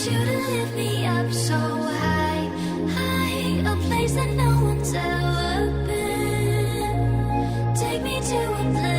you to lift me up so high, high, a place that no one's ever been. Take me to oblivion.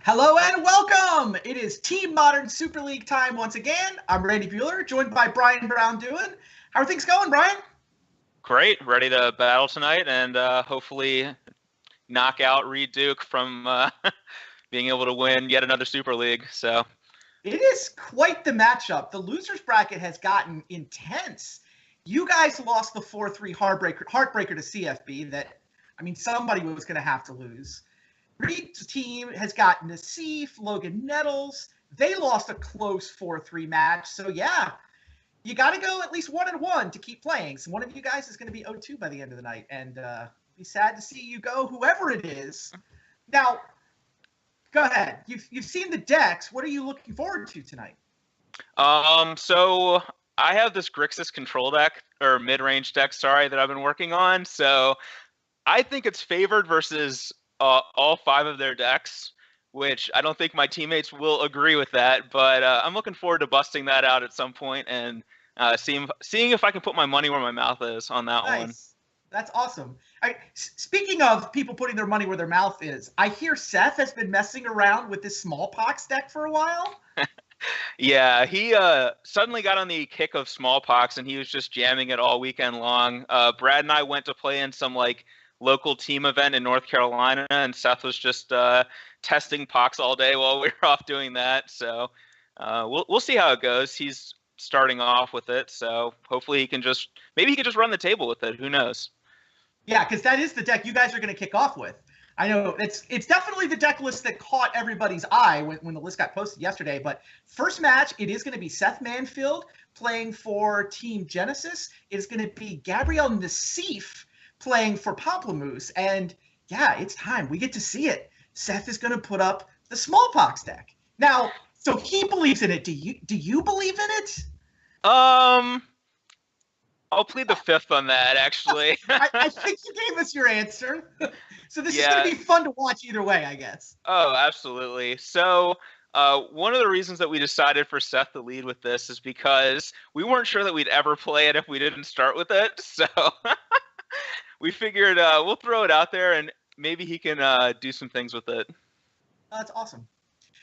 Hello and welcome! It is Team Modern Super League time once again. I'm Randy Bueller, joined by Brian Brown-Duin. How are things going, Brian? Great. Ready to battle tonight and hopefully knock out Reed Duke from being able to win yet another Super League. So it is quite the matchup. The losers bracket has gotten intense. You guys lost the 4-3 heartbreaker to CFB that, I mean, somebody was going to have to lose. Reed's team has got Nassif, Logan Nettles. They lost a close 4-3 match. So, yeah, you got to go at least 1-1 to keep playing. So one of you guys is going to be 0-2 by the end of the night. And be sad to see you go, whoever it is. Now, go ahead. You've seen the decks. What are you looking forward to tonight? So I have this Grixis control deck, or mid-range deck, sorry, that I've been working on. So I think it's favored versus all 5 of their decks, which I don't think my teammates will agree with that, but I'm looking forward to busting that out at some point and seeing if I can put my money where my mouth is on that one. That's awesome. Speaking of people putting their money where their mouth is, I hear Seth has been messing around with this Smallpox deck for a while. Yeah, he suddenly got on the kick of Smallpox, and he was just jamming it all weekend long. Brad and I went to play in some local team event in North Carolina, and Seth was just testing Pox all day while we were off doing that. So we'll see how it goes. He's starting off with it, so hopefully he can just run the table with it. Who knows? Yeah, because that is the deck you guys are going to kick off with. I know it's definitely the deck list that caught everybody's eye when the list got posted yesterday. But first match, it is going to be Seth Manfield playing for Team Genesis. It is going to be Gabriel Nassif playing for Pamplemousse. And yeah, it's time. We get to see it. Seth is going to put up the Smallpox deck. Now, so he believes in it. Do you believe in it? I'll plead the fifth on that, actually. I think you gave us your answer. So this is going to be fun to watch either way, I guess. Oh, absolutely. So one of the reasons that we decided for Seth to lead with this is because we weren't sure that we'd ever play it if we didn't start with it. So we figured we'll throw it out there and maybe he can do some things with it. That's awesome.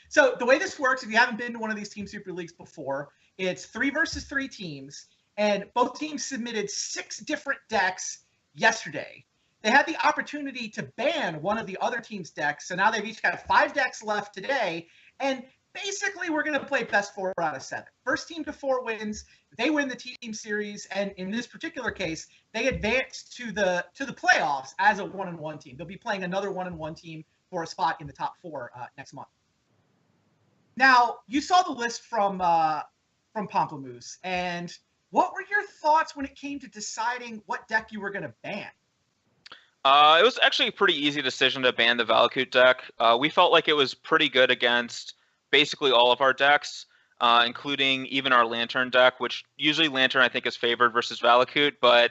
So the way this works, if you haven't been to one of these Team Super Leagues before, it's 3 versus 3 teams. And both teams submitted 6 different decks yesterday. They had the opportunity to ban one of the other team's decks. So now they've each got 5 decks left today. And basically, we're going to play best 4 out of 7. First team to 4 wins. They win the team series. And in this particular case, they advance to the playoffs as a 1-1 team. They'll be playing another 1-1 team for a spot in the top 4 next month. Now, you saw the list from Pamplemousse. And what were your thoughts when it came to deciding what deck you were going to ban? It was actually a pretty easy decision to ban the Valakut deck. We felt like it was pretty good against basically all of our decks, including even our Lantern deck, which usually Lantern I think is favored versus Valakut, but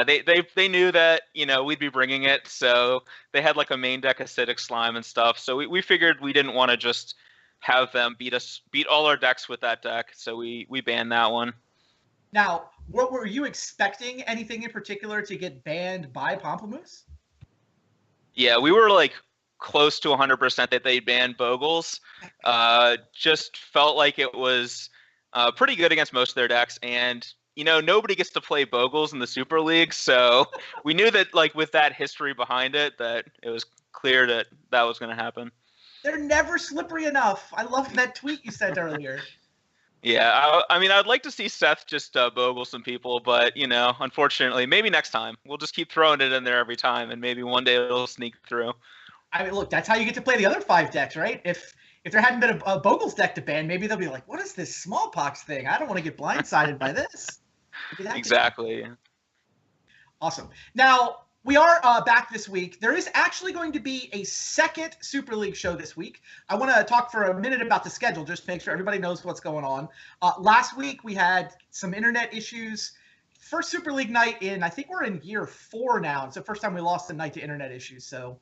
they knew that we'd be bringing it, so they had like a main deck acidic slime and stuff. So we figured we didn't want to just have them beat all our decks with that deck, so we banned that one. Now, what were you expecting? Anything in particular to get banned by Pomplamoose? Yeah, we were like close to 100% that they'd ban Bogles. Just felt like it was pretty good against most of their decks, and nobody gets to play Bogles in the Super League, so we knew that like with that history behind it, that it was clear that that was going to happen. They're never slippery enough. I love that tweet you sent earlier. Yeah, I mean, I'd like to see Seth just bogle some people, but unfortunately, maybe next time. We'll just keep throwing it in there every time, and maybe one day it'll sneak through. I mean, look, that's how you get to play the other 5 decks, right? If there hadn't been a Bogles deck to ban, maybe they'll be like, "What is this smallpox thing? I don't want to get blindsided by this." Exactly. Awesome. Now, we are back this week. There is actually going to be a second Super League show this week. I want to talk for a minute about the schedule, just to make sure everybody knows what's going on. Last week, we had some internet issues. First Super League night I think we're in year 4 now. It's the first time we lost a night to internet issues. So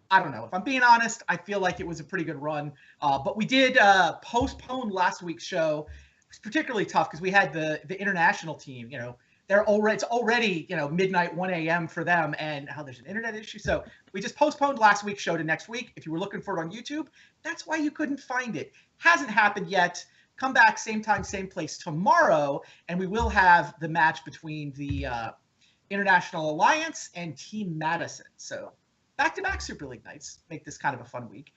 I don't know. If I'm being honest, I feel like it was a pretty good run. But we did postpone last week's show. It was particularly tough because we had the international team, it's already midnight 1 a.m. for them, and there's an internet issue. So we just postponed last week's show to next week. If you were looking for it on YouTube, that's why you couldn't find it. Hasn't happened yet. Come back same time, same place tomorrow, and we will have the match between the International Alliance and Team Madison. So back-to-back Super League nights make this kind of a fun week.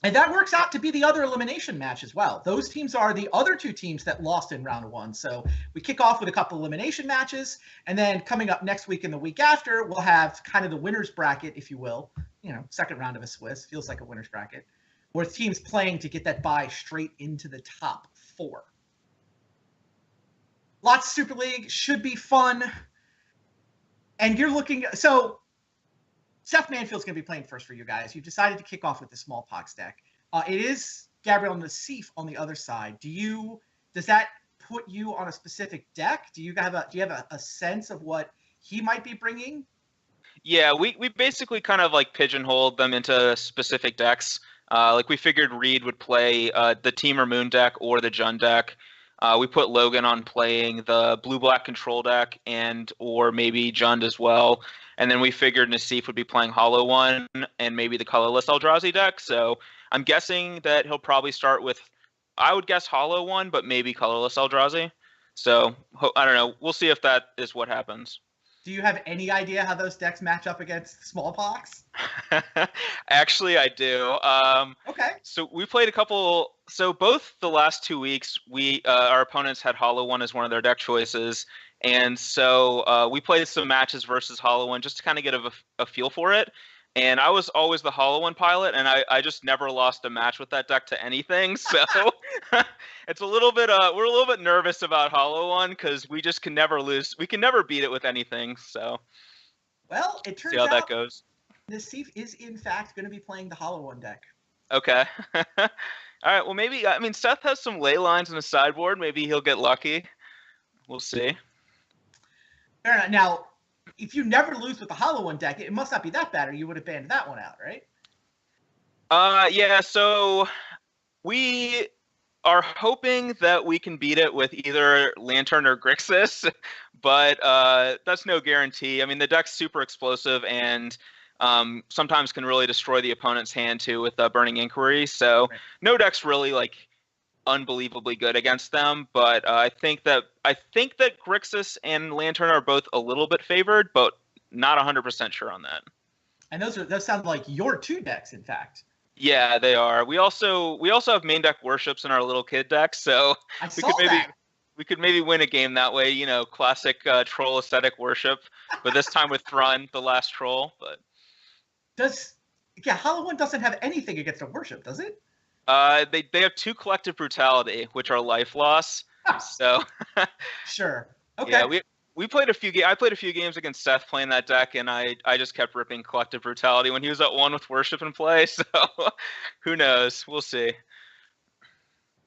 And that works out to be the other elimination match as well. Those teams are the other 2 teams that lost in round 1. So we kick off with a couple elimination matches, and then coming up next week and the week after, we'll have kind of the winner's bracket, if you will. Second round of a Swiss. Feels like a winner's bracket. Where teams playing to get that bye straight into the top 4. Lots of Super League. Should be fun. And you're looking... So... Seth Manfield's going to be playing first for you guys. You've decided to kick off with the smallpox deck. It is Gabriel Nassif on the other side. Does that put you on a specific deck? Do you have a sense of what he might be bringing? Yeah, we basically kind of like pigeonholed them into specific decks. Like we figured Reed would play the Temur Moon deck or the Jund deck. We put Logan on playing the blue-black control deck or maybe Jund as well. And then we figured Nassif would be playing Hollow One and maybe the colorless Eldrazi deck. So I'm guessing that he'll probably start with, I would guess Hollow One, but maybe colorless Eldrazi. So I don't know. We'll see if that is what happens. Do you have any idea how those decks match up against smallpox? Actually, I do. Okay. So we played a couple. So both the last 2 weeks, our opponents had Hollow One as one of their deck choices. And so we played some matches versus Hollow One just to kind of get a feel for it. And I was always the Hollow One pilot, and I just never lost a match with that deck to anything. So it's a little bit we're a little bit nervous about Hollow One because we just can never lose. We can never beat it with anything. So well, it turns see how out that goes. Nassif is in fact going to be playing the Hollow One deck. Okay. All right. Well, maybe Seth has some ley lines in the sideboard. Maybe he'll get lucky. We'll see. Fair enough. Now, if you never lose with the Hollow One deck, it must not be that bad, or you would have banned that one out, right? Yeah. So we are hoping that we can beat it with either Lantern or Grixis, but that's no guarantee. I mean, the deck's super explosive and sometimes can really destroy the opponent's hand too with Burning Inquiry. So right. No deck's really like unbelievably good against them, but I think that Grixis and Lantern are both a little bit favored, but not 100% sure on that. And those sound like your 2 decks, in fact. Yeah, they are. We also have main deck Worships in our little kid deck, so we could maybe win a game that way. Classic troll aesthetic Worship, but this time with Thrun, the last troll. But Hollow One doesn't have anything against a Worship, does it? They have 2 Collective Brutality, which are life loss. So sure. Okay. Yeah, we played a few games. I played a few games against Seth playing that deck, and I just kept ripping Collective Brutality when he was at 1 with Worship in play. So who knows? We'll see.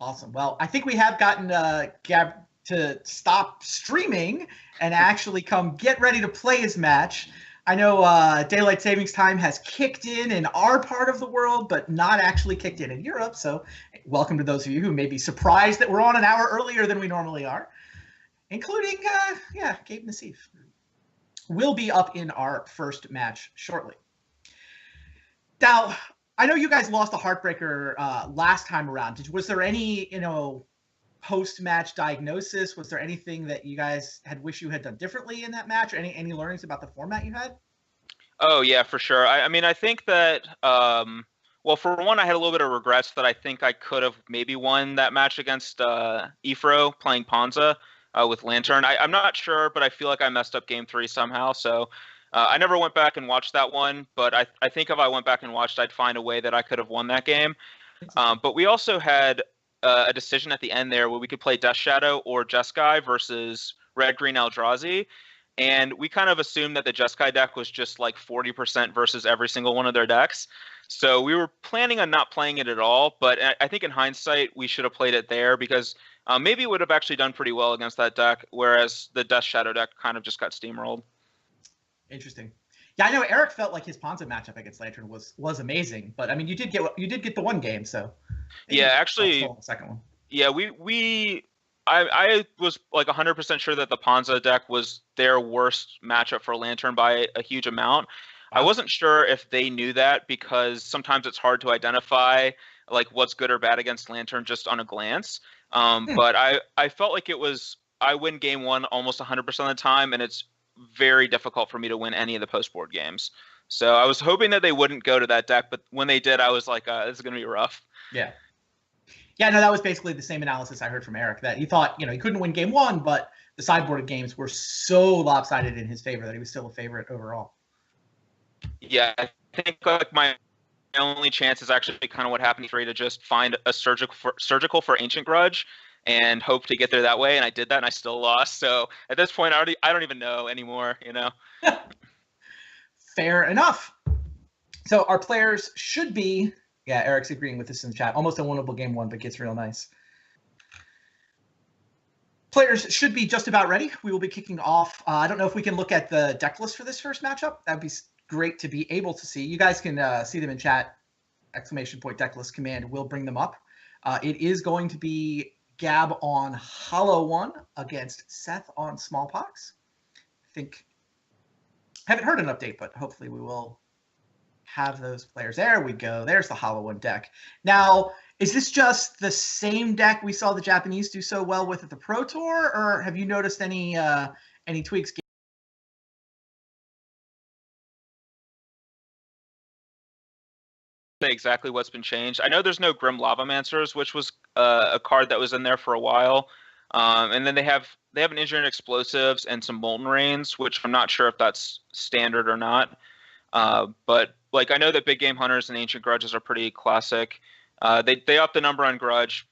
Awesome. Well, I think we have gotten Gab to stop streaming and actually come get ready to play his match. I know daylight savings time has kicked in our part of the world, but not actually kicked in Europe. So welcome to those of you who may be surprised that we're on an hour earlier than we normally are, including, Gabe Nassif. We'll be up in our first match shortly. Now, I know you guys lost a heartbreaker last time around. Was there any, post-match diagnosis? Was there anything that you guys wish you had done differently in that match, or any learnings about the format you had? Oh yeah, for sure. I mean, I think that well, for one, I had a little bit of regrets that I think I could have maybe won that match against Ifro playing Ponza with Lantern. I'm not sure, but I feel like I messed up game 3 somehow. So I never went back and watched that one, but I think if I went back and watched, I'd find a way that I could have won that game. But we also had a decision at the end there where we could play Death Shadow or Jeskai versus Red Green Eldrazi, and we kind of assumed that the Jeskai deck was just like 40% versus every single one of their decks. So we were planning on not playing it at all, but I think in hindsight we should have played it there because maybe it would have actually done pretty well against that deck, whereas the Death Shadow deck kind of just got steamrolled. Interesting. Yeah, I know Eric felt like his Ponza matchup against Lantern was amazing, but I mean, you did get the one game, so yeah, actually, the second one. Yeah, I was like 100% sure that the Ponza deck was their worst matchup for Lantern by a huge amount. Wow. I wasn't sure if they knew that because sometimes it's hard to identify like what's good or bad against Lantern just on a glance. But I felt like I win game 1 almost 100% of the time, and it's very difficult for me to win any of the post-board games. So I was hoping that they wouldn't go to that deck, but when they did, I was like, this is going to be rough. Yeah. Yeah, no, that was basically the same analysis I heard from Eric, that he thought, he couldn't win game 1, but the sideboarded games were so lopsided in his favor that he was still a favorite overall. Yeah, I think like my only chance is actually kind of what happened to just find a surgical for Ancient Grudge and hope to get there that way, and I did that, and I still lost. So at this point, I don't even know anymore, Fair enough. So our players should be, yeah, Eric's agreeing with this in the chat, almost a winnable game 1, but gets real nice. Players should be just about ready. We will be kicking off. I don't know if we can look at the deck list for this first matchup. That'd be great to be able to see. You guys can see them in chat. ! Deck list command will bring them up. It is going to be Gab on Hollow One against Seth on Smallpox. Haven't heard an update, but hopefully we will have those players. There we go. There's the Hollow One deck. Now, is this just the same deck we saw the Japanese do so well with at the Pro Tour, or have you noticed any tweaks? Exactly what's been changed. I know there's no Grim Lavamancers, which was a card that was in there for a while, and then they have an Engineered Explosives and some Molten Rains, which I'm not sure if that's standard or not. But like I know that Big Game Hunters and Ancient Grudges are pretty classic. They upped the number on Grudge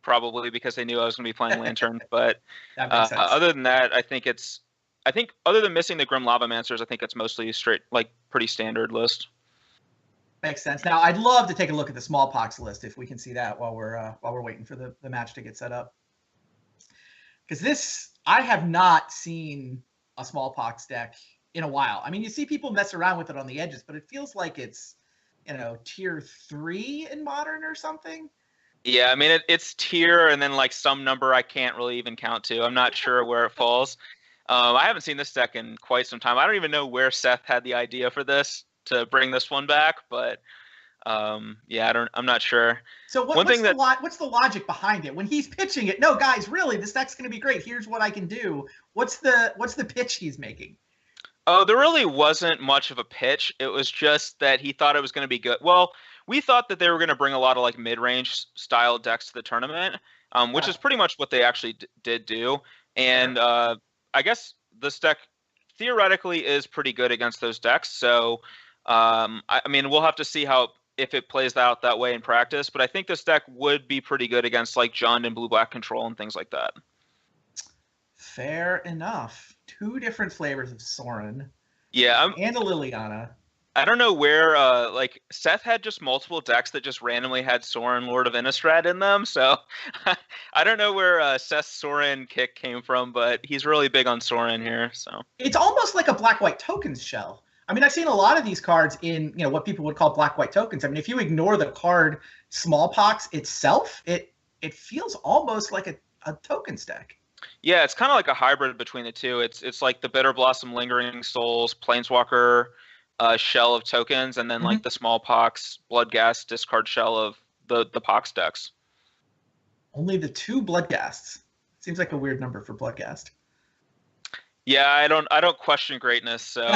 probably because they knew I was going to be playing Lantern. But other than that, I think other than missing the Grim Lavamancers, I think it's mostly straight like pretty standard list. Makes sense. Now, I'd love to take a look at the Smallpox list if we can see that while we're waiting for the match to get set up. Because I have not seen a Smallpox deck in a while. I mean, you see people mess around with it on the edges, but it feels like it's, tier 3 in Modern or something. Yeah, I mean, it's tier and then like some number I can't really even count to. I'm not sure where it falls. I haven't seen this deck in quite some time. I don't even know where Seth had the idea for this to bring this one back, but yeah, I'm not sure. So what's the logic behind it when he's pitching it? No, guys, really, this deck's going to be great. Here's what I can do. What's the pitch he's making? Oh, there really wasn't much of a pitch. It was just that he thought it was going to be good. Well, we thought that they were going to bring a lot of like mid-range style decks to the tournament, which is pretty much what they actually did do. And I guess this deck theoretically is pretty good against those decks. So I mean, we'll have to see if it plays out that way in practice, but I think this deck would be pretty good against like Jund and Blue-Black Control and things like that. Fair enough. Two different flavors of Soren Yeah, and a Liliana. I don't know where like Seth had just multiple decks that just randomly had Sorin Lord of Innistrad in them, so I don't know where Seth's Sorin kick came from, but he's really big on Sorin here. So It's almost like a black-white tokens shell. I mean, I've seen a lot of these cards in what people would call black-white tokens. I mean, if you ignore the card Smallpox itself, it feels almost like a tokens deck. yeah, it's kind of like a hybrid between the two. It's like the Bitter Blossom, Lingering Souls, Planeswalker shell of tokens, and then like the Smallpox, Bloodghast discard shell of the Pox decks. Only the 2 Bloodghasts. Seems like a weird number for Bloodghast. Yeah, I don't question greatness. So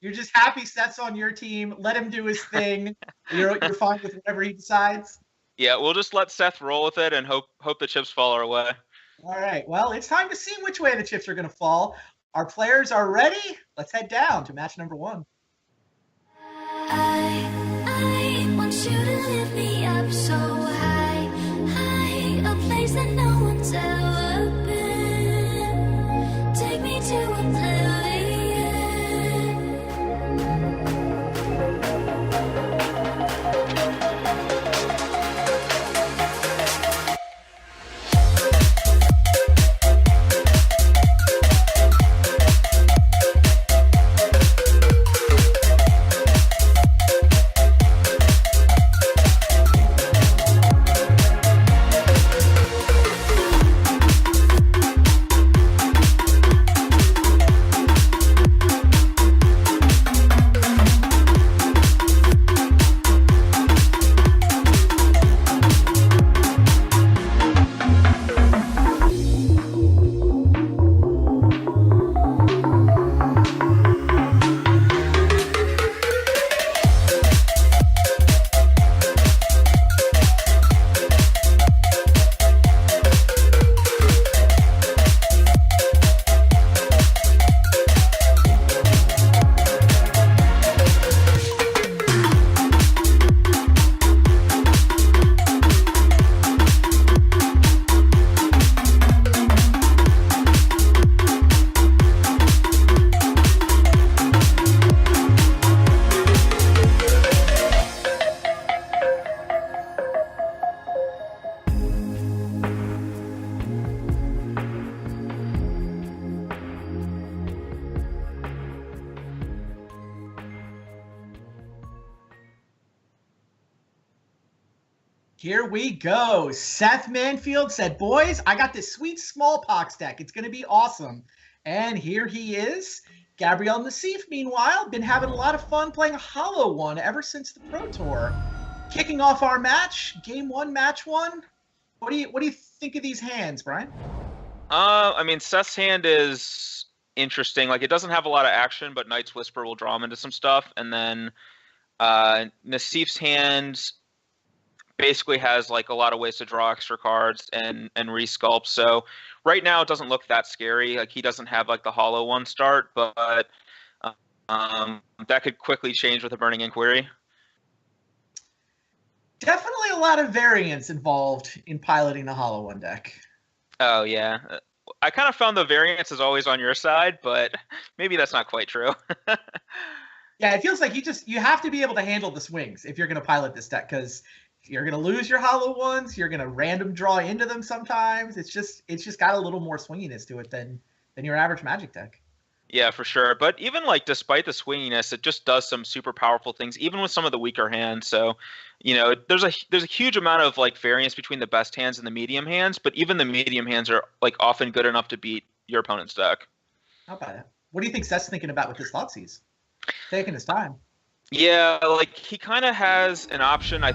You're just happy Seth's on your team. Let him do his thing. You're fine with whatever he decides. yeah, we'll just let Seth roll with it and hope the chips fall our way. All right. Well, it's time to see which way the chips are going to fall. Our players are ready. Let's head down to match number 1. I want you to lift me up so high, a place that no one's ever been. Take me to oblivion. Here we go. Seth Manfield said, boys, I got this sweet Smallpox deck. It's going to be awesome. And here he is. Gabriel Nassif, meanwhile, been having a lot of fun playing Hollow One ever since the Pro Tour. Kicking off our match, game 1, match 1. What do you think of these hands, Brian? I mean, Seth's hand is interesting. Like, it doesn't have a lot of action, but Knight's Whisper will draw him into some stuff. And then Nassif's hand basically has like a lot of ways to draw extra cards and resculpt. So right now it doesn't look that scary. Like, he doesn't have like the Hollow One start, but that could quickly change with a Burning Inquiry. Definitely a lot of variance involved in piloting the Hollow One deck. Oh yeah, I kind of found the variance is always on your side, but maybe that's not quite true. Yeah, it feels like you have to be able to handle the swings if you're going to pilot this deck, because you're going to lose your Hollow Ones. You're going to random draw into them sometimes. It's just got a little more swinginess to it than your average Magic deck. Yeah, for sure. But even like despite the swinginess, it just does some super powerful things, even with some of the weaker hands. So, there's a huge amount of like variance between the best hands and the medium hands. But even the medium hands are like often good enough to beat your opponent's deck. How about it? What do you think Seth's thinking about with his Thoughtseize? Taking his time. Yeah, like he kind of has an option, I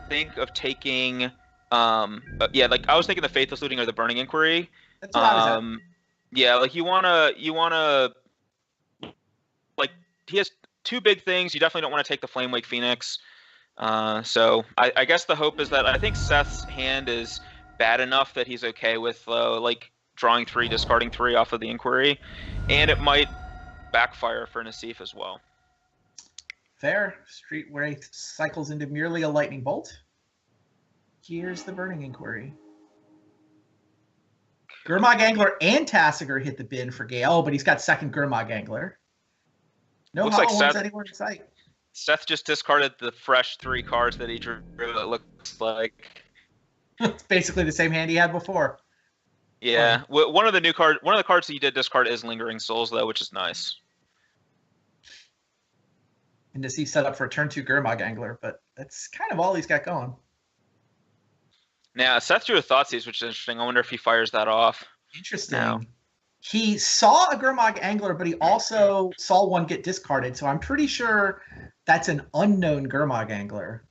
think, of taking. Like I was thinking the Faithless Looting or the Burning Inquiry. That's what I was at. Yeah, like you wanna like he has two big things. You definitely don't want to take the Flamewake Phoenix. So I guess the hope is that I think Seth's hand is bad enough that he's okay with like drawing 3, discarding 3 off of the Inquiry, and it might backfire for Nassif as well. Fair. Street Wraith cycles into merely a Lightning Bolt. Here's the Burning Inquiry. Gurmag Angler and Tasigur hit the bin for Gale, but he's got second Gurmag Angler. No Looks like hollow ones Seth- anywhere in sight. Seth just discarded the fresh 3 cards that he drew. It looks like. It's basically the same hand he had before. Yeah, one of the cards that he did discard is Lingering Souls though, which is nice. And to see set up for a turn 2 Gurmag Angler, but that's kind of all he's got going. Now Seth drew a Thoughtseize, which is interesting. I wonder if he fires that off. Interesting. No. He saw a Gurmag Angler, but he also saw one get discarded. So I'm pretty sure that's an unknown Gurmag Angler.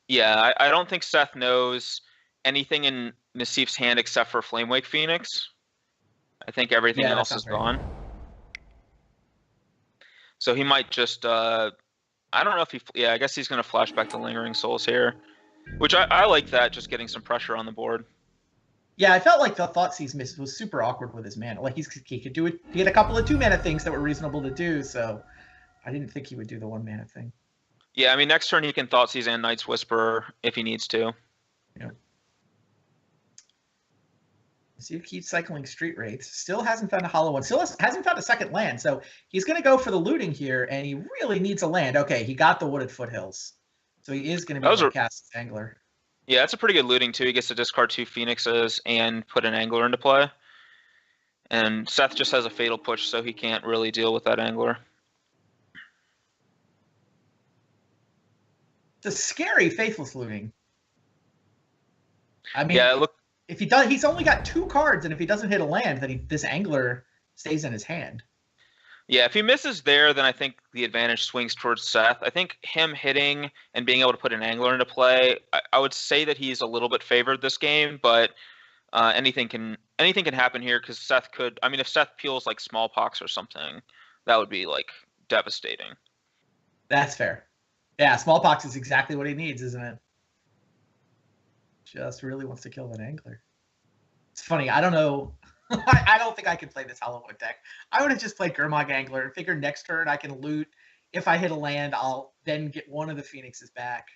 Yeah, I don't think Seth knows anything in Nassif's hand except for Flamewake Phoenix. I think everything Yeah, that else is sounds right. gone. So he might just, I don't know if I guess he's going to flash back to Lingering Souls here, which I like that, just getting some pressure on the board. Yeah, I felt like the Thoughtseize miss was super awkward with his mana. Like he could do it. He had a couple of 2 mana things that were reasonable to do, so I didn't think he would do the 1 mana thing. Yeah, I mean, next turn he can Thoughtseize and Night's Whisper if he needs to. So he keeps cycling Street Wraiths. Still hasn't found a hollow one. Still hasn't found a second land. So he's going to go for the looting here, and he really needs a land. Okay, he got the Wooded Foothills. So he is going to be able to cast his Angler. Yeah, that's a pretty good looting, too. He gets to discard 2 Phoenixes and put an Angler into play. And Seth just has a Fatal Push, so he can't really deal with that Angler. It's a scary Faithless looting. I mean, Yeah, look. If he does, he's only got 2 cards, and if he doesn't hit a land, then this Angler stays in his hand. Yeah, if he misses there, then I think the advantage swings towards Seth. I think him hitting and being able to put an Angler into play, I would say that he's a little bit favored this game, but anything can happen here because Seth could. I mean, if Seth peels like Smallpox or something, that would be like devastating. That's fair. Yeah, Smallpox is exactly what he needs, isn't it? Just really wants to kill that Angler. It's funny. I don't know. I don't think I could play this Hollowwood deck. I would have just played Gurmag Angler and figured next turn I can loot. If I hit a land, I'll then get one of the Phoenixes back.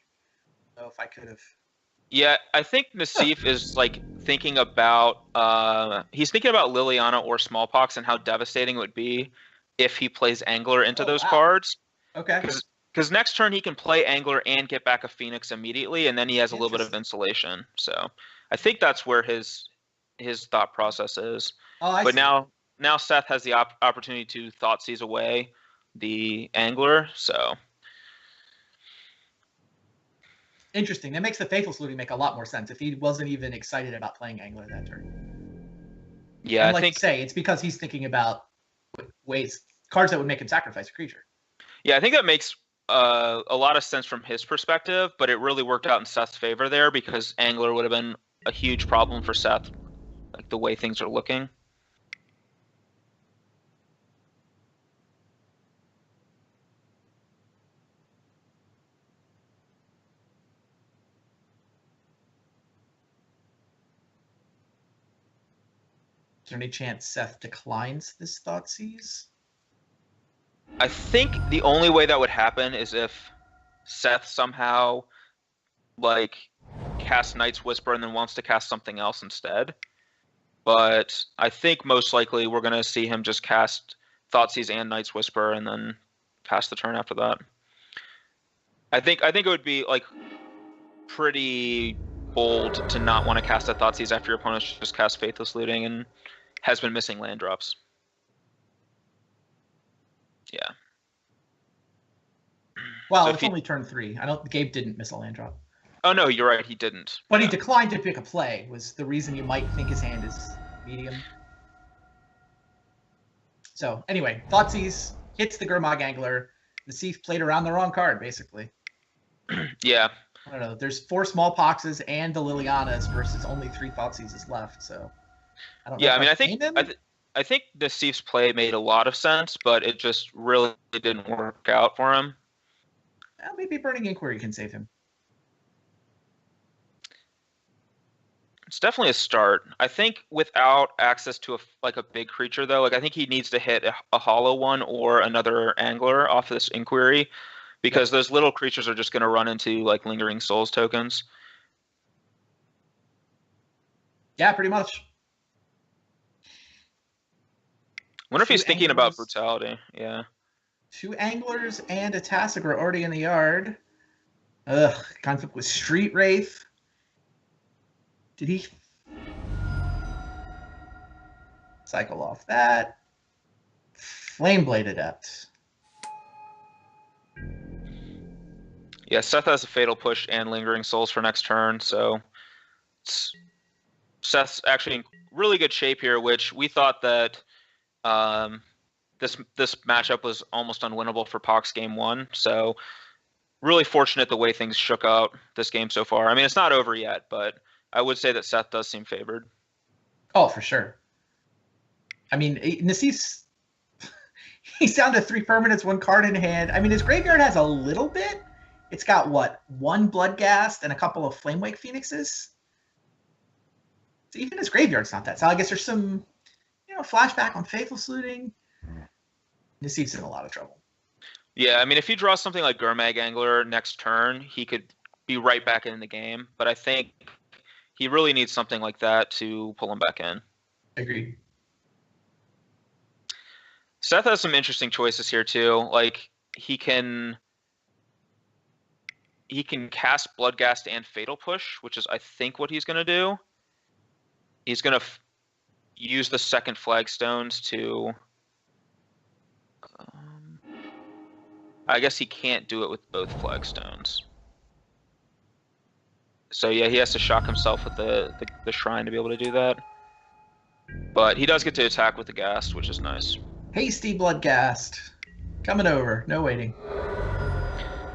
So if I could have. Yeah, I think Nassif is like thinking about he's thinking about Liliana or Smallpox and how devastating it would be if he plays Angler into those cards. Okay. Because next turn he can play Angler and get back a Phoenix immediately, and then he has a little bit of insulation. So I think that's where his thought process is. But now Seth has the opportunity to Thoughtseize away the Angler. So interesting. That makes the Faithless looting make a lot more sense if he wasn't even excited about playing Angler that turn. Yeah, and I think it's because he's thinking about cards that would make him sacrifice a creature. Yeah, I think that makes a lot of sense from his perspective, but it really worked out in Seth's favor there because Angler would have been a huge problem for Seth, like the way things are looking. Is there any chance Seth declines this Thoughtseize? I think the only way that would happen is if Seth somehow like casts Night's Whisper and then wants to cast something else instead. But I think most likely we're gonna see him just cast Thoughtseize and Night's Whisper and then pass the turn after that. I think it would be like pretty bold to not want to cast a Thoughtseize after your opponent just cast Faithless Looting and has been missing land drops. Yeah. Well, so it's only turn 3. Gabe didn't miss a land drop. Oh no, you're right, he didn't. But he declined to pick a play was the reason you might think his hand is medium. So anyway, Thoughtseize hits the Gurmag Angler. Nassif played around the wrong card, basically. Yeah. I don't know. There's 4 Smallpoxes and the Lilianas versus only 3 Thoughtseizes left, so I don't know. Yeah, I mean, I think Nassif's play made a lot of sense, but it just really didn't work out for him. Well, maybe Burning Inquiry can save him. It's definitely a start. I think without access to a big creature though, I think he needs to hit a hollow one or another Angler off of this Inquiry, because those little creatures are just going to run into Lingering Souls tokens. Yeah, pretty much. Wonder if Two he's thinking about anglers. brutality. Yeah. 2 anglers and a Tassoc are already in the yard. Ugh, conflict with Street Wraith. Did he cycle off that? Flameblade Adept. Yeah, Seth has a Fatal Push and Lingering Souls for next turn, so Seth's actually in really good shape here, which we thought that this matchup was almost unwinnable for Pox game 1, so really fortunate the way things shook out this game so far. I mean, it's not over yet, but I would say that Seth does seem favored. Oh, for sure. I mean, Nassif's he's down to 3 permanents, 1 card in hand. I mean, his graveyard has a little bit. It's got what? 1 Bloodghast and a couple of Flamewake Phoenixes. So even his graveyard's not that. So I guess there's some, flashback on Faithless Looting. Nassif's in a lot of trouble. Yeah, I mean, if he draws something like Gurmag Angler next turn, he could be right back in the game. But I think he really needs something like that to pull him back in. Agreed. Seth has some interesting choices here too. Like he can cast Bloodghast and Fatal Push, which is I think what he's going to do. He's going to use the second flagstones to. I guess he can't do it with both flagstones. So yeah, he has to shock himself with the shrine to be able to do that. But he does get to attack with the Ghast, which is nice. Hasty Bloodghast. Coming over. No waiting.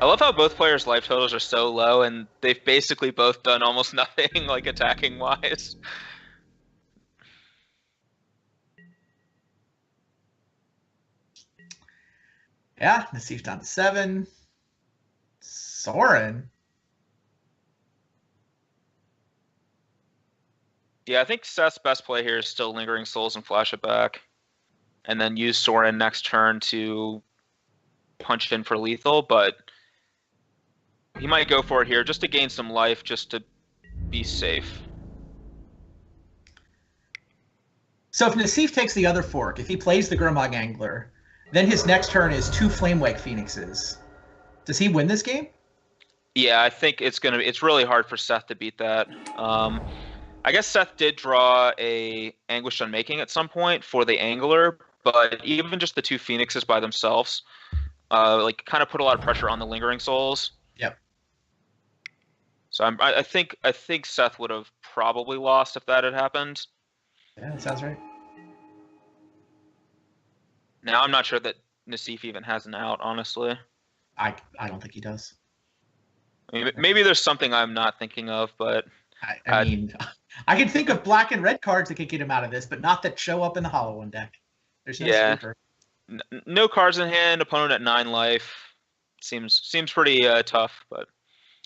I love how both players' life totals are so low, and they've basically both done almost nothing, like attacking-wise. Yeah, Nassif down to 7. Sorin. Yeah, I think Seth's best play here is still Lingering Souls and flash it back. And then use Sorin next turn to punch in for lethal, but he might go for it here just to gain some life, just to be safe. So if Nassif takes the other fork, if he plays the Gurmag Angler, then his next turn is 2 Flamewake Phoenixes. Does he win this game? Yeah, I think it's really hard for Seth to beat that. I guess Seth did draw a Anguished Unmaking at some point for the Angler, but even just the 2 Phoenixes by themselves, kind of put a lot of pressure on the Lingering Souls. Yep. So I think Seth would have probably lost if that had happened. Yeah, that sounds right. Now I'm not sure that Nassif even has an out, honestly. I don't think he does. I mean, maybe there's something I'm not thinking of, but I mean, I can think of black and red cards that could get him out of this, but not that show up in the Hollow One deck. There's no sleeper. No cards in hand, opponent at 9 life. Seems pretty tough, but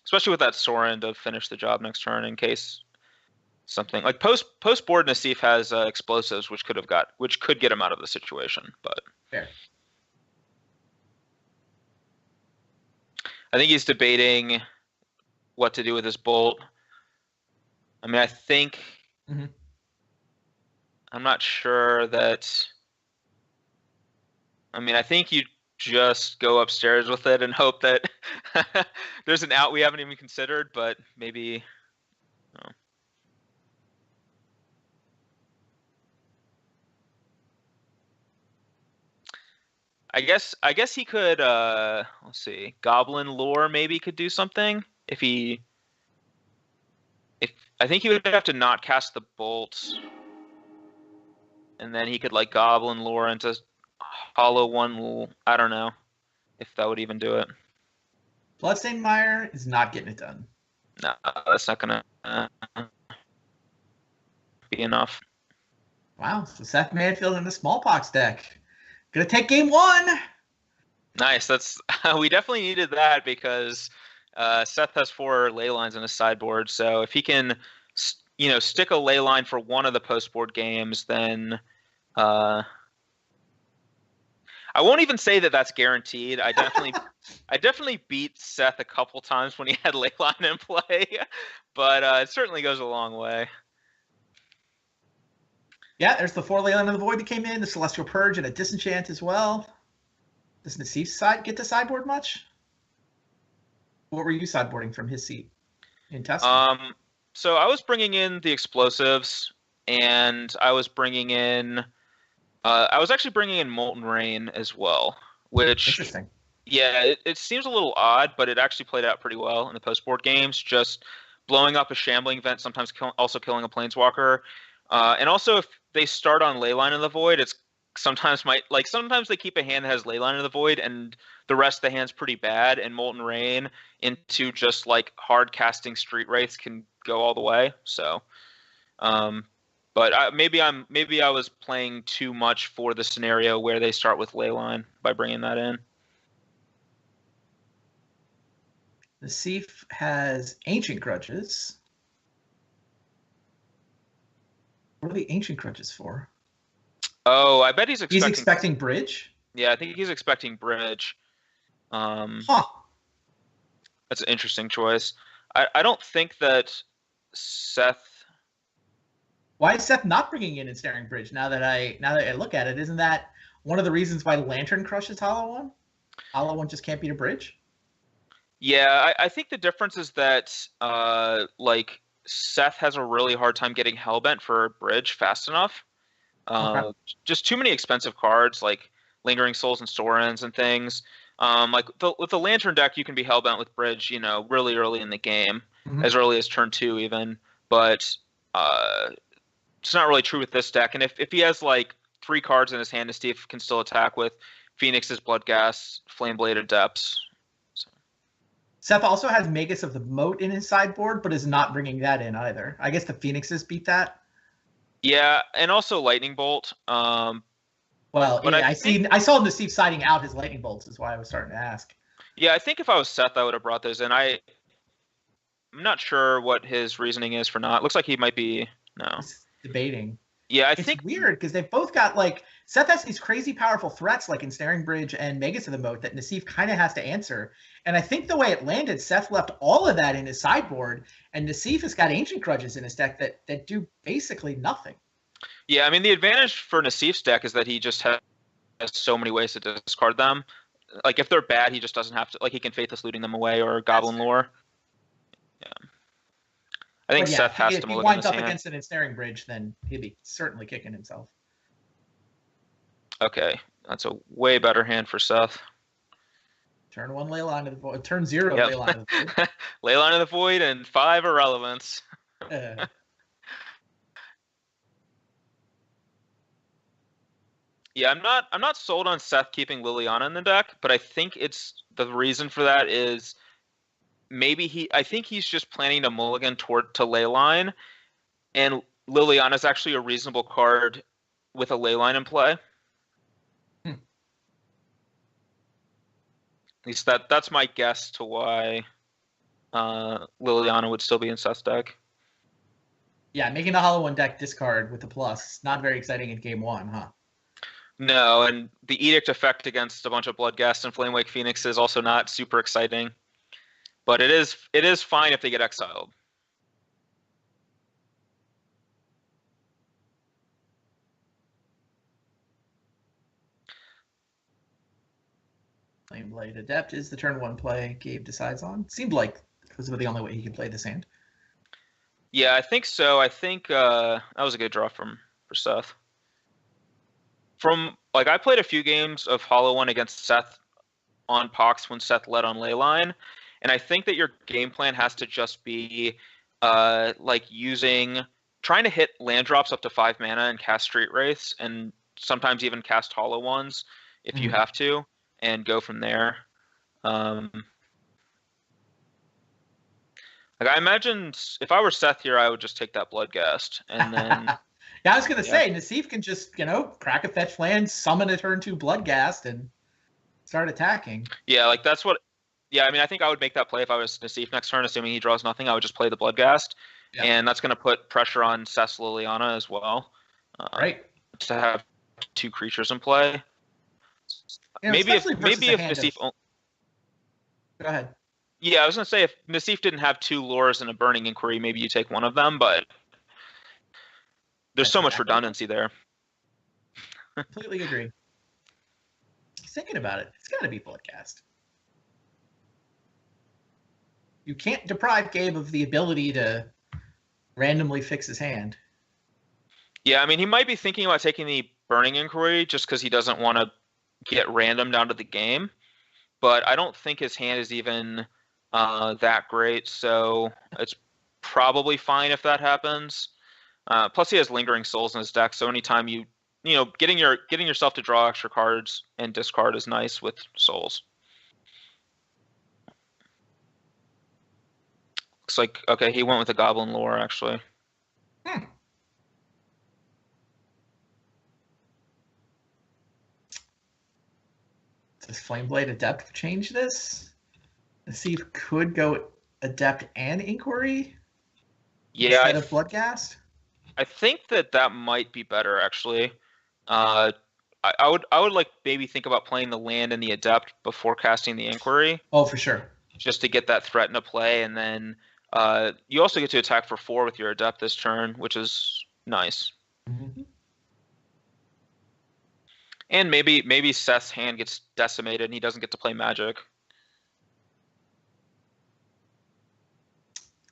especially with that Sorin to finish the job next turn in case something like post board Nassif has explosives, which could get him out of the situation. But fair. I think he's debating what to do with his bolt. I mean, I think I'm not sure that. I mean, I think you just go upstairs with it and hope that there's an out we haven't even considered, but maybe. No. I guess he could. Let's see, Goblin Lore maybe could do something if I think he would have to not cast the bolts, and then he could like Goblin Lore into Hollow One. I don't know if that would even do it. Bloodstained Mire is not getting it done. No, that's not gonna be enough. Wow, so Seth Manfield in the Smallpox deck. Gonna take game 1. Nice. That's we definitely needed that because Seth has 4 ley lines in his sideboard. So if he can, stick a ley line for one of the post board games, then I won't even say that that's guaranteed. I definitely beat Seth a couple times when he had ley line in play, but it certainly goes a long way. Yeah, there's the 4 Leyline of the Void that came in, the Celestial Purge, and a Disenchant as well. Does Nassif's side get to sideboard much? What were you sideboarding from his seat in testing? So I was bringing in the explosives, and I was bringing in. I was actually bringing in Molten Rain as well, which Interesting. yeah, it seems a little odd, but it actually played out pretty well in the post-board games. Just blowing up a Shambling Vent, sometimes also killing a Planeswalker. And also, if they start on Leyline of the Void, it's sometimes sometimes they keep a hand that has Leyline of the Void, and the rest of the hand's pretty bad. And Molten Rain into just like hard casting Street Wraiths can go all the way. So, but maybe I was playing too much for the scenario where they start with Leyline by bringing that in. Nassif has Ancient Grudges. What are the Ancient Grudges for? Oh, I bet he's expecting Bridge? Yeah, I think he's expecting Bridge. Huh. That's an interesting choice. I don't think that Seth. Why is Seth not bringing in Ensnaring Bridge? Now that I look at it, isn't that one of the reasons why Lantern crushes Hollow One? Hollow One just can't beat a Bridge. Yeah, I think the difference is that like Seth has a really hard time getting Hellbent for a Bridge fast enough. Okay. Just too many expensive cards like Lingering Souls and Storins and things. With the Lantern deck, you can be Hellbent with Bridge, really early in the game, as early as turn 2 even. But it's not really true with this deck. And if he has like 3 cards in his hand, Steve can still attack with Phoenix's Bloodghast, Flamebladed Depths. So. Seth also has Magus of the Moat in his sideboard, but is not bringing that in either. I guess the Phoenixes beat that. Yeah, and also Lightning Bolt. Well, yeah, I saw Nassif siding out his Lightning Bolts, is why I was starting to ask. Yeah, I think if I was Seth, I would have brought those in. I'm not sure what his reasoning is for not. Looks like he might be He's debating. Yeah, It's weird because they've both got Seth has these crazy powerful threats like Ensnaring Bridge and Magus of the Moat that Nassif kind of has to answer. And I think the way it landed, Seth left all of that in his sideboard, and Nassif has got Ancient Grudges in his deck that do basically nothing. Yeah, I mean the advantage for Nassif's deck is that he just has so many ways to discard them. Like if they're bad, he just doesn't have to. Like he can Faithless Looting them away or Goblin Lore. Yeah. I think Seth has to. If he winds up against an Ensnaring Bridge, then he'd be certainly kicking himself. Okay, that's a way better hand for Seth. Turn 1 Leyline of the Void. Turn 0 Leyline of the Void. Leyline of the Void and 5 Irrelevance. Yeah, I'm not sold on Seth keeping Liliana in the deck, but I think the reason for that is I think he's just planning to mulligan to Leyline, and Liliana's actually a reasonable card with a Leyline in play. At least that's my guess to why Liliana would still be in Seth's deck. Yeah, making a Hollow One deck discard with a plus, not very exciting in game 1, huh? No, and the Edict effect against a bunch of Bloodghast and Flamewake Phoenix is also not super exciting. But it is fine if they get exiled. Flameblade Adept is the turn 1 play Gabe decides on. Seemed like it was the only way he could play this hand. Yeah, I think so. I think that was a good draw for Seth. I played a few games of Hollow One against Seth on Pox when Seth led on Leyline, and I think that your game plan has to just be trying to hit land drops up to 5 mana and cast Street Wraiths, and sometimes even cast Hollow Ones if you have to, and go from there. I imagine if I were Seth here, I would just take that Bloodghast and then. Yeah, I was gonna say Nassif can just crack a fetch land, summon a turn 2 Bloodghast, and start attacking. Yeah, that's what. Yeah, I mean, I think I would make that play if I was Nassif next turn, assuming he draws nothing. I would just play the Bloodghast, and that's going to put pressure on Seth's Liliana as well. Right. To have 2 creatures in play. Maybe if Nassif. Go ahead. Yeah, I was going to say if Nassif didn't have 2 lures and a Burning Inquiry, maybe you take one of them, but There's so much Exactly. redundancy there. Completely agree. Thinking about it, it's got to be Bloodcast. You can't deprive Gabe of the ability to randomly fix his hand. Yeah, I mean, he might be thinking about taking the Burning Inquiry just because he doesn't want to get random down to the game. But I don't think his hand is even that great, so it's probably fine if that happens. Plus, he has Lingering Souls in his deck, so anytime getting yourself to draw extra cards and discard is nice with Souls. Looks like, okay, he went with the Goblin Lore, actually. Does Flameblade Adept change this? Let's see if it could go Adept and Inquiry instead of Bloodcast. I think that might be better, actually. I would like maybe think about playing the land and the Adept before casting the Inquiry. Oh, for sure. Just to get that threat into play, and then you also get to attack for 4 with your Adept this turn, which is nice. Mm-hmm. And maybe Seth's hand gets decimated and he doesn't get to play Magic.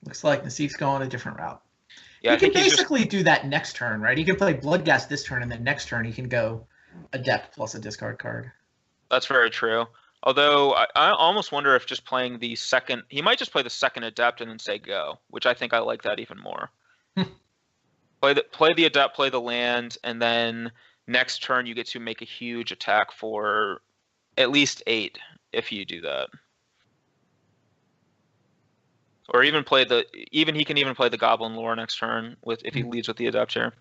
Looks like Nassif's going a different route. Yeah, he can basically do that next turn, right? He can play Bloodghast this turn, and then next turn he can go Adept plus a discard card. That's very true. Although I almost wonder if just playing the second, he might just play the second Adept and then say go, which I think I like that even more. Play the Adept, play the land, and then next turn you get to make a huge attack for at least 8 if you do that. Or even he can even play the Goblin Lore next turn if he leads with the Adept here.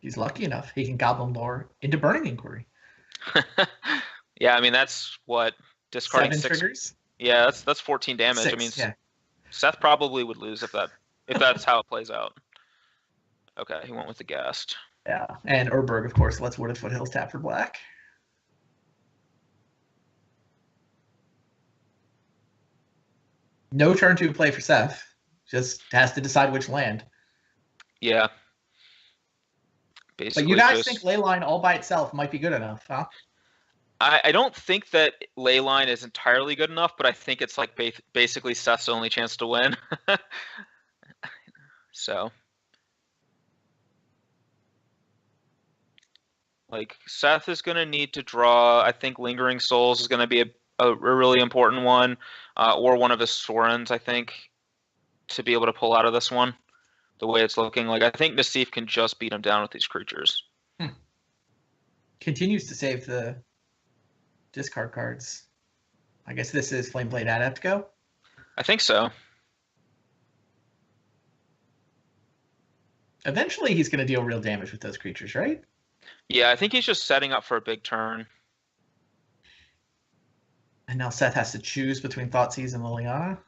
He's lucky enough. He can Goblin Lore into Burning Inquiry. Yeah, I mean that's what discarding 7 triggers. Yeah, that's 14 damage. 6, I mean, yeah. Seth probably would lose if that's how it plays out. Okay, he went with the Ghast. Yeah, and Urberg, of course, lets Wooded Foothills tap for black. No turn 2 play for Seth. Just has to decide which land. Yeah. Basically, but you guys think Leyline all by itself might be good enough, huh? I don't think that Leyline is entirely good enough, but I think it's like basically Seth's only chance to win. So, like, Seth is going to need to draw. I think Lingering Souls is going to be a really important one, or one of his Sorens, I think, to be able to pull out of this one. The way it's looking, like I think Nassif can just beat him down with these creatures. Continues to save the discard cards. I guess this is Flameblade Adept go? I think so. Eventually he's going to deal real damage with those creatures, right? Yeah, I think he's just setting up for a big turn. And now Seth has to choose between Thoughtseize and Liliana.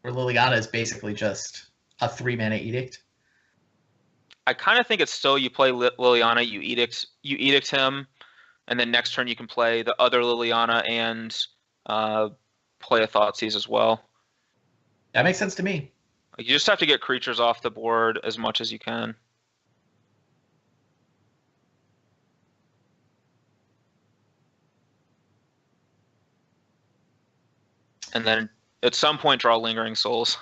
Or Liliana is basically just a 3-mana Edict. I kind of think it's still you play Liliana, you edict him, and then next turn you can play the other Liliana and play a Thoughtseize as well. That makes sense to me. Like, you just have to get creatures off the board as much as you can. And then at some point draw Lingering Souls.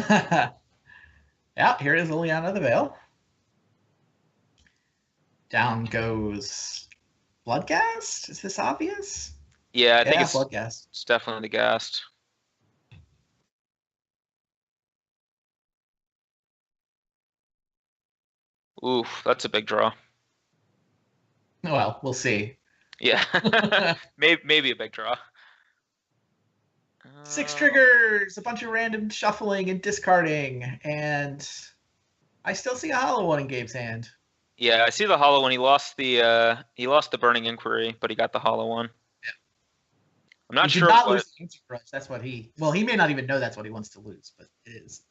Yeah, here is Liliana the Veil. Down goes Bloodghast? Is this obvious? Yeah, I think it's Bloodghast. It's definitely the Ghast. Oof, that's a big draw. Well, we'll see. Yeah, maybe a big draw. 6 triggers, a bunch of random shuffling and discarding, and I still see a hollow one in Gabe's hand. Yeah, I see the hollow one. He lost the Burning Inquiry, but he got the hollow one. Yeah. I'm not he sure. Did not lose the Ancient Grudge. That's what he. Well, he may not even know that's what he wants to lose, but it is.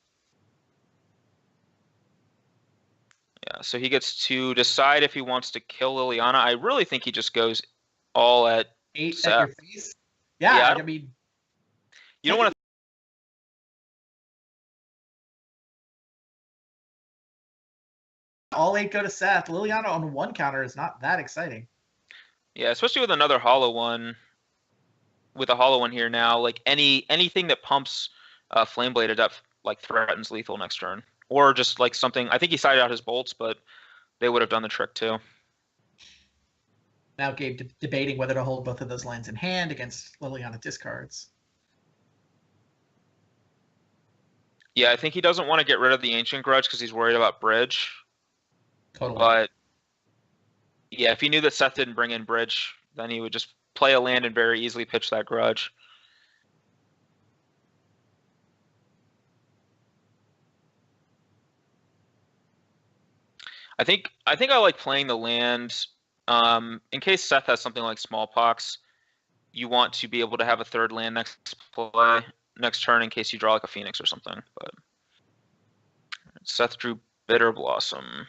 Yeah, so he gets to decide if he wants to kill Liliana. I really think he just goes all at 8 Seth. at your face. Yeah, I mean. You don't want to. All 8 go to Seth. Liliana on 1 counter is not that exciting. Yeah, especially with another hollow one. With a hollow one here now, like anything that pumps Flameblade Adept like threatens lethal next turn, or just like something. I think he sided out his bolts, but they would have done the trick too. Now Gabe debating whether to hold both of those lands in hand against Liliana discards. Yeah, I think he doesn't want to get rid of the Ancient Grudge because he's worried about Bridge. Totally. But yeah, if he knew that Seth didn't bring in Bridge, then he would just play a land and very easily pitch that Grudge. I think I like playing the land. In case Seth has something like Smallpox, you want to be able to have a 3rd land next turn in case you draw like a Phoenix or something. But Seth drew Bitter Blossom.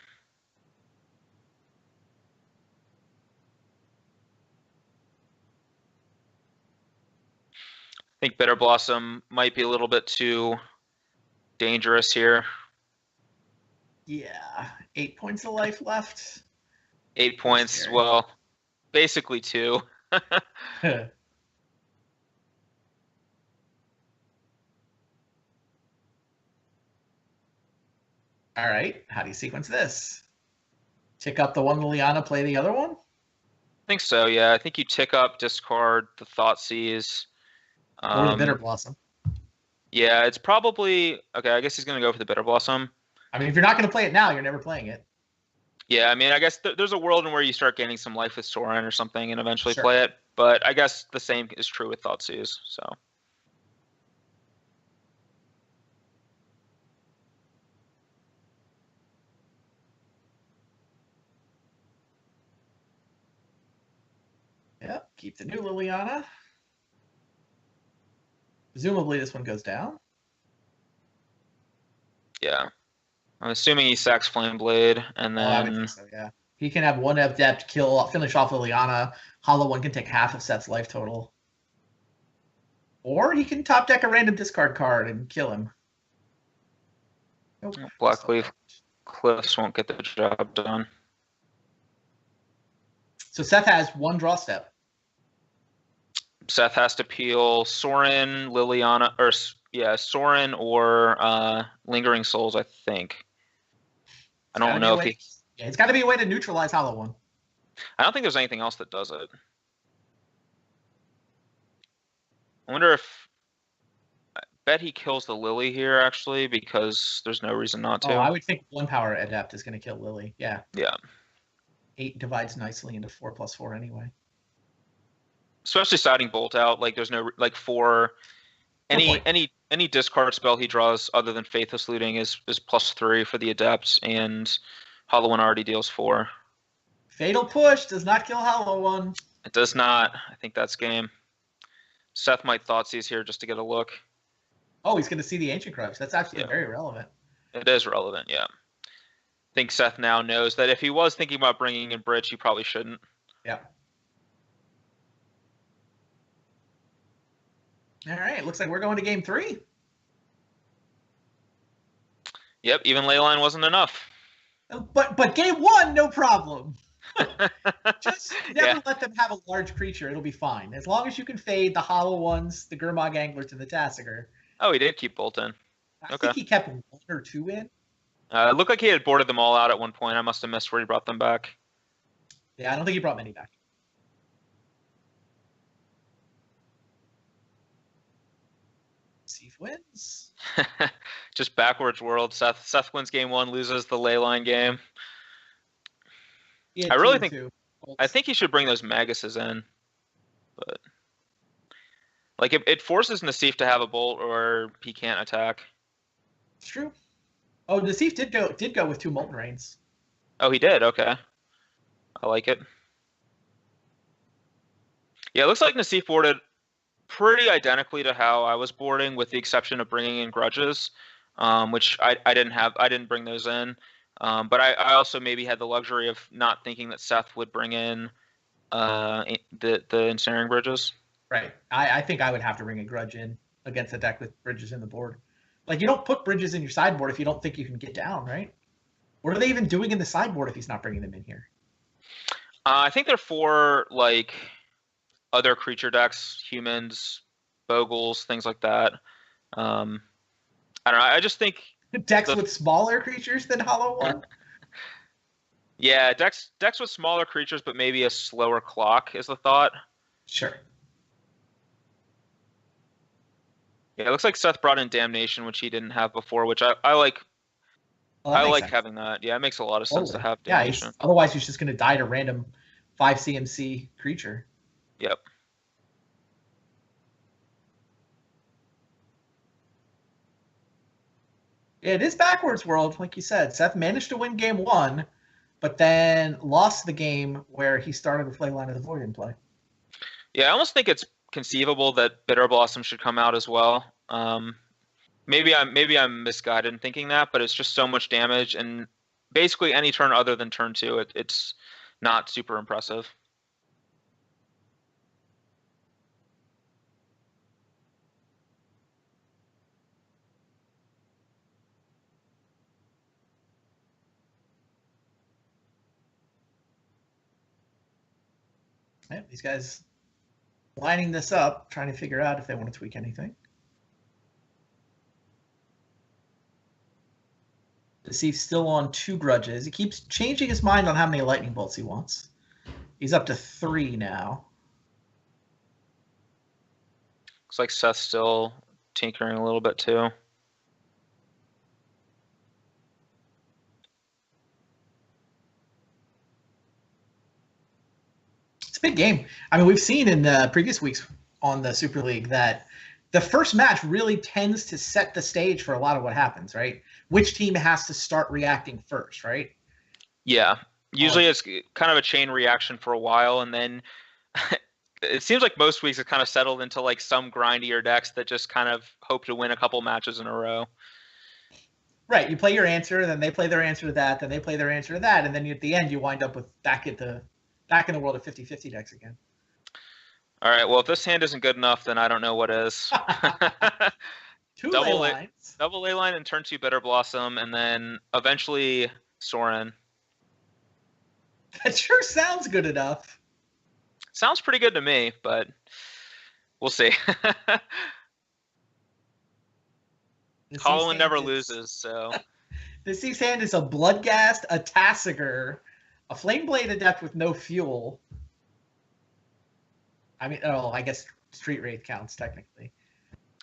I think Bitter Blossom might be a little bit too dangerous here. Yeah, 8 points of life left. 8 points, scary. well, basically 2. All right, how do you sequence this? Tick up the one Liliana, play the other one? I think so, yeah. I think you tick up, discard the Thoughtseize. Or the Bitter Blossom. Yeah, it's probably... Okay, I guess he's going to go for the Bitter Blossom. I mean, if you're not going to play it now, you're never playing it. Yeah, I mean, I guess there's a world in where you start gaining some life with Sorin or something and eventually Sure. play it. But I guess the same is true with Thoughtseize, so... Yep, keep the new Liliana. Presumably this one goes down. Yeah. I'm assuming he sacks Flameblade, and I would then... think so, yeah. He can have 1 Adept finish off Liliana. Hollow one can take half of Seth's life total. Or he can top deck a random discard card and kill him. Nope. Blackleaf Cliffs won't get the job done. So Seth has 1 draw step. Seth has to peel Sorin, Liliana, or yeah, Sorin or Lingering Souls, I think. I don't know if he... Yeah, it's got to be a way to neutralize Hollow one. I don't think there's anything else that does it. I wonder if... I bet he kills the Lily here, actually, because there's no reason not to. Oh, I would think 1 power Adept is going to kill Lily. Yeah. Yeah. 8 divides nicely into 4+4 anyway. Especially siding Bolt out, like there's no like for any discard spell he draws other than Faithless Looting is +3 for the Adepts, and Hollow One already deals 4. Fatal Push does not kill Hollow one. It does not. I think that's game. Seth might Thoughtseize here just to get a look. Oh, he's going to see the Ancient Grudge. That's actually very relevant. It is relevant, yeah. I think Seth now knows that if he was thinking about bringing in Bridge, he probably shouldn't. Yeah. All right, looks like we're going to game 3. Yep, even Leyline wasn't enough. But game 1, no problem. Just never let them have a large creature. It'll be fine. As long as you can fade the Hollow ones, the Gurmag Angler to the Tassiger. Oh, he did keep Bolt in. I think he kept 1 or 2 in. It looked like he had boarded them all out at one point. I must have missed where he brought them back. Yeah, I don't think he brought many back. Seth wins. Just backwards world. Seth wins game 1, loses the Leyline game. I really think he should bring those Maguses in, but like it forces Nassif to have a bolt, or he can't attack. It's true. Oh, Nassif did go with 2 Molten Rains. Oh, he did. Okay, I like it. Yeah, it looks like Nassif boarded pretty identically to how I was boarding, with the exception of bringing in Grudges, which I didn't have. I didn't bring those in. But I also maybe had the luxury of not thinking that Seth would bring in the Ensnaring Bridges. Right. I think I would have to bring a Grudge in. against a deck with bridges in the board. Like, you don't put bridges in your sideboard if you don't think you can get down, right? What are they even doing in the sideboard if he's not bringing them in here? I think they're for like other creature decks, humans, Bogles, things like that. I don't know. I just think Decks with smaller creatures than Hollow One? yeah, decks with smaller creatures, but maybe a slower clock is the thought. Sure. Yeah, it looks like Seth brought in Damnation, which he didn't have before, which I like. Well, that I makes like sense. having that. Yeah, it makes a lot of sense to have Yeah, Damnation. otherwise he's just going to die to random 5 CMC creature. Yep. It is backwards world, like you said. Seth managed to win game 1, but then lost the game where he started with Leyline of the Void in play. Yeah, I almost think it's conceivable that Bitter Blossom should come out as well. Maybe I'm misguided in thinking that, but it's just so much damage, and basically any turn other than turn 2, it's not super impressive. Yeah, these guys lining this up, trying to figure out if they want to tweak anything. Deceit's still on 2 grudges. He keeps changing his mind on how many lightning bolts he wants. He's up to 3 now. Looks like Seth's still tinkering a little bit too. It's a big game. I mean, we've seen in previous weeks on the Super League that the first match really tends to set the stage for a lot of what happens, right? Which team has to start reacting first, right? Yeah. Usually it's kind of a chain reaction for a while, and then it seems like most weeks it kind of settled into like some grindier decks that just kind of hope to win a couple matches in a row. Right. You play your answer, then they play their answer to that, then they play their answer to that, and then at the end you wind up with back in the world of 50-50 decks again. All right. Well, if this hand isn't good enough, then I don't know what is. Two double ley lines. Double ley line and turn 2 Bitter Blossom, and then eventually Sorin. That sure sounds good enough. Sounds pretty good to me, but we'll see. Hollow One never loses, so. This East hand is a Bloodghast, a Tasigur, a Flameblade Adept with no fuel. I mean, I guess Street Wraith counts technically.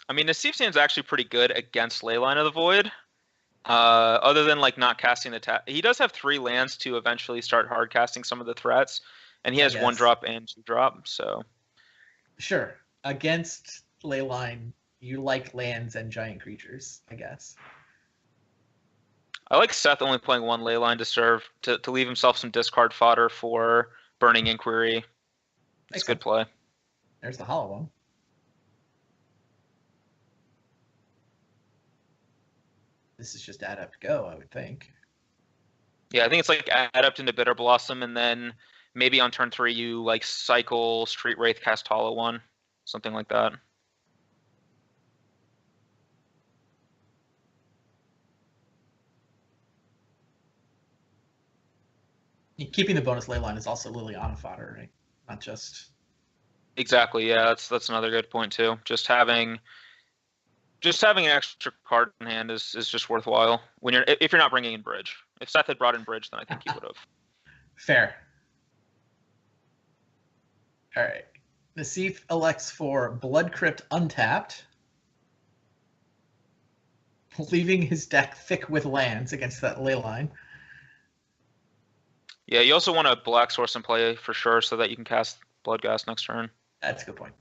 I mean, Nasif's hand's actually pretty good against Leyline of the Void. Other than like not casting the he does have 3 lands to eventually start hard casting some of the threats, and he has 1 drop and 2 drop. So sure, against Leyline, you like lands and giant creatures, I guess. I like Seth only playing 1 Leyline to serve to leave himself some discard fodder for Burning Inquiry. It's a good play. There's the Hollow One. This is just Adept Go, I would think. Yeah, I think it's like Adept into Bitter Blossom, and then maybe on turn 3 you like cycle Street Wraith, cast Hollow One, something like that. Keeping the bonus Leyline is also Liliana fodder, right? Not just. Exactly. Yeah, that's another good point too. Just having an extra card in hand is just worthwhile when if you're not bringing in Bridge. If Seth had brought in Bridge, then I think he would have. Fair. All right. Nassif elects for Blood Crypt untapped, leaving his deck thick with lands against that Leyline. Yeah, you also want a Black Source in play for sure, so that you can cast Bloodghast next turn. That's a good point.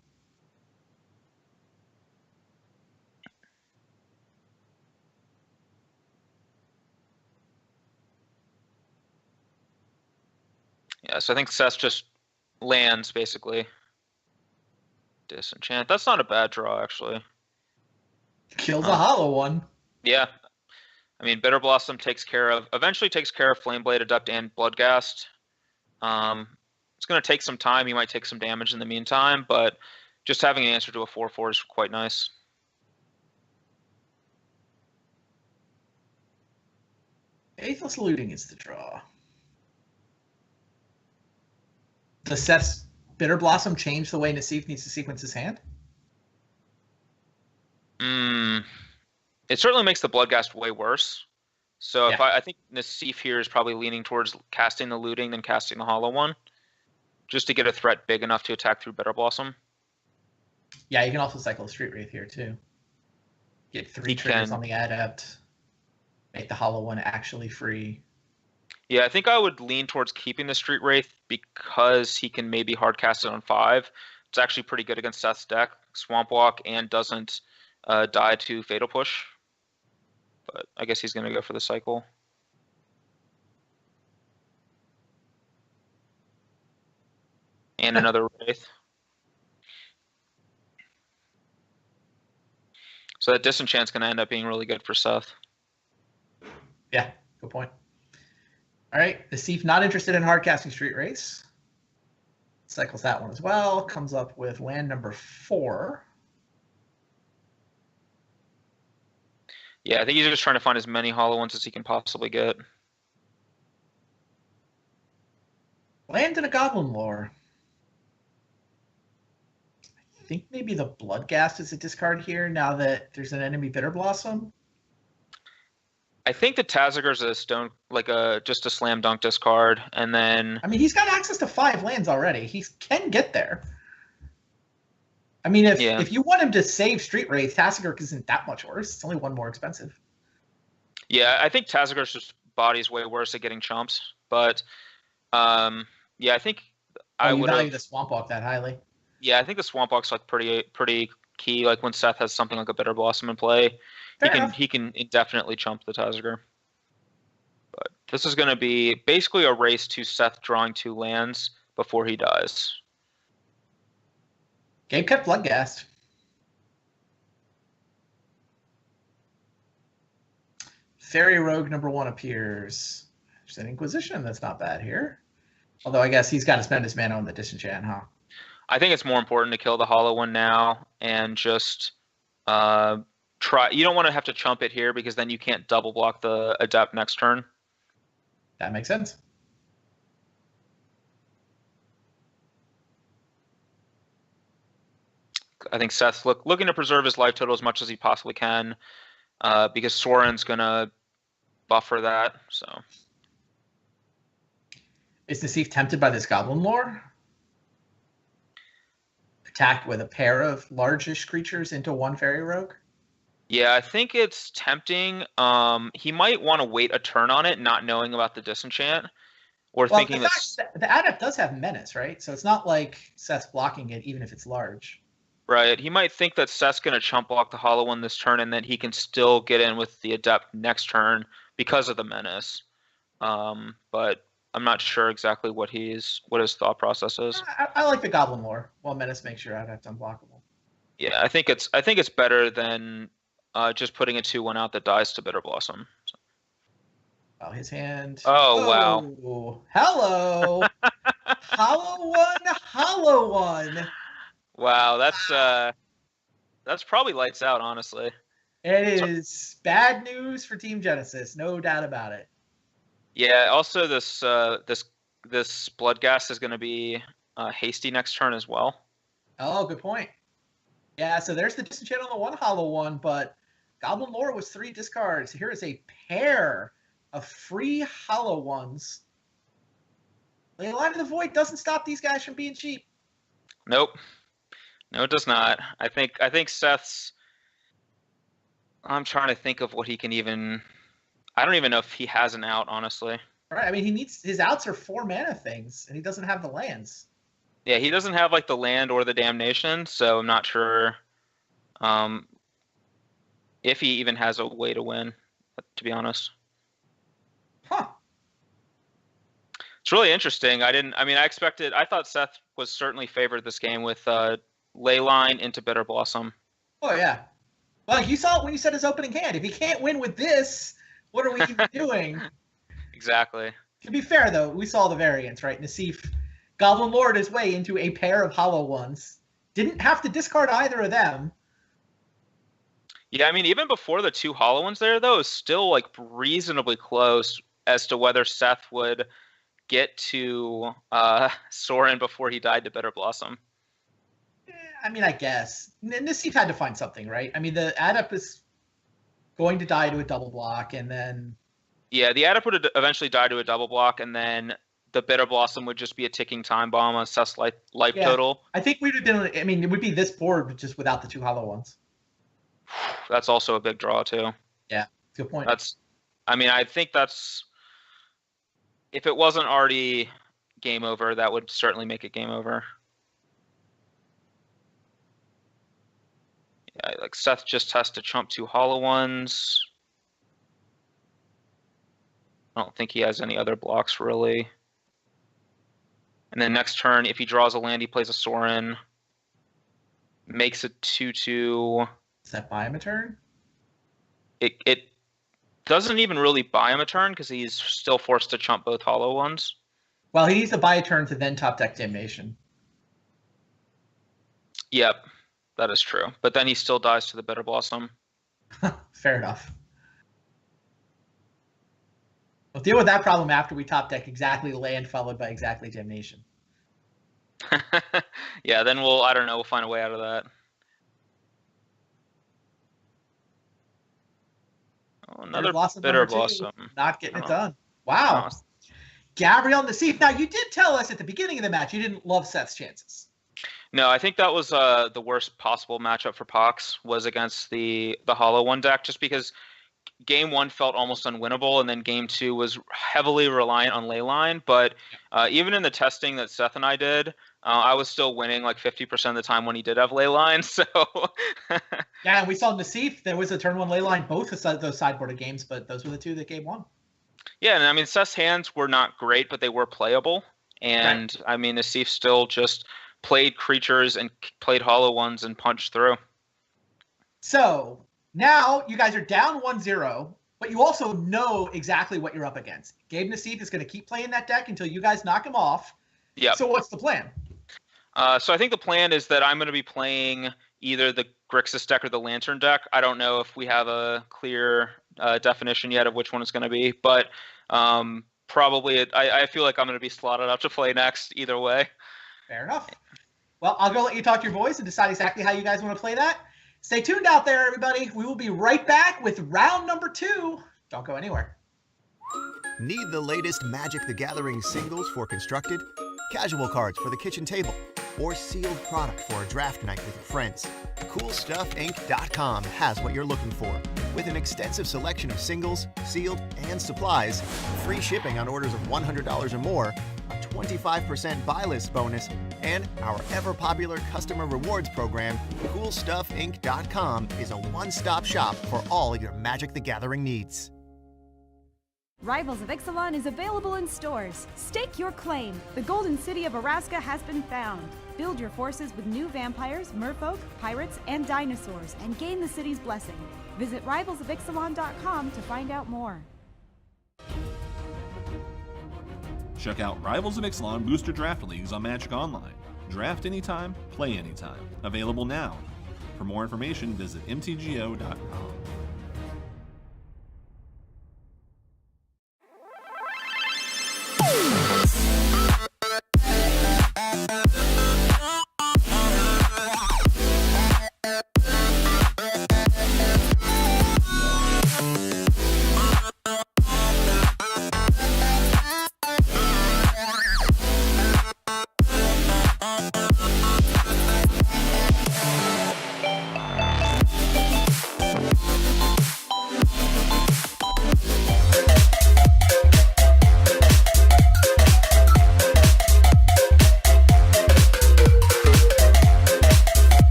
Yeah, so I think Seth just lands, basically. Disenchant. That's not a bad draw, actually. Kills a Hollow One. Yeah. I mean, Bitter Blossom eventually takes care of Flameblade, Adept, and Bloodghast. It's going to take some time. He might take some damage in the meantime, but just having an answer to a 4/4 is quite nice. Faithless Looting is the draw. Does Seth's Bitter Blossom change the way Nassif needs to sequence his hand? It certainly makes the Bloodghast way worse. So if Yeah. I think Nassif here is probably leaning towards casting the Looting than casting the Hollow One, just to get a threat big enough to attack through Bitter Blossom. Yeah, you can also cycle Street Wraith here too. Get 3 triggers on the Adept. Make the Hollow One actually free. Yeah, I think I would lean towards keeping the Street Wraith because he can maybe hard cast it on 5. It's actually pretty good against Seth's deck, Swamp Walk, and doesn't die to Fatal Push. But I guess he's going to go for the cycle. And another Wraith. So that Disenchant's going to end up being really good for Seth. Yeah, good point. All right, Nassif not interested in hardcasting Street Wraiths. Cycles that one as well. Comes up with land number 4. Yeah, I think he's just trying to find as many Hollow Ones as he can possibly get. Land in a Goblin Lore. I think maybe the Bloodghast is a discard here now that there's an enemy Bitter Blossom. I think the Taziger's a stone, like just a slam dunk discard, and then I mean, he's got access to 5 lands already. He can get there. I mean, if you want him to save Street Wraith, Taziger isn't that much worse. It's only 1 more expensive. Yeah, I think Taziger's just body's way worse at getting chumps, but yeah, I think I would value the Swamp Walk that highly. Yeah, I think the Swamp Walk's like pretty key. Like when Seth has something like a Bitter Blossom in play, he can indefinitely chump the Taziger. But this is going to be basically a race to Seth drawing 2 lands before he dies. Gabe kept Bloodghast. Fairy Rogue number 1 appears. There's an Inquisition. That's not bad here. Although I guess he's got to spend his mana on the Disenchant, huh? I think it's more important to kill the Hollow One now and just try. You don't want to have to chump it here because then you can't double block the Adept next turn. That makes sense. I think Seth's looking to preserve his life total as much as he possibly can because Soren's going to buffer that. So, is Nassif tempted by this Goblin Lore? Attack with a pair of largish creatures into 1 Fairy Rogue? Yeah, I think it's tempting. He might want to wait a turn on it, not knowing about the Disenchant, or thinking that the Adept does have Menace, right? So it's not like Seth's blocking it, even if it's large. Right. He might think that Seth's going to chump block the Hollow One this turn, and then he can still get in with the Adept next turn because of the Menace. But I'm not sure exactly what his thought process is. I like the Goblin Lore. Well, Menace makes your Adept unblockable. Yeah, I think it's better than just putting a 2/1 out that dies to Bitter Blossom. So. Oh, his hand. Oh, wow. Hello. Hollow One. Wow, that's probably lights out, honestly. It is bad news for Team Genesis, no doubt about it. Yeah. Also, this Bloodghast is going to be hasty next turn as well. Oh, good point. Yeah, so there's the Disenchant on the 1 Hollow One, but Goblin Lore was 3 discards. Here is a pair of free Hollow Ones. Leyline of the Void doesn't stop these guys from being cheap. Nope. No, it does not. I think Seth's. I'm trying to think of what he can even. I don't even know if he has an out, honestly. Right. I mean, he needs his outs are 4 mana things, and he doesn't have the lands. Yeah, he doesn't have like the land or the damnation, so I'm not sure if he even has a way to win. To be honest. Huh. It's really interesting. I thought Seth was certainly favored this game with Leyline into Bitter Blossom. Oh, yeah. Well, you saw it when you said his opening hand. If he can't win with this, what are we even doing? Exactly. To be fair, though, we saw the variants, right? Nassif Goblin Lord his way into a pair of Hollow Ones. Didn't have to discard either of them. Yeah, I mean, even before the 2 Hollow Ones there, though, is still like reasonably close. as to whether Seth would get to Soren before he died to Bitter Blossom. I mean, I guess. Nassif had to find something, right? I mean, the Adept is going to die to a double block, and then... Yeah, the Adept would eventually die to a double block, and then the Bitter Blossom would just be a ticking time bomb on Seth's life total. I think we'd have been... I mean, it would be this board, just without the 2 hollow ones. That's also a big draw, too. Yeah, good point. I think that's... If it wasn't already game over, that would certainly make it game over. Yeah, like Seth just has to chump 2 hollow ones. I don't think he has any other blocks, really. And then next turn, if he draws a land, he plays a Soren. Makes it 2-2. Does that buy him a turn? It doesn't even really buy him a turn because he's still forced to chump both hollow ones. Well, he needs to buy a turn to then top deck Damnation. Yep, that is true. But then he still dies to the Bitter Blossom. Fair enough. We'll deal with that problem after we top deck exactly land followed by exactly Damnation. Yeah, then we'll find a way out of that. Oh, another Bitter Blossom. Not getting it done. Wow. Gabriel Nassif. Now, you did tell us at the beginning of the match you didn't love Seth's chances. No, I think that was the worst possible matchup for Pox was against the Hollow One deck, just because Game 1 felt almost unwinnable, and then Game 2 was heavily reliant on Leyline. But even in the testing that Seth and I did, I was still winning like 50% of the time when he did have Leyline. So yeah, we saw Nassif. There was a turn 1 Leyline, both of those sideboarded games, but those were the 2 that Game 1. Yeah, and I mean, Seth's hands were not great, but they were playable. And right. I mean, Nassif still just played creatures and played hollow ones and punched through. So now you guys are down 1-0, but you also know exactly what you're up against. Gabe Nassif is going to keep playing that deck until you guys knock him off. Yeah. So what's the plan? So I think the plan is that I'm going to be playing either the Grixis deck or the Lantern deck. I don't know if we have a clear definition yet of which one it's going to be, but probably I feel like I'm going to be slotted up to play next either way. Fair enough. Well, I'll go let you talk to your boys and decide exactly how you guys want to play that. Stay tuned out there, everybody. We will be right back with round number 2. Don't go anywhere. Need the latest Magic the Gathering singles for Constructed, casual cards for the kitchen table, or sealed product for a draft night with your friends? CoolStuffInc.com has what you're looking for. With an extensive selection of singles, sealed, and supplies, free shipping on orders of $100 or more, a 25% buy list bonus, and our ever-popular customer rewards program, CoolStuffInc.com is a one-stop shop for all your Magic the Gathering needs. Rivals of Ixalan is available in stores. Stake your claim. The Golden City of Araska has been found. Build your forces with new vampires, merfolk, pirates, and dinosaurs, and gain the city's blessing. Visit rivalsofixalan.com to find out more. Check out Rivals of Ixalan Booster Draft Leagues on Magic Online. Draft anytime, play anytime. Available now. For more information, visit mtgo.com.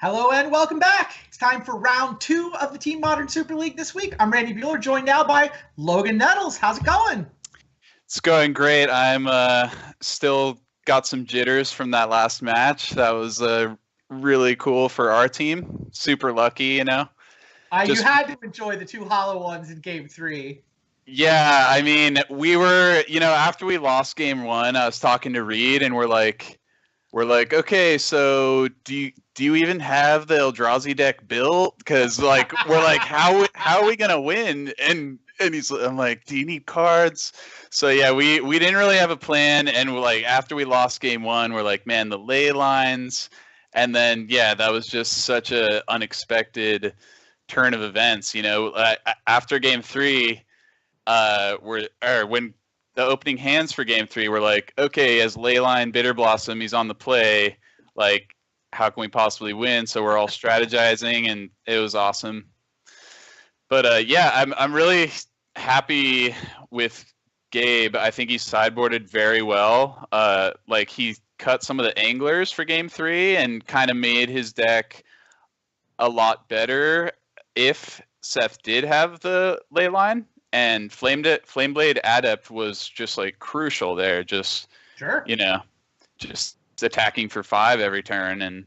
Hello and welcome back. It's time for round 2 of the Team Modern Super League this week. I'm Randy Bueller, joined now by Logan Nettles. How's it going? It's going great. I'm still got some jitters from that last match. That was really cool for our team. Super lucky, you know. You Just- had to enjoy the 2 hollow ones in game 3. Yeah, I mean, we were, after we lost game 1, I was talking to Reed, and we're like, okay, so do you even have the Eldrazi deck built? Because like we're like, how are we gonna win? And I'm like, do you need cards? So yeah, we didn't really have a plan, and we're like, after we lost game 1, we're like, man, the ley lines, and then yeah, that was just such a unexpected turn of events. After game 3, when the opening hands for game 3 were like, okay, as Leyline Bitter Blossom, he's on the play, like, how can we possibly win? So we're all strategizing, and it was awesome. But yeah, I'm really happy with Gabe. I think he sideboarded very well. Like, he cut some of the anglers for game 3 and kind of made his deck a lot better if Seth did have the Leyline. And Flameblade Adept was just like crucial there. Just Sure. Just attacking for 5 every turn, and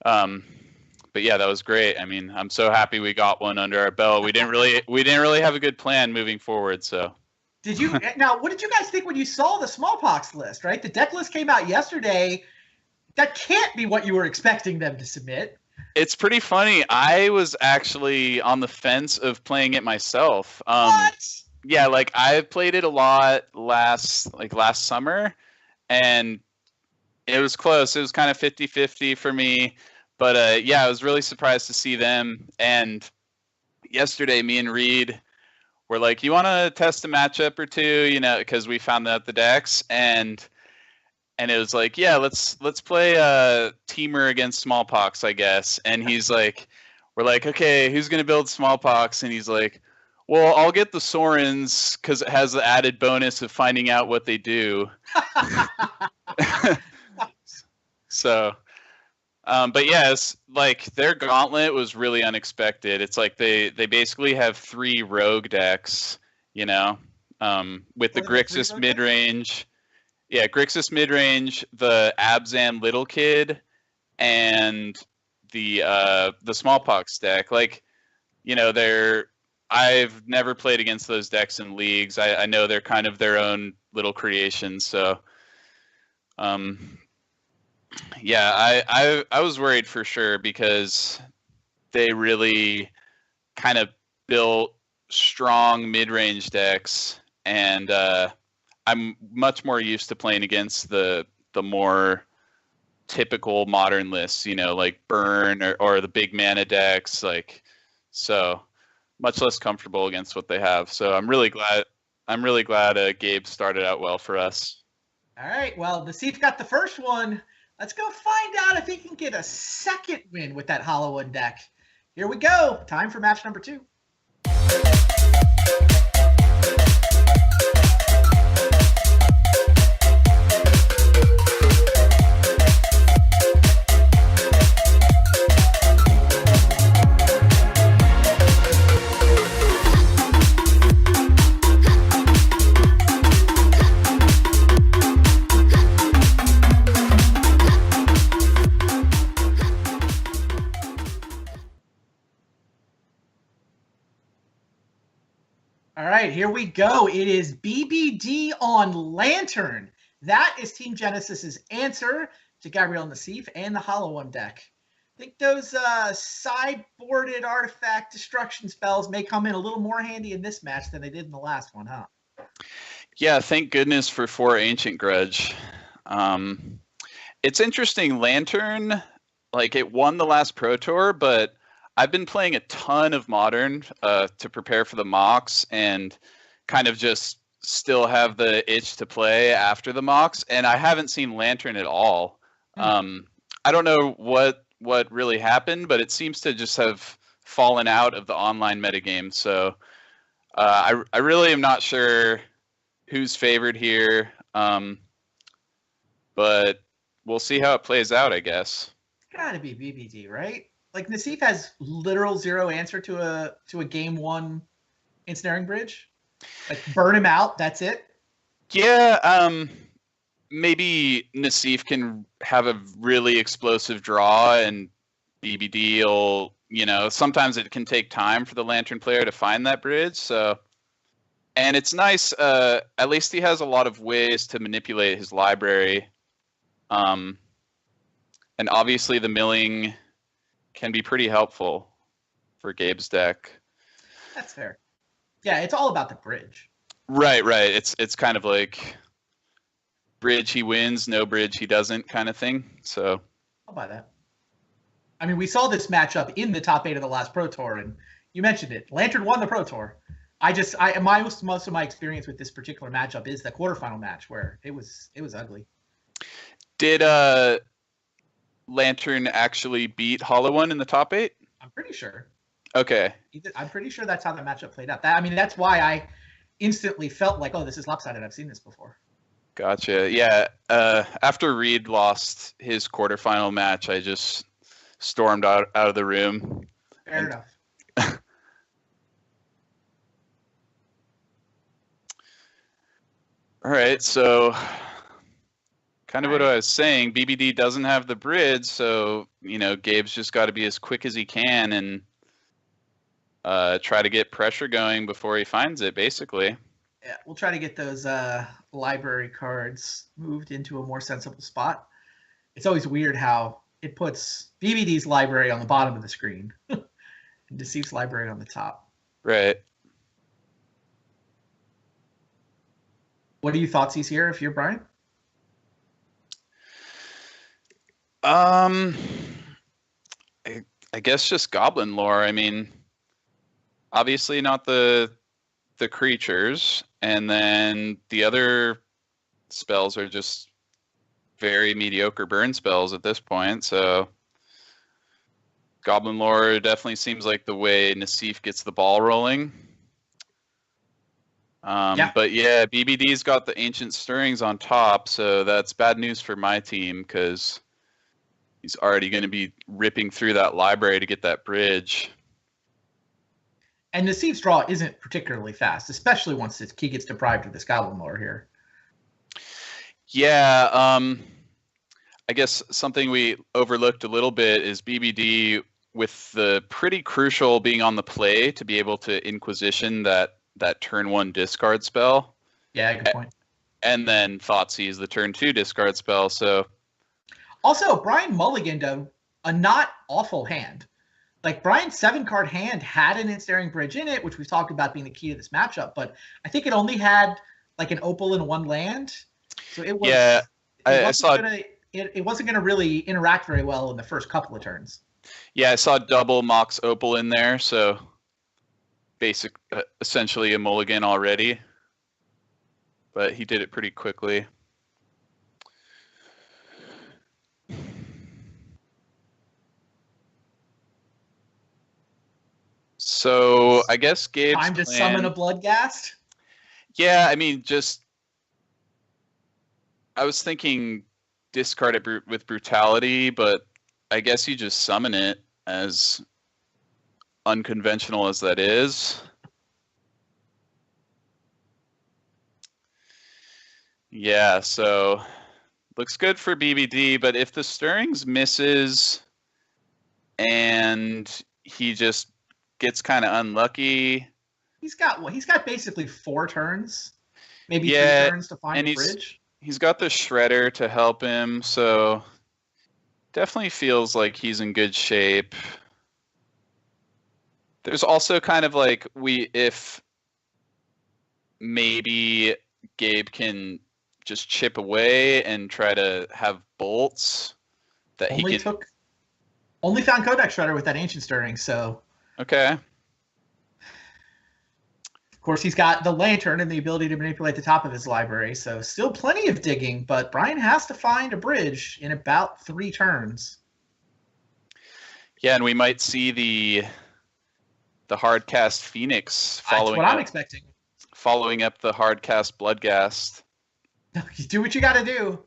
but yeah, that was great. I mean, I'm so happy we got one under our belt. We didn't really have a good plan moving forward. So Did you now? What did you guys think when you saw the smallpox list? Right, the deck list came out yesterday. That can't be what you were expecting them to submit. it's pretty funny. I was actually on the fence of playing it myself. What? Yeah, like I played it a lot last summer, and it was close. It was kind of 50-50 for me. But yeah, I was really surprised to see them. And yesterday, me and Reed were like, you want to test a matchup or two, because we found out the decks. And it was like, yeah, let's play Teamer against Smallpox, I guess. And he's like, we're like, okay, who's going to build Smallpox? And he's like, well, I'll get the Sorens because it has the added bonus of finding out what they do. So, but yes, like their gauntlet was really unexpected. It's like they basically have 3 rogue decks, with the What are the 3 Grixis rogue mid-range. Yeah, Grixis mid-range, the Abzan Little Kid, and the Smallpox deck. Like, I've never played against those decks in leagues. I know they're kind of their own little creations. So, yeah, I was worried for sure because they really kind of built strong mid-range decks, and I'm much more used to playing against the more typical modern lists, like Burn or the big mana decks, so much less comfortable against what they have. So I'm really glad Gabe started out well for us. All right. Well, Nassif got the first one. Let's go find out if he can get a second win with that Hollow One deck. Here we go. Time for match number 2. All right, here we go. It is BBD on Lantern. That is Team Genesis's answer to Gabriel Nassif and the Hollow One deck. I think those sideboarded artifact destruction spells may come in a little more handy in this match than they did in the last one, huh? Yeah, thank goodness for 4 Ancient Grudge. It's interesting, Lantern, like it won the last Pro Tour, but I've been playing a ton of Modern to prepare for the mocks and kind of just still have the itch to play after the mocks, and I haven't seen Lantern at all. I don't know what really happened, but it seems to just have fallen out of the online metagame. So I really am not sure who's favored here, but we'll see how it plays out, I guess. It's gotta be BBD, right? Like Nassif has literal 0 answer to a game 1 Ensnaring Bridge. Like burn him out, that's it. Yeah, maybe Nassif can have a really explosive draw, and BBD will, sometimes it can take time for the Lantern player to find that bridge. So, and it's nice. At least he has a lot of ways to manipulate his library. And obviously the milling can be pretty helpful for Gabe's deck. That's fair. Yeah, it's all about the bridge. Right. It's kind of like bridge he wins, no bridge he doesn't kind of thing. So I'll buy that. I mean, we saw this matchup in the top 8 of the last Pro Tour, and you mentioned it. Lantern won the Pro Tour. Most of my experience with this particular matchup is the quarterfinal match where it was ugly. Did Lantern actually beat Hollow One in the top 8? I'm pretty sure. Okay. I'm pretty sure that's how the matchup played out. That's why I instantly felt like, oh, this is lopsided. I've seen this before. Gotcha. Yeah. After Reed lost his quarterfinal match, I just stormed out of the room. Fair enough. All right. So kind of what I was saying, BBD doesn't have the bridge. So, Gabe's just got to be as quick as he can and try to get pressure going before he finds it, basically. Yeah, we'll try to get those library cards moved into a more sensible spot. It's always weird how it puts BBD's library on the bottom of the screen and Nassif's library on the top. Right. What are your thoughts here if you're Brian? I guess just Goblin lore. I mean, obviously not the creatures, and then the other spells are just very mediocre burn spells at this point. So Goblin lore definitely seems like the way Nassif gets the ball rolling. But yeah, BBD's got the Ancient Stirrings on top, so that's bad news for my team because he's already going to be ripping through that library to get that bridge. And Nassif's draw isn't particularly fast, especially once he gets deprived of this Goblin lore here. Yeah, I guess something we overlooked a little bit is BBD with the pretty crucial being on the play to be able to Inquisition that turn 1 discard spell. Yeah, good point. And then Thoughtseize the turn 2 discard spell. So also, Brian mulliganed a not awful hand. Like, Brian's 7-card hand had an Ensnaring Bridge in it, which we've talked about being the key to this matchup, but I think it only had like an Opal and 1 land. So it was it wasn't gonna really interact very well in the first couple of turns. Yeah, I saw double Mox Opal in there, so essentially a mulligan already. But he did it pretty quickly. So I guess Gabe's time to summon a Bloodghast? Yeah, I mean, I was thinking discard it with Brutality, but I guess you just summon it, as unconventional as that is. Yeah, so looks good for BBD, but if the Stirrings misses and he just gets kind of unlucky. He's got basically 4 turns, maybe 3 turns to find a bridge. He's got the Shredder to help him, so definitely feels like he's in good shape. There's also kind of like if maybe Gabe can just chip away and try to have bolts that only found Codex Shredder with that Ancient Stirring, so okay. Of course, he's got the Lantern and the ability to manipulate the top of his library, so still plenty of digging, but Brian has to find a bridge in about 3 turns. Yeah, and we might see the Hardcast Phoenix following. That's what I'm expecting. Following up the Hardcast Bloodghast. You do what you got to do.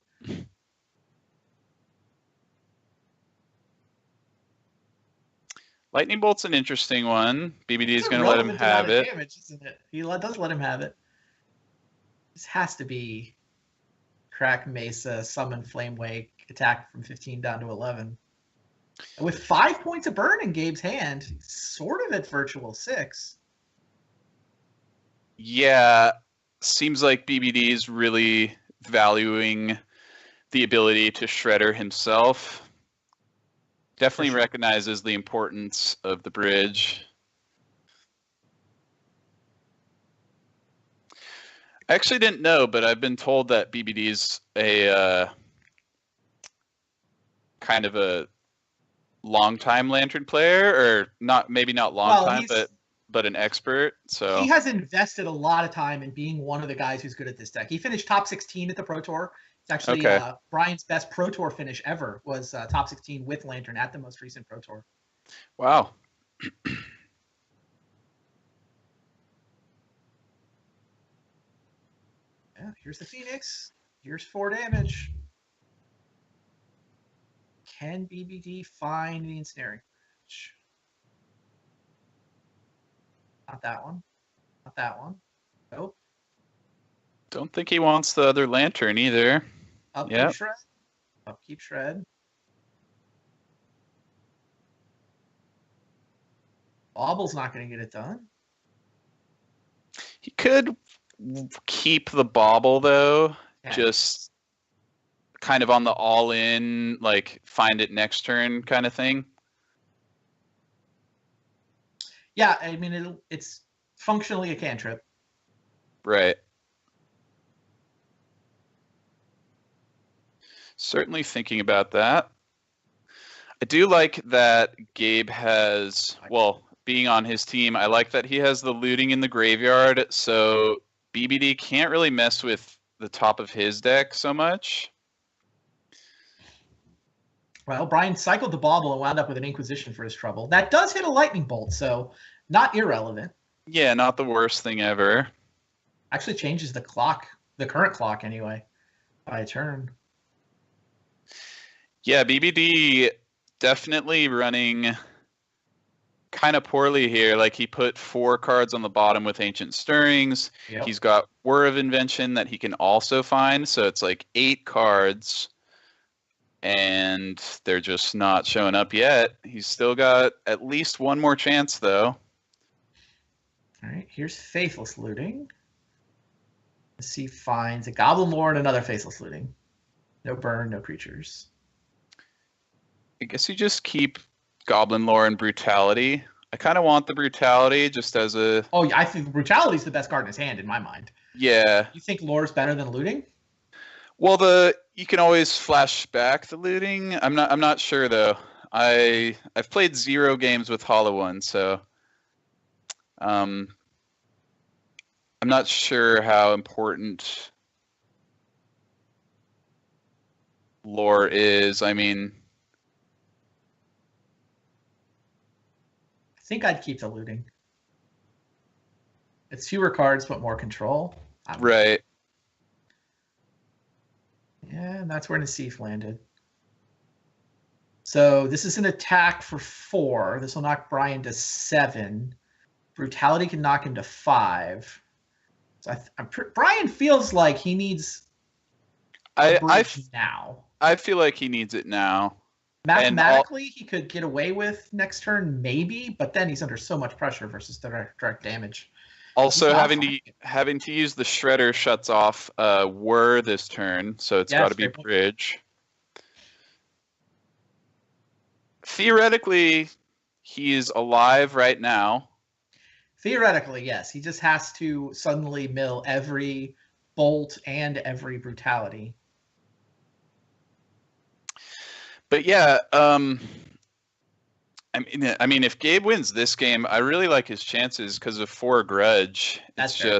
Lightning Bolt's an interesting one. BBD is going to let him have it. Damage, isn't it? He does let him have it. This has to be crack Mesa, summon Flame Wake, attack from 15 down to 11. With 5 points of burn in Gabe's hand, he's sort of at virtual 6. Yeah, seems like BBD is really valuing the ability to shredder himself. Definitely sure. recognizes the importance of the bridge. I actually didn't know, but I've been told that BBD is a kind of a long-time Lantern player, or not, maybe not long time, but an expert. So he has invested a lot of time in being one of the guys who's good at this deck. He finished top 16 at the Pro Tour. It's actually Brian's best Pro Tour finish ever was top 16 with Lantern at the most recent Pro Tour. Wow. Yeah, here's the Phoenix. Here's 4 damage. Can BBD find the ensnaring bridge? Not that one. Not that one. Nope. Don't think he wants the other Lantern either. Upkeep Shred. Upkeep Shred. Bobble's not going to get it done. He could keep the Bobble though, Yeah. just kind of on the all-in, like find it next turn kind of thing. Yeah, I mean it's functionally a cantrip. Right. Certainly thinking about that. I do like that Gabe has, well, being on his team, I like that he has the looting in the graveyard, so BBD can't really mess with the top of his deck so much. Well, Brian cycled the Bobble and wound up with an Inquisition for his trouble. That does hit a Lightning Bolt, so not irrelevant. Yeah, not the worst thing ever. Actually changes the clock, the current clock anyway, by a turn. Yeah, BBD definitely running kind of poorly here. Like he put 4 cards on the bottom with Ancient Stirrings. Yep. He's got Whir of Invention that he can also find. So it's like 8 cards. And they're just not showing up yet. He's still got at least one more chance, though. All right, here's Faithless Looting. Let's see, finds a Goblin Lord, another Faithless Looting. No burn, no creatures. I guess you just keep Goblin Lore and Brutality. I kind of want the Brutality just as a... Oh, yeah, I think Brutality is the best card in his hand, in my mind. Yeah. You think Lore's better than Looting? Well, you can always flash back the looting. I'm not sure though. I've played 0 games with Hollow One, so I'm not sure how important lore is. I mean, I think I'd keep the Looting. It's fewer cards, but more control. right. Yeah, and that's where Nassif landed. So this is an attack for 4. This will knock Brian to 7. Brutality can knock him to 5. So Brian feels like he needs a bridge now. I feel like he needs it now. Mathematically, he could get away with next turn, maybe, but then he's under so much pressure versus direct damage. Also, having to use the Shredder shuts off Whir this turn, so it's got to be bridge. Theoretically, he is alive right now. Theoretically, yes. He just has to suddenly mill every bolt and every brutality. But yeah, I mean, if Gabe wins this game, I really like his chances because of 4 Grudge. That's it's fair.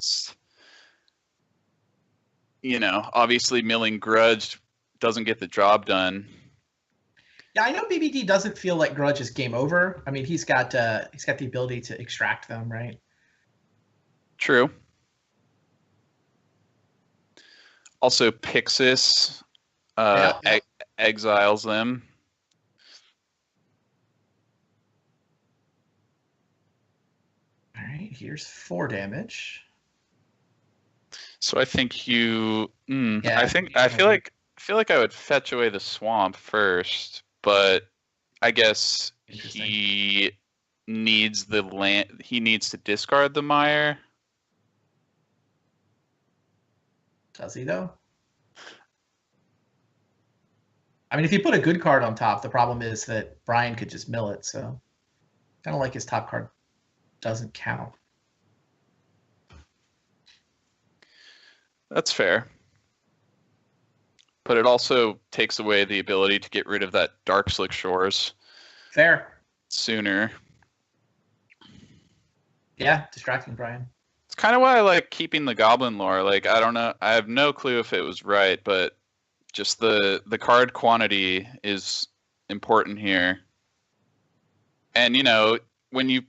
Just, obviously milling Grudge doesn't get the job done. Yeah, I know BBD doesn't feel like Grudge is game over. I mean, he's got the ability to extract them, right? True. Also, Pixis exiles them. All right, here's 4 damage. So I think you. Yeah, I feel like I would fetch away the swamp first, but I guess Interesting. he needs the land. He needs to discard the mire. Does he though? I mean, if you put a good card on top, the problem is that Brian could just mill it. So, kind of like his top card doesn't count. That's fair. But it also takes away the ability to get rid of that Dark Slick Shores Fair. sooner. Yeah, distracting Brian. It's kind of why I like keeping the Goblin lore. Like, I don't know. I have no clue if it was right, but just the card quantity is important here. And, you know, when you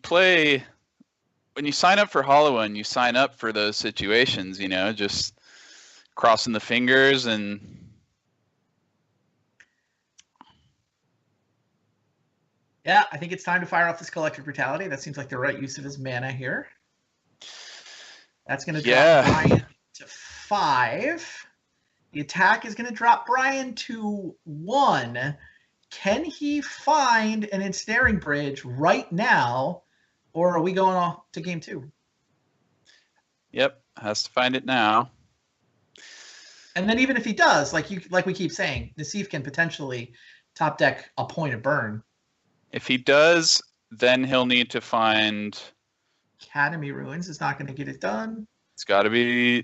sign up for Hollow-In, you sign up for those situations, you know, just crossing the fingers and... Yeah, I think it's time to fire off this Collective Brutality. That seems like the right use of his mana here. That's going to drop Brian to 5. The attack is going to drop Brian to 1. Can he find an Ensnaring Bridge right now, or are we going off to game 2? Yep, has to find it now. And then even if he does, like we keep saying, Nassif can potentially top deck a point of burn. If he does, then he'll need to find... Academy Ruins is not going to get it done. It's got to be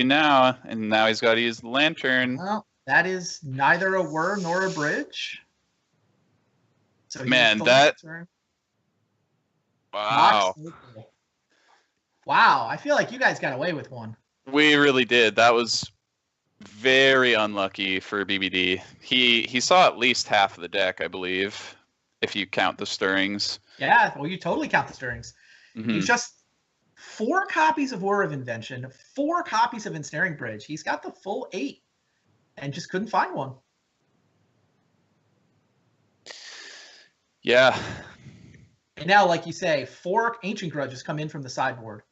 now, and now he's got to use the lantern. Well, that is neither a whir nor a bridge. So Man, the that... lantern. Wow. Wow, I feel like you guys got away with one. We really did. That was very unlucky for BBD. He saw at least half of the deck, I believe, if you count the stirrings. Yeah, well, you totally count the stirrings. Mm-hmm. He's just 4 copies of Whir of Invention, 4 copies of Ensnaring Bridge. He's got the full 8 and just couldn't find one. Yeah. And now, like you say, 4 Ancient Grudges come in from the sideboard.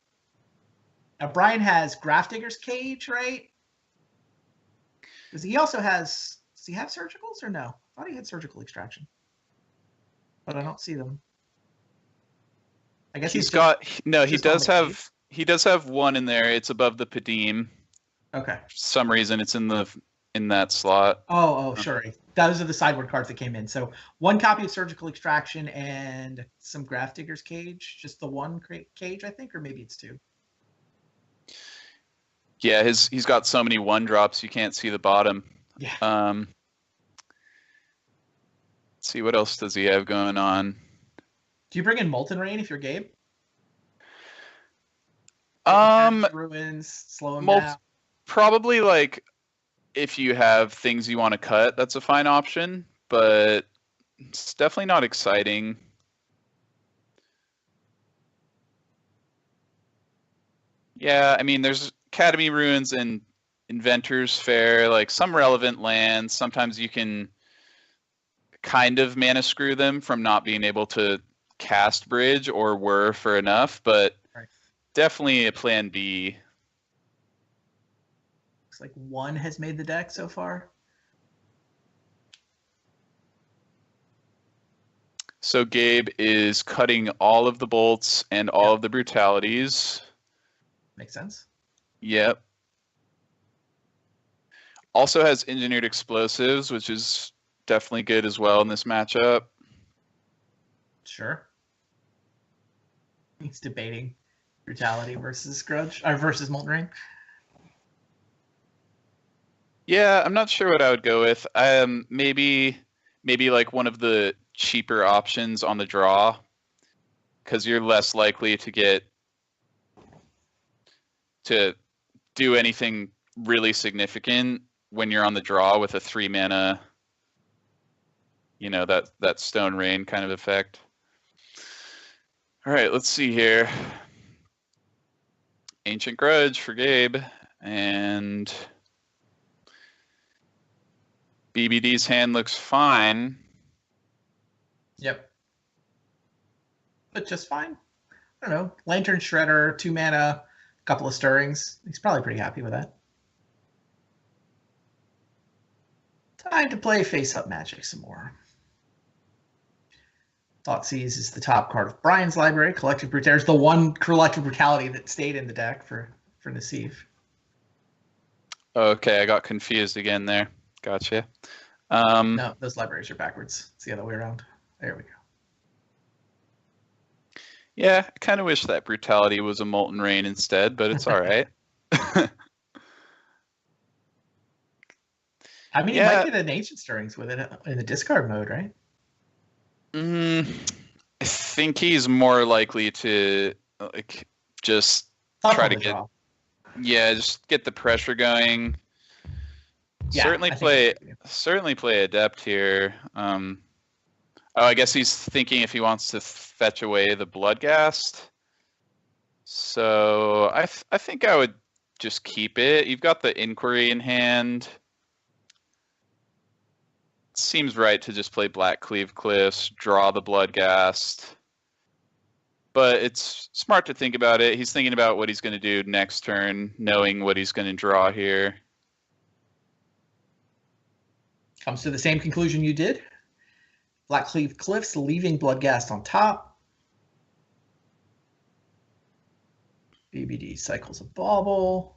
Now, Brian has Grafdigger's Cage, right? Does he also does he have Surgicals or no? I thought he had Surgical Extraction. But I don't see them. I guess he does have one in there. It's above the Padim. Okay. For some reason it's in that slot. Oh, sure. Those are the sideboard cards that came in. So 1 copy of Surgical Extraction and some Grafdigger's Cage. Just the 1 cage, I think, or maybe it's 2. Yeah, he's got so many 1-drops you can't see the bottom. Yeah. Let's see, what else does he have going on? Do you bring in Molten Rain if you're Gabe? Ruins, slow him down. Probably, like, if you have things you want to cut, that's a fine option, but it's definitely not exciting. Yeah, I mean, there's Academy Ruins and Inventor's Fair, like some relevant lands. Sometimes you can kind of mana screw them from not being able to cast Bridge or Whir for enough, but definitely a plan B. Looks like 1 has made the deck so far. So Gabe is cutting all of the bolts and all of the brutalities. Makes sense. Yep. Also has Engineered Explosives, which is definitely good as well in this matchup. Sure. He's debating Brutality versus Grudge, or versus Molten Rain. Yeah, I'm not sure what I would go with. Maybe like one of the cheaper options on the draw, because you're less likely to get to do anything really significant when you're on the draw with a 3 mana, you know, that Stone Rain kind of effect. All right, let's see here. Ancient Grudge for Gabe, and BBD's hand looks fine. Yep. But just fine. I don't know. Lantern Shredder, 2 mana, couple of stirrings. He's probably pretty happy with that. Time to play face-up Magic some more. Thoughtseize is the top card of Brian's library. Collective Brutality is the one Collective Brutality that stayed in the deck for Nassif. Okay, I got confused again there. Gotcha. No, those libraries are backwards. It's the other way around. There we go. Yeah, I kind of wish that Brutality was a Molten Rain instead, but it's all right. I mean, Yeah. you might get an Ancient Stirrings with it in the discard mode, right? I think he's more likely to like just Tough try on to the get, draw. yeah, just get the pressure going. Yeah, certainly I think play that's good. certainly play Adept here. Oh, I guess he's thinking if he wants to fetch away the Bloodghast. So I think I would just keep it. You've got the Inquiry in hand. Seems right to just play Black Cleave Cliffs, draw the Bloodghast. But it's smart to think about it. He's thinking about what he's going to do next turn, knowing what he's going to draw here. Comes to the same conclusion you did. Blackcleave Cliffs, leaving Bloodghast on top. BBD cycles a Bauble.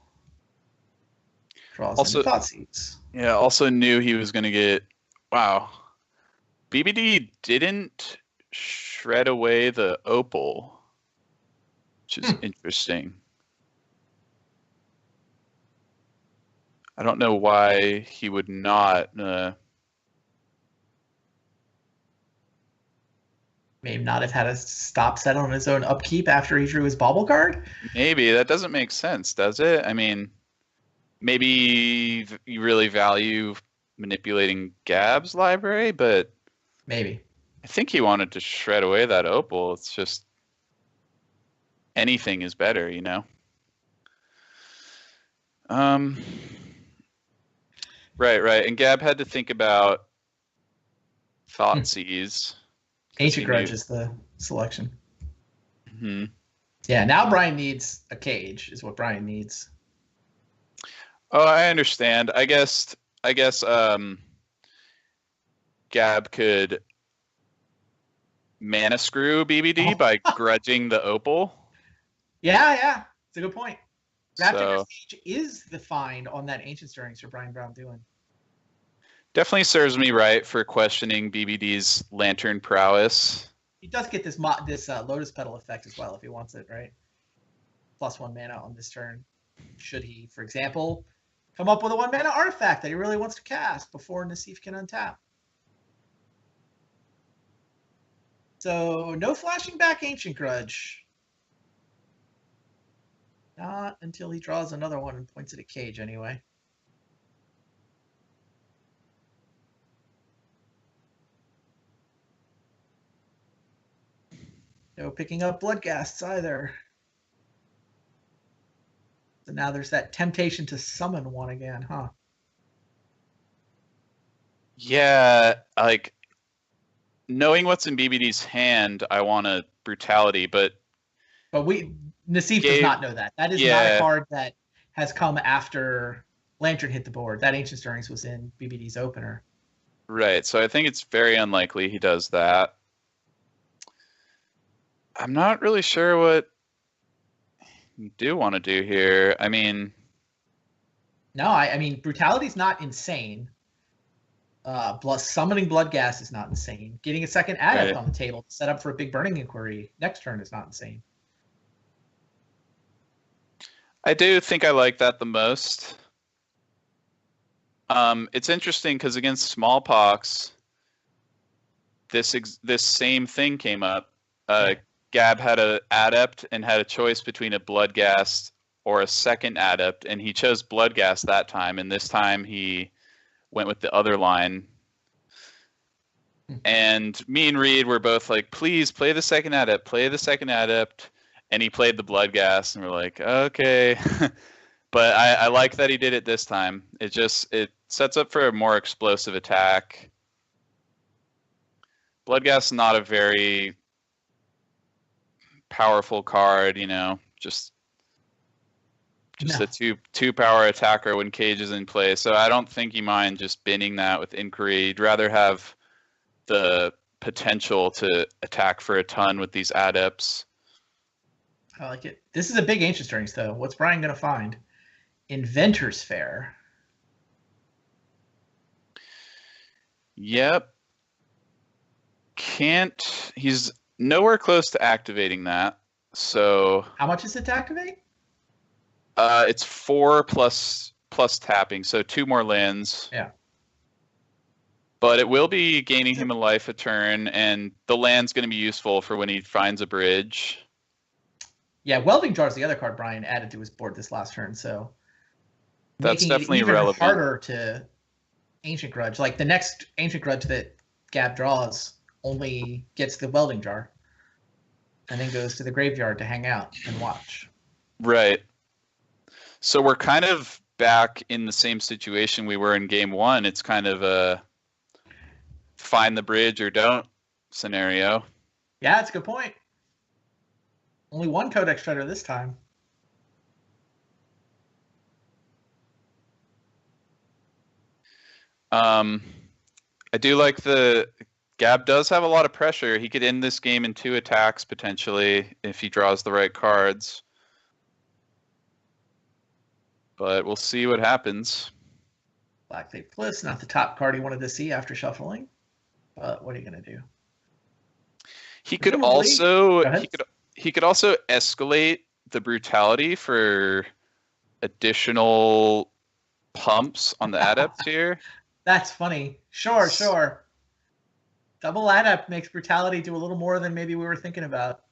Draws Also- into Thoughtseize. Yeah, also knew he was going to get... Wow. BBD didn't shred away the Opal, which is interesting. I don't know why he would not... May not have had a stop set on his own upkeep after he drew his Bauble card. Maybe. That doesn't make sense, does it? I mean, maybe you really value manipulating Gab's library, but Maybe. I think he wanted to shred away that Opal. It's just anything is better, you know? Right. And Gab had to think about Thoughtseize. Ancient Grudge is the selection. Hmm. Yeah, now Brian needs a cage, is what Brian needs. Oh, I understand. I guess Gab could mana screw BBD by grudging the Opal. Yeah. It's a good point. Raptor So Cage is the find on that Ancient Stirrings for Brian Brown doing. definitely serves me right for questioning BBD's Lantern prowess. He does get this Lotus Petal effect as well if he wants it, right? +1 mana on this turn. Should he, for example, come up with a 1 mana artifact that he really wants to cast before Nassif can untap. So no flashing back Ancient Grudge. Not until he draws another one and points at a cage anyway. No picking up Bloodghasts either. So now there's that temptation to summon one again, huh? Yeah, like knowing what's in BBD's hand, I want a Brutality, but But Nassif does Gabe- not know that. That is not yeah. a card that has come after Lantern hit the board. That Ancient Stirrings was in BBD's opener. right. So I think it's very unlikely he does that. I'm not really sure what you do want to do here. I mean, No, I mean Brutality's not insane. Summoning Bloodghast is not insane. Getting a second adept Right. on the table to set up for a big Burning Inquiry next turn is not insane. I do think I like that the most. It's interesting because against Smallpox, this same thing came up. Gab had a Adept and had a choice between a Bloodghast or a second Adept, and he chose Bloodghast that time, and this time he went with the other line. And me and Reed were both like, please play the second Adept, play the second Adept. And he played the Bloodghast, and we're like, okay. But I like that he did it this time. It sets up for a more explosive attack. Bloodghast is not a very powerful card, you know. Just just No. a two power attacker when Cage is in play. So I don't think you mind just binning that with Inquiry. You'd rather have the potential to attack for a ton with these adepts. I like it. This is a big Ancient Stirrings, though. What's Brian going to find? Inventor's Fair. Yep. He's nowhere close to activating that. So How much is it to activate? it's 4 plus tapping, so 2 more lands. Yeah. But it will be gaining him a life a turn, and the land's going to be useful for when he finds a bridge. Yeah, Welding Jar is the other card Brian added to his board this last turn, so That's making definitely it even relevant. harder to Ancient Grudge. Like the next Ancient Grudge that Gab draws only gets the Welding Jar, and then goes to the graveyard to hang out and watch. Right. So we're kind of back in the same situation we were in game 1. It's kind of a find the bridge or don't scenario. Yeah, that's a good point. Only one Codex Shredder this time. I do like Gab does have a lot of pressure. He could end this game in 2 attacks potentially if he draws the right cards. But we'll see what happens. Black Fate Bliss, not the top card he wanted to see after shuffling. But what are you going to do? He could Presumably- also Go ahead. he could also escalate the brutality for additional pumps on the adepts here. That's funny. Sure. Double Adept makes Brutality do a little more than maybe we were thinking about.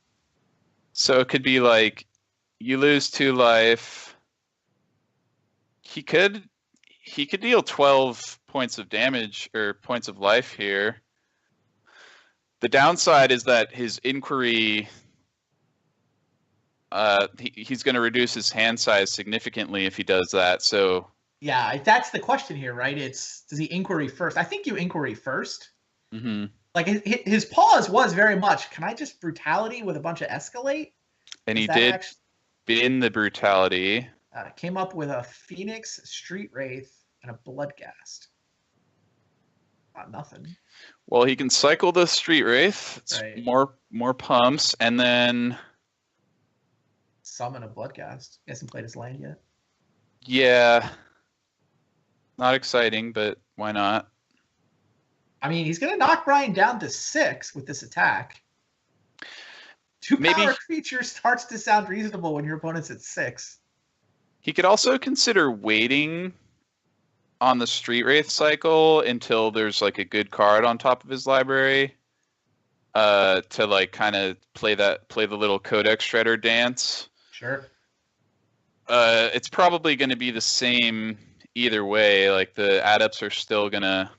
So it could be like you lose 2 life. He could deal 12 points of damage or points of life here. The downside is that his Inquiry, he's going to reduce his hand size significantly if he does that. So Yeah, that's the question here, right? It's does he Inquiry first? I think you Inquiry first. mhm. Like his pause was very much, can I just Brutality with a bunch of Escalate? And Is he that did actu- bin the brutality. Came up with a Phoenix, Street Wraith, and a Bloodghast. Nothing. Well, he can cycle the Street Wraith. It's Right. more pumps, and then Summon a Bloodghast. He hasn't played his land yet. yeah, not exciting, but why not? I mean, he's going to knock Brian down to 6 with this attack. 2 Maybe- power creature starts to sound reasonable when your opponent's at 6. He could also consider waiting on the Street Wraith cycle until there's like a good card on top of his library, to like kind of play the little Codex Shredder dance. Sure. It's probably going to be the same either way. Like the adepts are still going to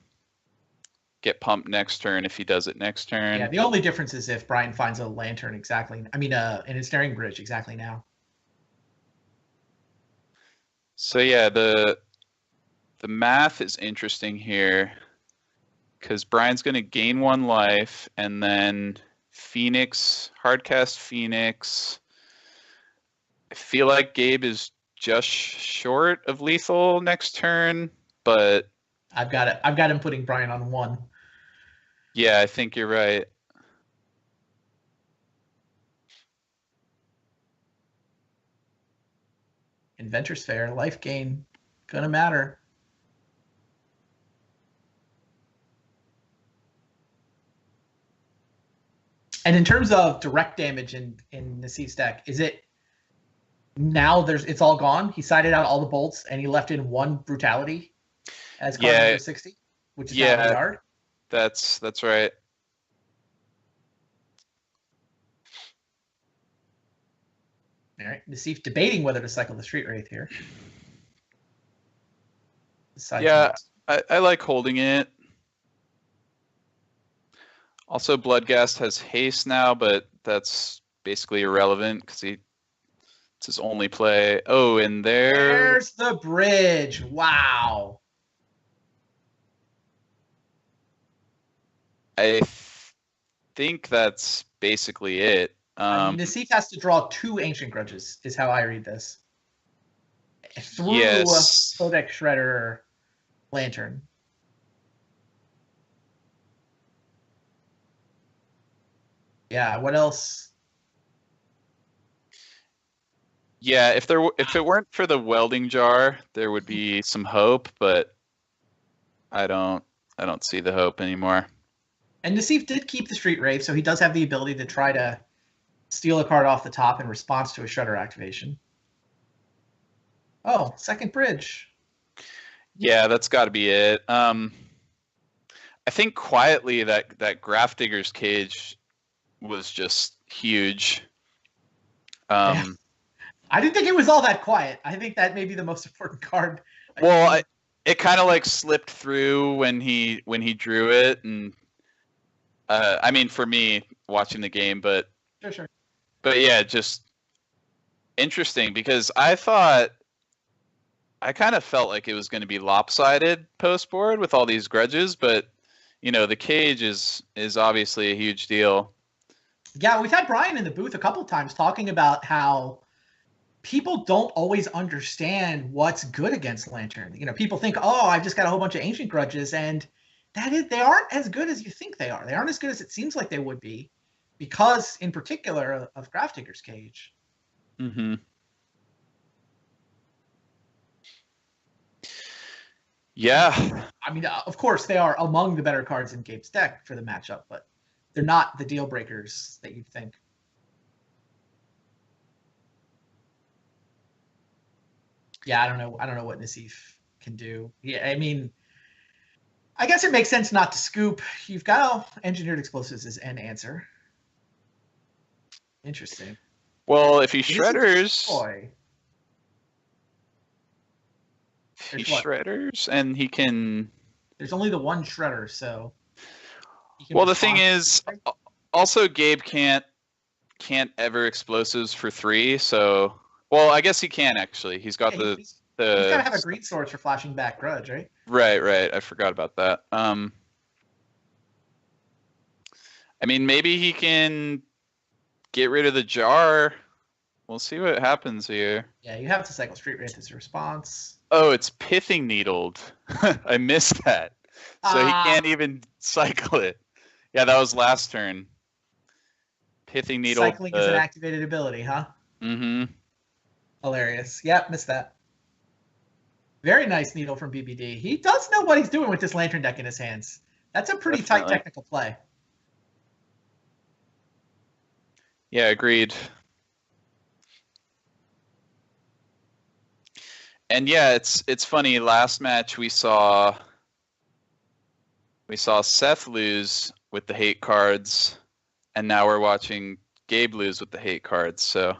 get pumped next turn if he does it next turn. Yeah, the only difference is if Brian finds a lantern exactly. I mean, an ensnaring bridge exactly now. So yeah, the math is interesting here because Brian's going to gain 1 life and then Phoenix, hardcast Phoenix. I feel like Gabe is just short of lethal next turn, but I've got it. I've got him putting Brian on 1. yeah, I think you're right. Inventor's Fair, life gain, gonna matter. And in terms of direct damage in Nassif's deck, is it now it's all gone? He sided out all the bolts and he left in 1 Brutality as card Yeah. number 60, which is now Yeah. the yard. That's right. All right, Nassif debating whether to cycle the Street Wraith here. Side Yeah. notes. I like holding it. Also, Bloodghast has haste now, but that's basically irrelevant because it's his only play. Oh, and There's the bridge. Wow. I think that's basically it. I mean, Nassif has to draw 2 Ancient Grudges, is how I read this. through Yes. Codex Shredder Lantern. Yeah, what else? Yeah, if it weren't for the welding jar, there would be some hope, but I don't see the hope anymore. And Nassif did keep the Street Wraith, so he does have the ability to try to steal a card off the top in response to a Shredder activation. Oh, second bridge. Yeah, that's got to be it. I think quietly that Grafdigger's Cage was just huge. Yeah. I didn't think it was all that quiet. I think that may be the most important card. Well, it kind of like slipped through when he drew it, and I mean for me watching the game, but Sure. but yeah, just interesting because I kind of felt like it was going to be lopsided post board with all these grudges, but you know the cage is obviously a huge deal. Yeah, we've had Brian in the booth a couple of times talking about how people don't always understand what's good against Lantern. You know, people think, oh, I've just got a whole bunch of ancient grudges, and they aren't as good as you think they are. They aren't as good as it seems like they would be, because in particular of Grafdigger's Cage. Mm-hmm. Yeah. I mean, of course, they are among the better cards in Gabe's deck for the matchup, but they're not the deal breakers that you'd think. Yeah, I don't know what Nassif can do. Yeah, I mean, I guess it makes sense not to scoop. You've got engineered explosives as an answer. Interesting. Well, if he shredders, Boy. he shredders, and he can. There's only the one shredder, so. Well, the thing is, also Gabe can't ever explosives for 3. So, well, I guess he can actually. He's got he's got to have a green sword for flashing back grudge, right? Right. I forgot about that. I mean, maybe he can get rid of the jar. We'll see what happens here. Yeah, you have to cycle Street Wraith as a response. Oh, it's pithing needled. I missed that. So he can't even cycle it. Yeah, that was last turn. Pithing needle. Cycling is an activated ability, huh? Mm-hmm. Hilarious. Yep, missed that. Very nice needle from BBD. He does know what he's doing with this Lantern deck in his hands. That's a pretty tight technical play. Yeah, agreed. And yeah, it's funny. Last match we saw Seth lose with the hate cards, and now we're watching Gabe lose with the hate cards. So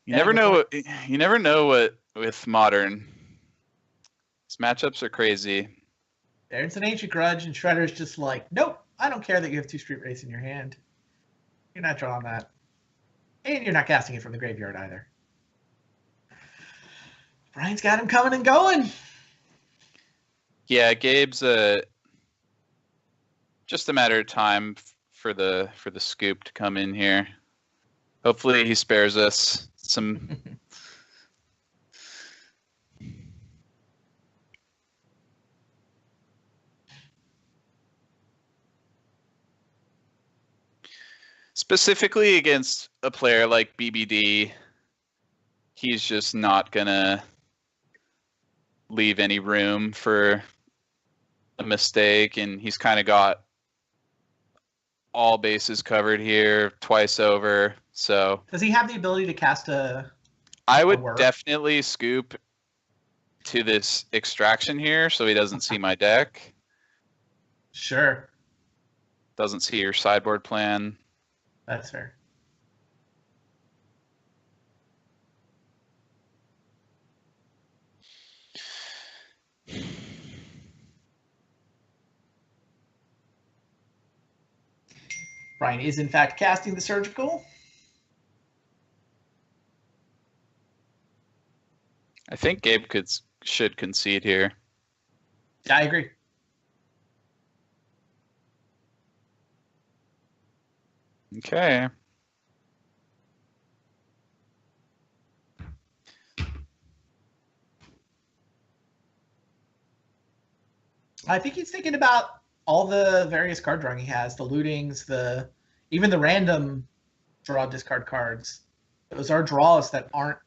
you never know. You never know what with Modern. These matchups are crazy. There's an ancient grudge, and Shredder's just like, nope, I don't care that you have 2 Street Wraiths in your hand. You're not drawing that, and you're not casting it from the graveyard either. Brian's got him coming and going. Yeah, Gabe's just a matter of time for the scoop to come in here. Hopefully he spares us some. Specifically against a player like BBD, he's just not gonna leave any room for a mistake, and he's kind of got all bases covered here twice over. So does he have the ability to cast a? I would definitely scoop to this extraction here, so he doesn't see my deck. Sure. Doesn't see your sideboard plan. That's fair. Brian is in fact casting the surgical. I think Gabe should concede here. I agree. Okay. I think he's thinking about all the various card drawing he has, the lootings, even the random draw discard cards. Those are draws that aren't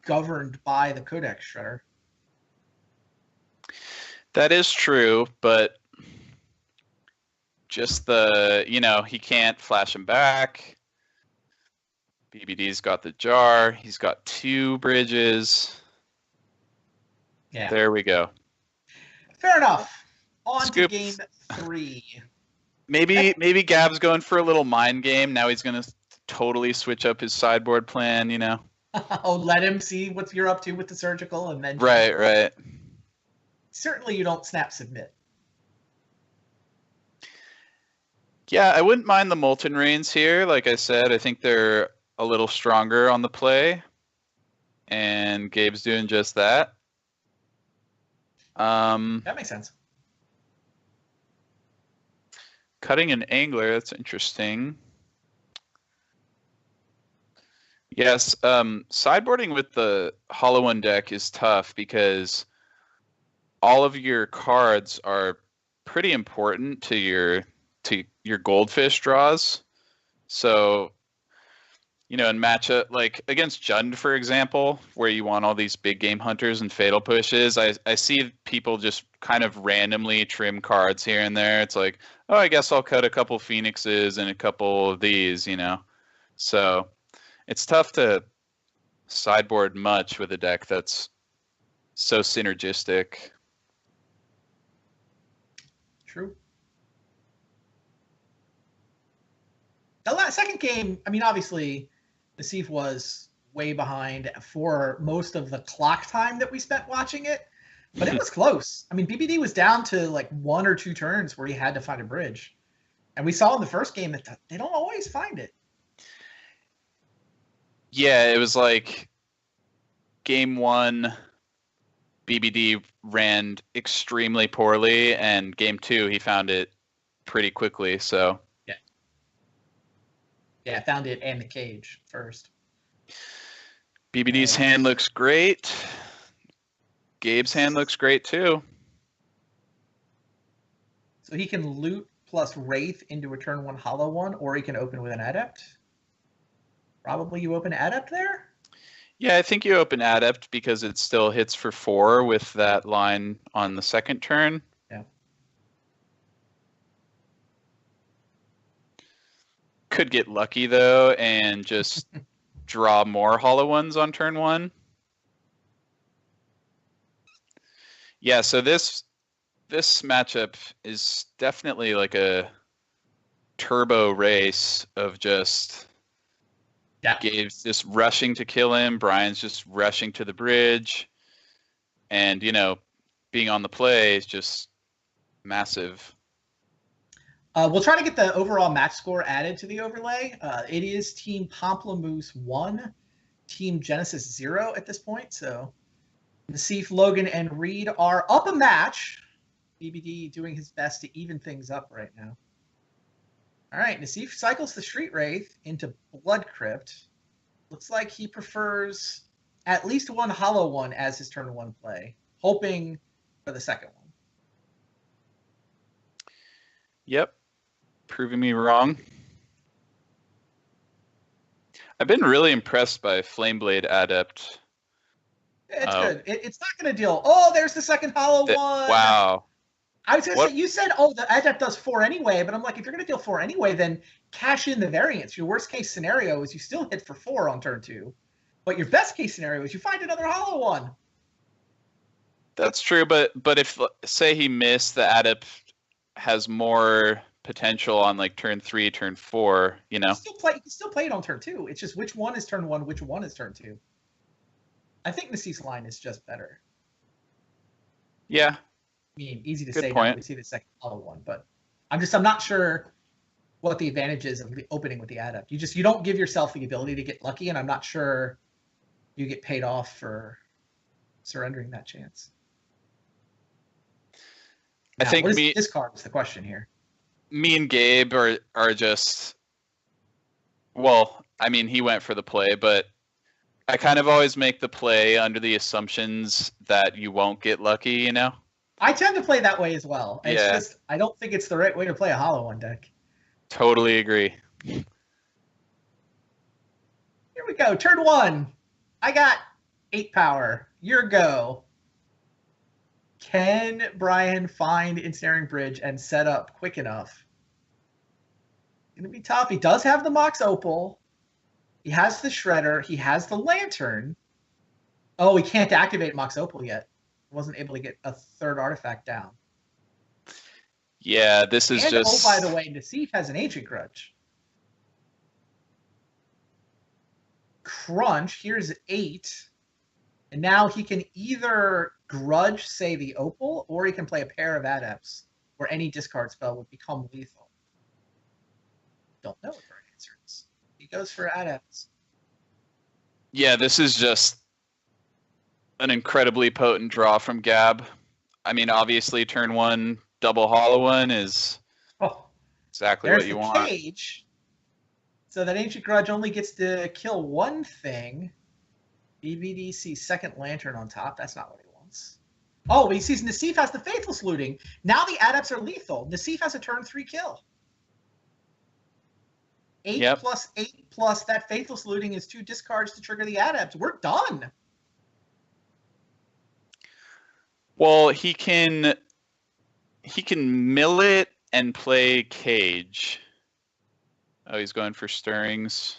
governed by the Codex Shredder. That is true, but just he can't flash him back. BBD's got the jar. He's got 2 bridges. Yeah. There we go. Fair enough. On Scoop. to game 3. Maybe Gab's going for a little mind game. Now he's going to totally switch up his sideboard plan, Oh, let him see what you're up to with the surgical, and then Right. Certainly, you don't snap submit. Yeah, I wouldn't mind the Molten Rains here. Like I said, I think they're a little stronger on the play, and Gabe's doing just that. That makes sense. Cutting an Angler, that's interesting. Yes, sideboarding with the Hollow One deck is tough because all of your cards are pretty important to your Goldfish draws. So, in matchup like against Jund, for example, where you want all these big game hunters and fatal pushes, I see people just kind of randomly trim cards here and there. It's like, oh, I guess I'll cut a couple Phoenixes and a couple of these, So it's tough to sideboard much with a deck that's so synergistic. True. The second game, obviously, Nassif was way behind for most of the clock time that we spent watching it, but it was close. BBD was down to like 1 or 2 turns where he had to find a bridge. And we saw in the first game that they don't always find it. Yeah, it was like game 1, BBD ran extremely poorly, and game 2, he found it pretty quickly, so... Yeah, found it and the cage first. BBD's hand looks great. Gabe's hand looks great too. So he can loot plus Wraith into a turn 1 Hollow One, or he can open with an Adept. Probably you open Adept there? Yeah, I think you open Adept because it still hits for 4 with that line on the second turn. Yeah. Could get lucky though and just draw more Hollow Ones on turn 1. Yeah, so this matchup is definitely like a turbo race of just Gabe's just rushing to kill him, Brian's just rushing to the bridge, and being on the play is just massive. We'll try to get the overall match score added to the overlay. It is Team Pomplamoose 1, Team Genesis 0 at this point. So Nassif, Logan, and Reed are up a match. BBD doing his best to even things up right now. All right, Nassif cycles the Street Wraith into Blood Crypt. Looks like he prefers at least 1 Hollow One as his turn 1 play, hoping for the second one. Yep. Proving me wrong. I've been really impressed by Flameblade Adept. It's good. It's not going to deal. Oh, there's the second Hollow One. Wow. I was going to say, you said, the Adept does 4 anyway, but I'm like, if you're going to deal 4 anyway, then cash in the variance. Your worst case scenario is you still hit for 4 on turn 2, but your best case scenario is you find another Hollow One. That's true, but if, say he missed, the Adept has more potential on like turn 3, turn 4, You can still play it on turn 2. It's just which one is turn 1, which one is turn 2. I think Nassif's line is just better. Yeah. Easy to Good say point. now we see the second Hollow One, but I'm not sure what the advantage is of the opening with the Adept. You don't give yourself the ability to get lucky, and I'm not sure you get paid off for surrendering that chance. I think this card is the question here. Me and Gabe are just, he went for the play, but I kind of always make the play under the assumptions that you won't get lucky, I tend to play that way as well. It's Yeah. just I don't think it's the right way to play a Hollow One deck. Totally agree. Here we go. Turn 1. I got 8 power. Your go. Can Brian find Ensnaring Bridge and set up quick enough? Gonna be tough. He does have the Mox Opal. He has the Shredder. He has the Lantern. Oh, he can't activate Mox Opal yet. Wasn't able to get a third artifact down. Yeah, this is And just. oh, by the way, Nassif has an Ancient Grudge. Crunch. Here's 8. And now he can either grudge, say, the Opal, or he can play a pair of Adepts, where any discard spell would become lethal. Don't know what the right answer is. He goes for Adepts. Yeah, this is just an incredibly potent draw from Gab. I mean, obviously, turn 1 double Hollow One is Oh, exactly there's what you the want. Cage. So that Ancient Grudge only gets to kill one thing. BBD sees second Lantern on top. That's not what he wants. Oh, he sees Nassif has the Faithless Looting. Now the Adepts are lethal. Nassif has a turn 3 kill. 8 Yep. plus 8 plus that Faithless Looting is 2 discards to trigger the Adepts. We're done. Well, he can mill it and play Cage. Oh, he's going for Stirrings.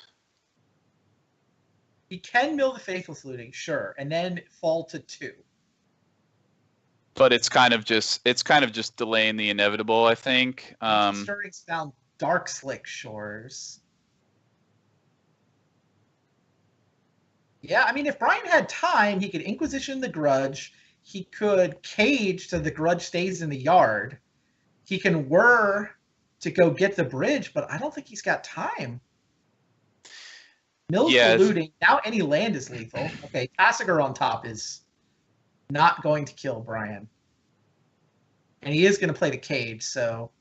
He can mill the Faithless Looting, sure, and then fall to 2. But it's kind of just delaying the inevitable, I think. Stirrings found Dark Slick Shores. Yeah, I mean, if Brian had time, he could Inquisition the Grudge. He could Cage so the Grudge stays in the yard. He can Whir to go get the bridge, but I don't think he's got time. Mills Yeah, the Looting. Now any land is lethal. Okay, Tasigur on top is not going to kill Brian. And he is going to play the Cage, so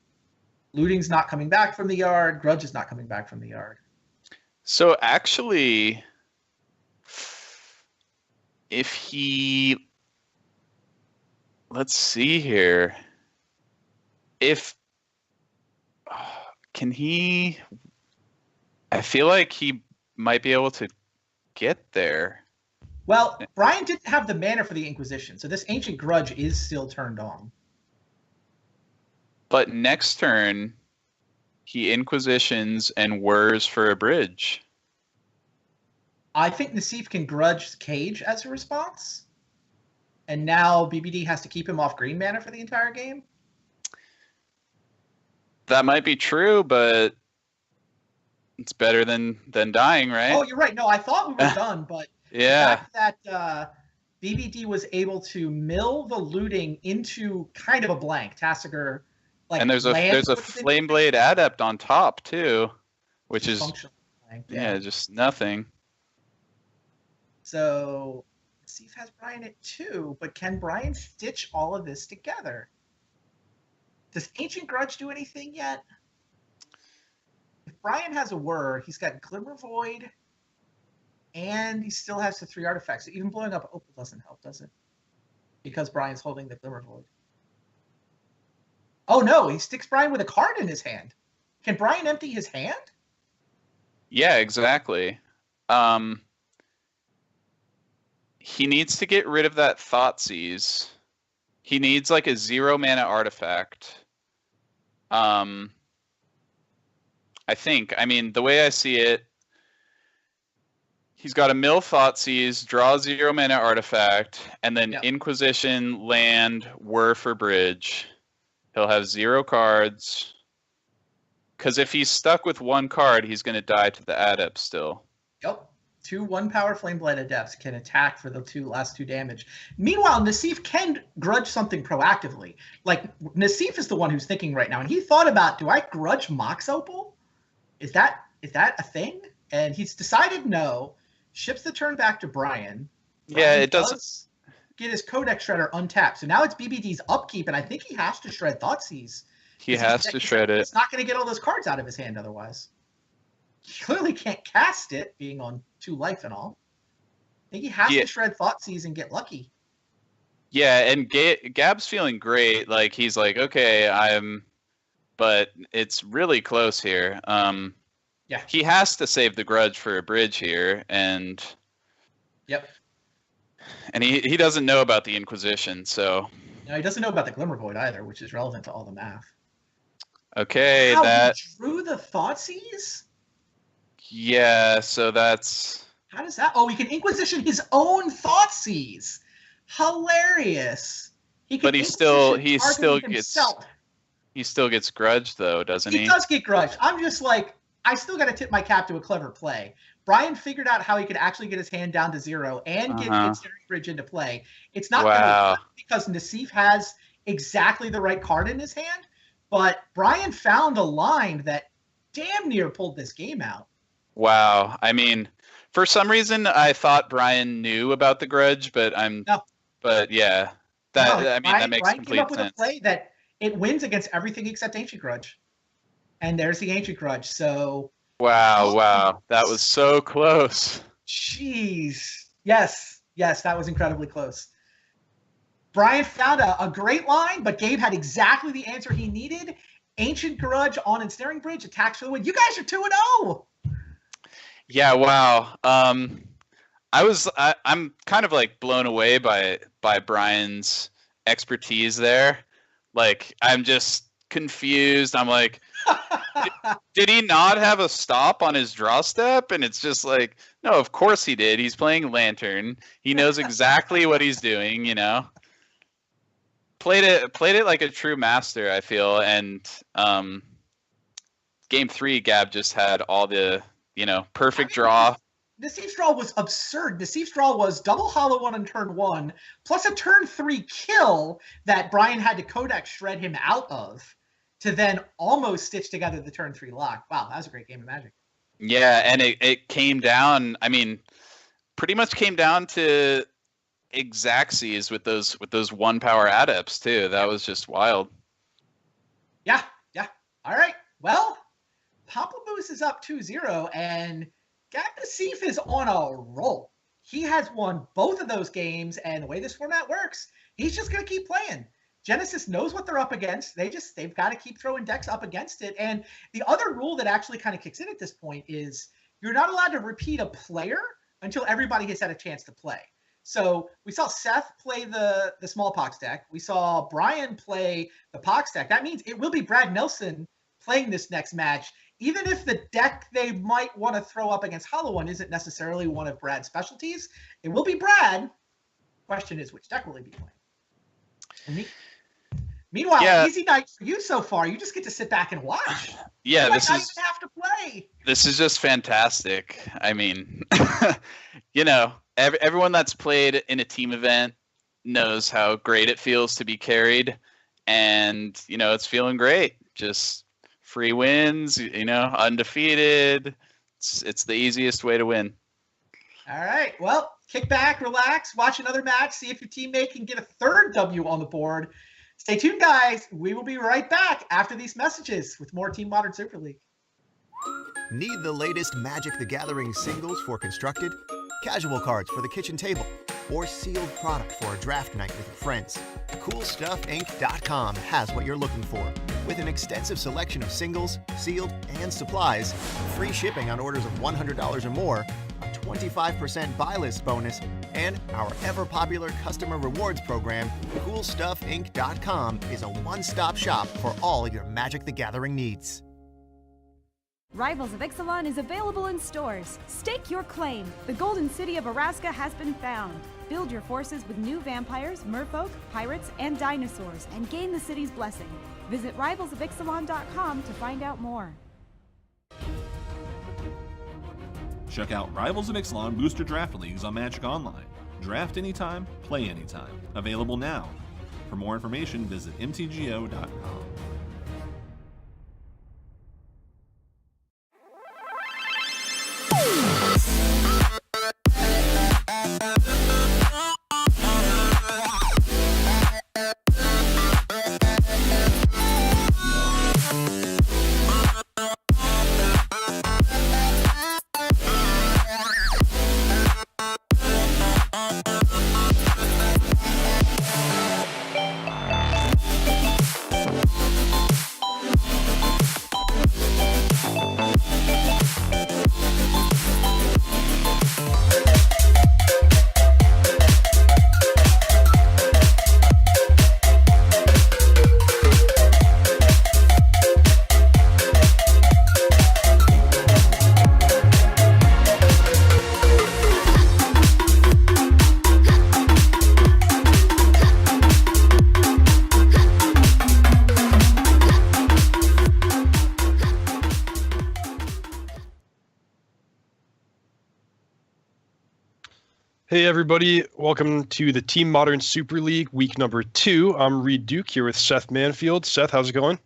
Looting's not coming back from the yard. Grudge is not coming back from the yard. So actually, if he, let's see here, can he? I feel like he might be able to get there. Well, Brian didn't have the mana for the Inquisition, so this Ancient Grudge is still turned on. But next turn, he Inquisitions and whirs for a bridge. I think Nassif can Grudge Cage as a response. And now BBD has to keep him off green mana for the entire game. That might be true, but it's better than dying, right? Oh, you're right. No, I thought we were done, but Yeah. the fact that BBD was able to mill the Looting into kind of a blank. Tasigur, like, And there's a Flameblade Adept on top too, which is functional blank. yeah, just nothing. So Nassif has Brian at 2, but can Brian stitch all of this together? Does Ancient Grudge do anything yet? If Brian has a Whir, he's got Glimmer Void, and he still has the 3 artifacts. So even blowing up Opal doesn't help, does it? Because Brian's holding the Glimmer Void. Oh no, he sticks Brian with a card in his hand. Can Brian empty his hand? Yeah, exactly. He needs to get rid of that Thoughtseize. He needs like a 0 mana artifact. I think. I mean, the way I see it, he's got a mill Thoughtseize, draw a 0 mana artifact, and then Yep. Inquisition, land, whir for bridge. He'll have 0 cards. Because if he's stuck with 1 card, he's going to die to the Adept still. Yep. 2 1-power Flameblade Adepts can attack for the last 2 damage. Meanwhile, Nassif can grudge something proactively. Like, Nassif is the one who's thinking right now, and he thought about, do I grudge Mox Opal? Is that a thing? And he's decided no. Ships the turn back to Brian. Yeah, Brian it doesn't. get his Codex Shredder untapped. So now it's BBD's upkeep, and I think he has to shred Thoughtseize. He has to shred it. It's not going to get all those cards out of his hand otherwise. He clearly can't cast it, being on 2 life and all. I think he has to shred Thoughtseize and get lucky. Yeah, and Gab's feeling great. Like he's like, okay, but it's really close here. Yeah. He has to save the grudge for a bridge here, and Yep. and he doesn't know about the Inquisition, so Now he doesn't know about the Glimmer Void either, which is relevant to all the math. okay, Wow, that he drew the Thoughtseize? yeah, so that's How does that? Oh, he can Inquisition his own Thoughtseize. Hilarious. He can But he still- Inquisition he targeting still gets- himself. he still gets grudge though, doesn't He he? does get grudge. I'm just like, I still got to tip my cap to a clever play. Brian figured out how he could actually get his hand down to 0 and get the Ensnaring Bridge into play. It's not Wow. really because Nassif has exactly the right card in his hand, but Brian found a line that damn near pulled this game out. Wow. I mean, for some reason I thought Brian knew about the grudge, but No. but yeah. No, That Brian makes came complete up with sense. a play that it wins against everything except Ancient Grudge. And there's the Ancient Grudge. So, Wow. That was so close. jeez. Yes, that was incredibly close. Brian found a great line, but Gabe had exactly the answer he needed. Ancient Grudge on Ensnaring Bridge, attacks for the win. You guys are 2-0. Yeah, wow. I'm kind of like blown away by Brian's expertise there. Like I'm just confused. I'm like, did he not have a stop on his draw step? And it's just like, no, of course he did. He's playing Lantern. He knows exactly what he's doing, you know. Played it like a true master, I feel. And game 3, Gab just had all the, perfect draw. Nassif's draw was absurd. Nassif's draw was double Hollow 1 on turn 1, plus a turn 3 kill that Brian had to Codex shred him out of to then almost stitch together the turn 3 lock. Wow, that was a great game of Magic. Yeah, and it came down, pretty much came down to Xaxes with those 1-power adepts too. That was just wild. Yeah. All right. Well, Pamplemousse is up 2-0, and Gab Nassif is on a roll. He has won both of those games, and the way this format works, he's just going to keep playing. Genesis knows what they're up against. They've got to keep throwing decks up against it. And the other rule that actually kind of kicks in at this point is you're not allowed to repeat a player until everybody has had a chance to play. So we saw Seth play the Smallpox deck. We saw Brian play the Pox deck. That means it will be Brad Nelson playing this next match, even if the deck they might want to throw up against Hollow One isn't necessarily one of Brad's specialties. It will be Brad. Question is, which deck will he be playing? Meanwhile, Yeah. easy night for you so far. You just get to sit back and watch. Yeah, You might this not is even have to play. this is just fantastic. I mean, everyone that's played in a team event knows how great it feels to be carried, and it's feeling great. Just free wins, undefeated. It's the easiest way to win. All right. Well, kick back, relax, watch another match, see if your teammate can get a third W on the board. Stay tuned, guys. We will be right back after these messages with more Team Modern Super League. Need the latest Magic the Gathering singles for constructed, casual cards for the kitchen table, or sealed product for a draft night with your friends? CoolStuffInc.com has what you're looking for. With an extensive selection of singles, sealed, and supplies, free shipping on orders of $100 or more, a 25% buy list bonus, and our ever-popular customer rewards program, CoolStuffInc.com is a one-stop shop for all your Magic the Gathering needs. Rivals of Ixalan is available in stores. Stake your claim. The Golden City of Araska has been found. Build your forces with new vampires, merfolk, pirates, and dinosaurs, and gain the city's blessing. Visit rivalsofixalan.com to find out more. Check out Rivals of Ixalan Booster Draft Leagues on Magic Online. Draft anytime, play anytime. Available now. For more information, visit mtgo.com. Hey everybody, welcome to the Team Modern Super League week number 2. I'm Reed Duke here with Seth Manfield. Seth, how's it going?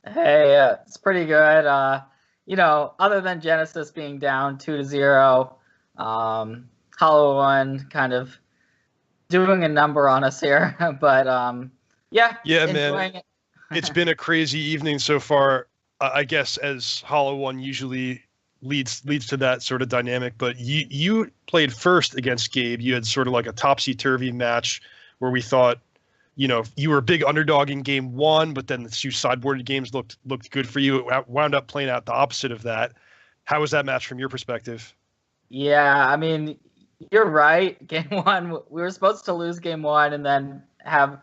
Hey, it's pretty good. Other than Genesis being down 2-0, Hollow One kind of doing a number on us here. But yeah, man, it's been a crazy evening so far. I guess as Hollow One usually leads to that sort of dynamic. But you played first against Gabe. You had sort of like a topsy-turvy match where we thought, you were a big underdog in game 1, but then the 2 sideboarded games looked good for you. It wound up playing out the opposite of that. How was that match from your perspective? Yeah, I mean, you're right. Game 1, we were supposed to lose game 1 and then I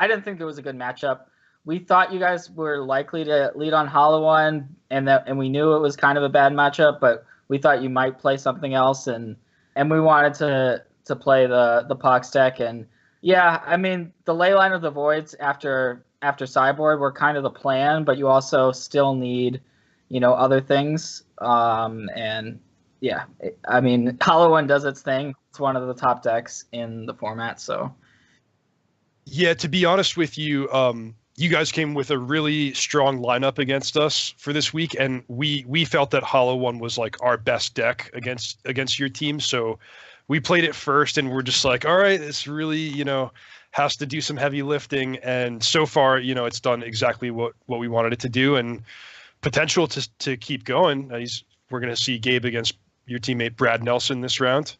didn't think there was a good matchup. We thought you guys were likely to lead on Hollow One, and we knew it was kind of a bad matchup, but we thought you might play something else, and we wanted to play the Pox deck. And yeah, I mean, the Leyline of the Voids after sideboard were kind of the plan, but you also still need, other things. And yeah, I mean, Hollow One does its thing. It's one of the top decks in the format. So yeah, to be honest with you, you guys came with a really strong lineup against us for this week, and we felt that Hollow One was like our best deck against your team. So we played it first, and we're just like, all right, this really, has to do some heavy lifting. And so far, it's done exactly what we wanted it to do, and potential to keep going. We're going to see Gabe against your teammate Brad Nelson this round.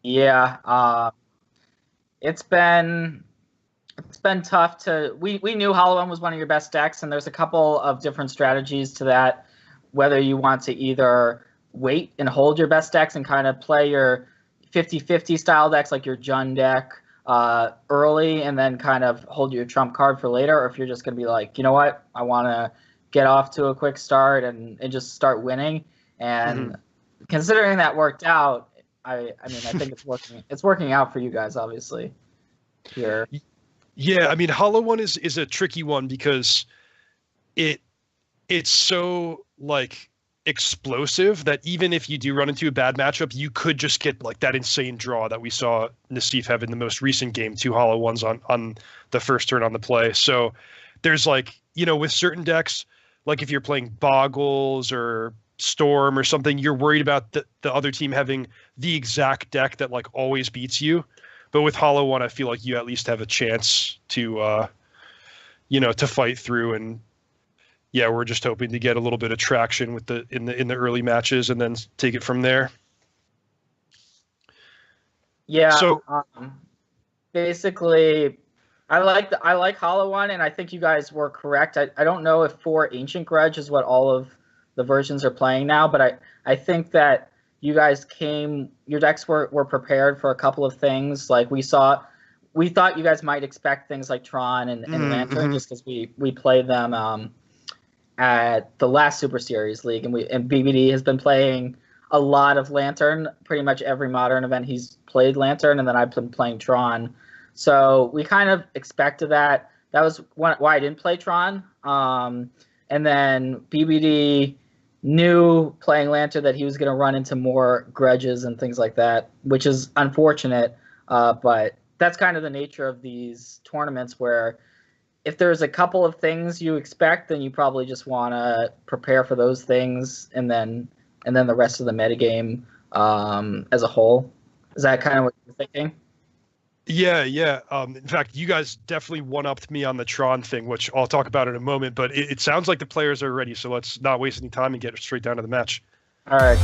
Yeah, it's been tough to. We knew Hollow One was one of your best decks, and there's a couple of different strategies to that. Whether you want to either wait and hold your best decks and kind of play your 50-50 style decks like your Jund deck early and then kind of hold your trump card for later, or if you're just going to be like, you know what, I want to get off to a quick start and just start winning. And considering that worked out, I think it's working out for you guys, obviously, here. Yeah, I mean, Hollow One is a tricky one because it's so like explosive that even if you do run into a bad matchup, you could just get like that insane draw that we saw Nassif have in the most recent game, 2 Hollow Ones on the first turn on the play. So there's like, with certain decks, like if you're playing Boggles or Storm or something, you're worried about the other team having the exact deck that like always beats you. But with Hollow One, I feel like you at least have a chance to, to fight through. And yeah, we're just hoping to get a little bit of traction with in the early matches and then take it from there. Yeah. So basically, I like Hollow One, and I think you guys were correct. I don't know if 4 Ancient Grudge is what all of the versions are playing now, but I think that you guys your decks were prepared for a couple of things. Like we thought you guys might expect things like Tron and Lantern, just because we played them at the last Super Series League, and BBD has been playing a lot of Lantern. Pretty much every Modern event he's played Lantern, and then I've been playing Tron. So we kind of expected that. That was why I didn't play Tron. And then BBD knew playing Lantern that he was going to run into more grudges and things like that, which is unfortunate. But that's kind of the nature of these tournaments, where if there's a couple of things you expect, then you probably just want to prepare for those things, and then the rest of the metagame as a whole. Is that kind of what you're thinking? Yeah. In fact, you guys definitely one-upped me on the Tron thing, which I'll talk about in a moment. But it sounds like the players are ready, so let's not waste any time and get straight down to the match. All right.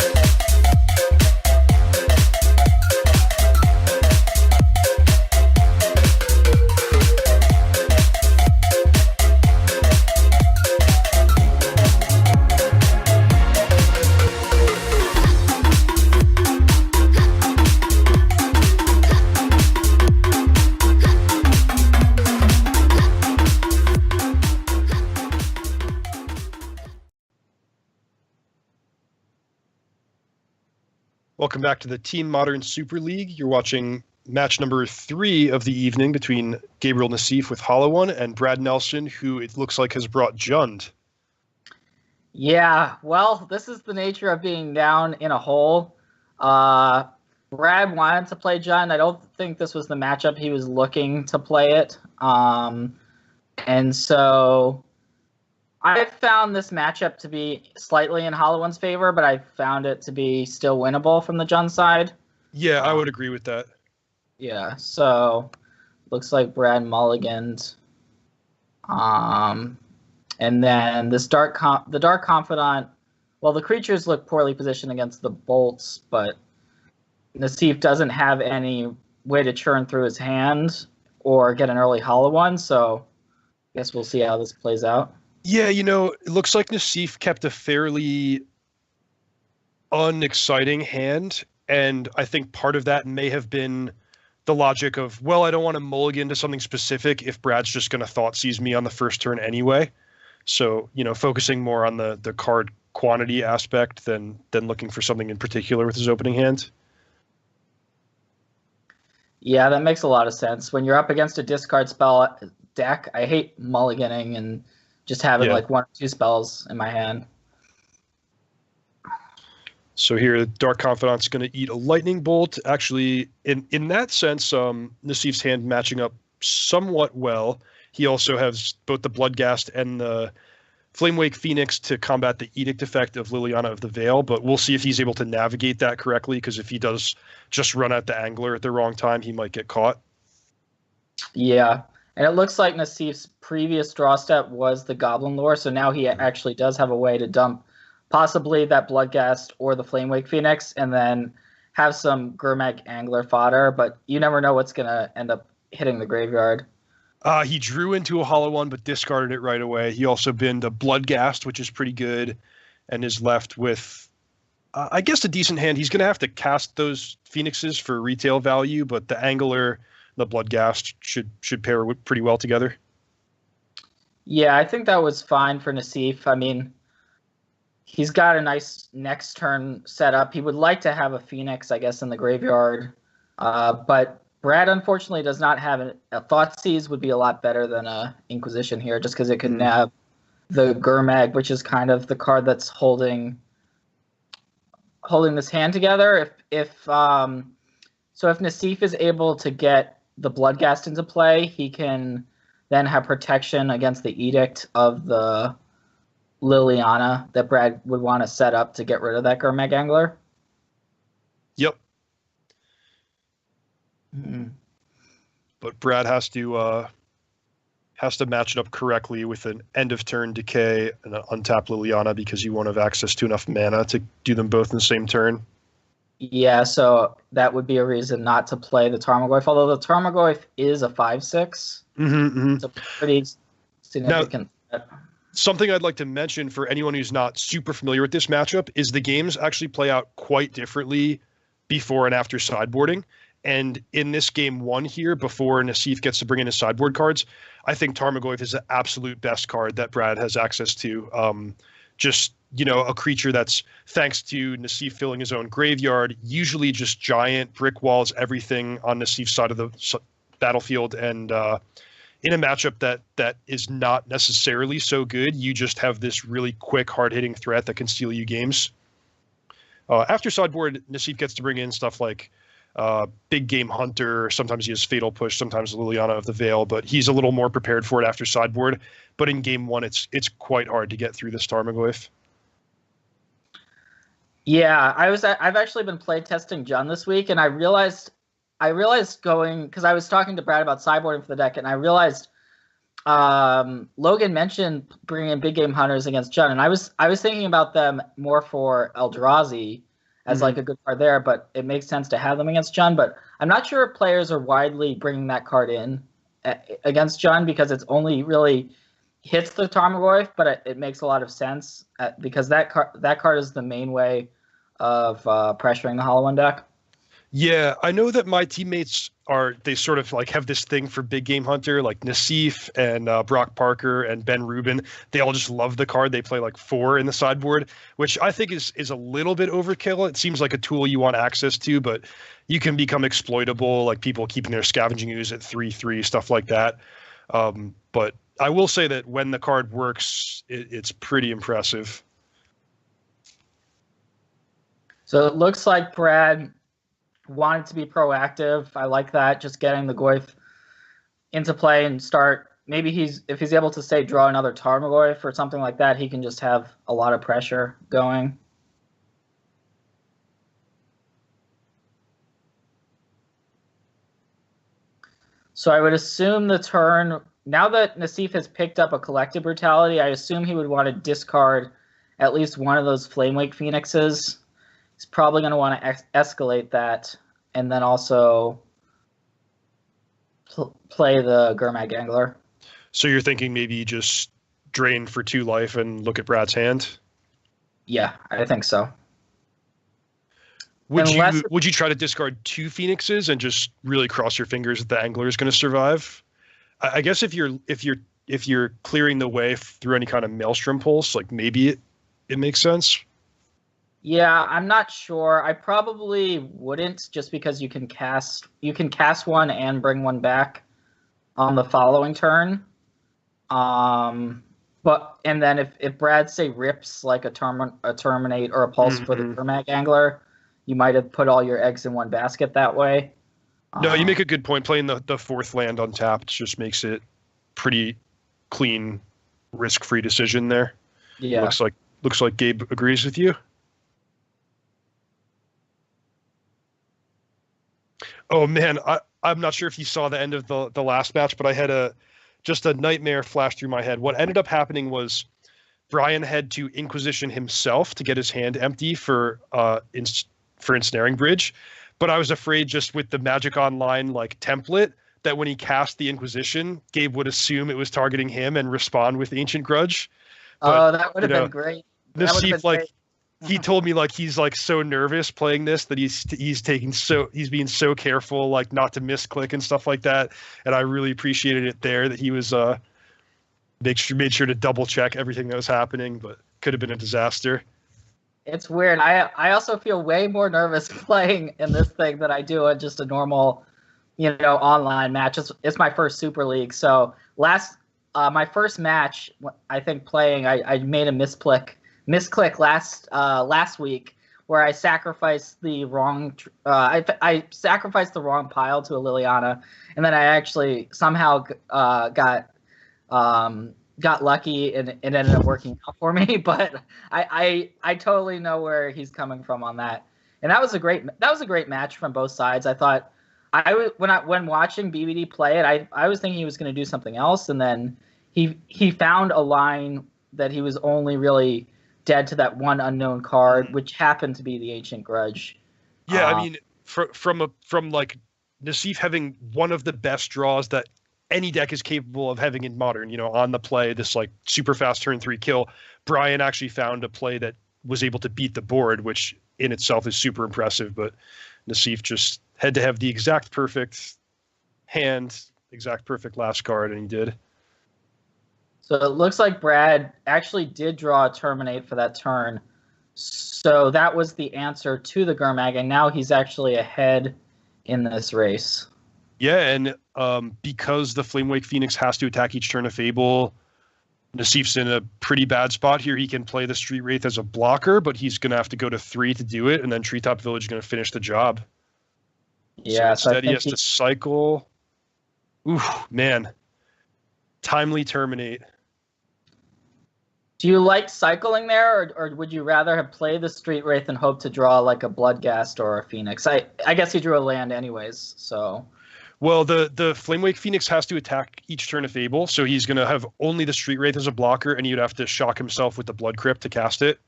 Welcome back to the Team Modern Super League. You're watching match number 3 of the evening between Gabriel Nassif with Hollow One and Brad Nelson, who it looks like has brought Jund. Yeah, well, this is the nature of being down in a hole. Brad wanted to play Jund. I don't think this was the matchup he was looking to play it. And so I found this matchup to be slightly in Hollow One's favor, but I found it to be still winnable from the Jund side. Yeah, I would agree with that. Yeah, so looks like Brad mulliganed. And then the Dark Confidant, well, the creatures look poorly positioned against the bolts, but Nassif doesn't have any way to churn through his hand or get an early Hollow One, so I guess we'll see how this plays out. Yeah, it looks like Nassif kept a fairly unexciting hand, and I think part of that may have been the logic of, well, I don't want to mulligan to something specific if Brad's just going to Thoughtseize me on the first turn anyway. So, focusing more on the card quantity aspect than looking for something in particular with his opening hand. Yeah, that makes a lot of sense. When you're up against a discard spell deck, I hate mulliganing and just having like 1 or 2 spells in my hand. So here, Dark Confidant's going to eat a Lightning Bolt. Actually, in that sense, Nassif's hand matching up somewhat well. He also has both the Bloodghast and the Flamewake Phoenix to combat the Edict effect of Liliana of the Veil, but we'll see if he's able to navigate that correctly, because if he does just run at the Angler at the wrong time, he might get caught. Yeah, and it looks like Nassif's previous draw step was the Goblin Lore, so now he actually does have a way to dump possibly that Bloodghast or the Flamewake Phoenix, and then have some Gurmag Angler fodder, but you never know what's going to end up hitting the graveyard. He drew into a Hollow One, but discarded it right away. He also binned a Bloodghast, which is pretty good, and is left with, I guess, a decent hand. He's going to have to cast those Phoenixes for retail value, but the Angler, the Bloodghast should pair pretty well together. Yeah, I think that was fine for Nassif. I mean, he's got a nice next turn set up. He would like to have a Phoenix, I guess, in the graveyard, but Brad, unfortunately, does not have a Thoughtseize. Would be a lot better than a Inquisition here, just because it could nab the Gurmag, which is kind of the card that's holding this hand together. If Nassif is able to get the Bloodghast into play, he can then have protection against the Edict of the Liliana that Brad would want to set up to get rid of that Gurmag Angler. Yep. But Brad has to match it up correctly with an end of turn decay and an untapped Liliana, because you won't have access to enough mana to do them both in the same turn. Yeah, so that would be a reason not to play the Tarmogoyf, although the Tarmogoyf is a 5/6. It's a pretty significant set. Something I'd like to mention for anyone who's not super familiar with this matchup is the games actually play out quite differently before and after sideboarding. And in this game 1 here, before Nassif gets to bring in his sideboard cards, I think Tarmogoyf is the absolute best card that Brad has access to. A creature that's, thanks to Nassif filling his own graveyard, usually just giant brick walls, everything on Nassif's side of the battlefield. And in a matchup that is not necessarily so good, you just have this really quick, hard-hitting threat that can steal you games. After sideboard, Nassif gets to bring in stuff like Big Game Hunter. Sometimes he has Fatal Push, sometimes Liliana of the Veil, but he's a little more prepared for it after sideboard. But in game 1, it's quite hard to get through this Tarmogoyf. Yeah, I've actually been play testing Jund this week, and I realized going, because I was talking to Brad about sideboarding for the deck, and I realized Logan mentioned bringing in Big Game Hunters against Jund, and I was thinking about them more for Eldrazi as like a good card there, but it makes sense to have them against Jund. But I'm not sure if players are widely bringing that card in against Jund, because it's only really hits the Tarmogoyf, but it makes a lot of sense because that card is the main way of pressuring the Hollow One deck. Yeah, I know that my teammates they sort of like have this thing for Big Game Hunter, like Nassif and Brock Parker and Ben Rubin. They all just love the card. They play like 4 in the sideboard, which I think is a little bit overkill. It seems like a tool you want access to, but you can become exploitable, like people keeping their Scavenging Ooze at 3/3, stuff like that. But I will say that when the card works, it's pretty impressive. So it looks like Brad wanted to be proactive. I like that, just getting the Goyf into play and start. Maybe if he's able to say draw another Tarmogoyf or something like that, he can just have a lot of pressure going. So I would assume the turn, now that Nassif has picked up a Collective Brutality, I assume he would want to discard at least one of those Flamewake Phoenixes. He's probably going to want to escalate that, and then also play the Gurmag Angler. So you're thinking maybe just drain for 2 life and look at Brad's hand? Yeah, I think so. Would you try to discard 2 Phoenixes and just really cross your fingers that the Angler is going to survive? I guess if you're clearing the way through any kind of Maelstrom pulse, like maybe it makes sense. Yeah, I'm not sure. I probably wouldn't, just because you can cast one and bring one back on the following turn. And then if Brad say rips like a terminate or a pulse for the Gurmag Angler, you might have put all your eggs in one basket that way. No, you make a good point. Playing the 4th land untapped just makes it pretty clean, risk-free decision there. Yeah. Looks like Gabe agrees with you. Oh man, I'm not sure if you saw the end of the last match, but I had just a nightmare flash through my head. What ended up happening was Brian had to Inquisition himself to get his hand empty for Ensnaring Bridge, but I was afraid just with the Magic Online template that when he cast the Inquisition, Gabe would assume it was targeting him and respond with Ancient Grudge. But, that would have been great. Nassif, he told me he's so nervous playing this that he's being so careful not to misclick and stuff like that, and I really appreciated it there that he was made sure to double check everything that was happening, but could have been a disaster. It's weird. I also feel way more nervous playing in this thing than I do in just a normal, online match. It's my first Super League, so my first match, I think playing, I made a misclick last week where I sacrificed the wrong I sacrificed the wrong pile to a Liliana, and then I actually somehow got lucky and it ended up working out for me. But I totally know where he's coming from on that, and that was a great match from both sides. I thought when watching BBD play it, I was thinking he was going to do something else, and then he found a line that he was only really dead to that one unknown card, which happened to be the Ancient Grudge. Yeah, I mean, from Nassif having one of the best draws that any deck is capable of having in Modern, on the play, this super fast turn 3 kill, Brian actually found a play that was able to beat the board, which in itself is super impressive, but Nassif just had to have the exact perfect hand, exact perfect last card, and he did. So it looks like Brad actually did draw a Terminate for that turn. So that was the answer to the Gurmag, and now he's actually ahead in this race. Yeah, and because the Flamewake Phoenix has to attack each turn of Fable, Nassif's in a pretty bad spot here. He can play the Street Wraith as a blocker, but he's going to have to go to 3 to do it, and then Treetop Village is going to finish the job. Yeah, so instead he has to cycle. Ooh, man. Timely Terminate. Do you like cycling there, or would you rather have played the Street Wraith and hope to draw a Bloodghast or a Phoenix? I guess he drew a land anyways, so... Well, the Flamewake Phoenix has to attack each turn of Fable, so he's going to have only the Street Wraith as a blocker, and he'd have to shock himself with the Blood Crypt to cast it.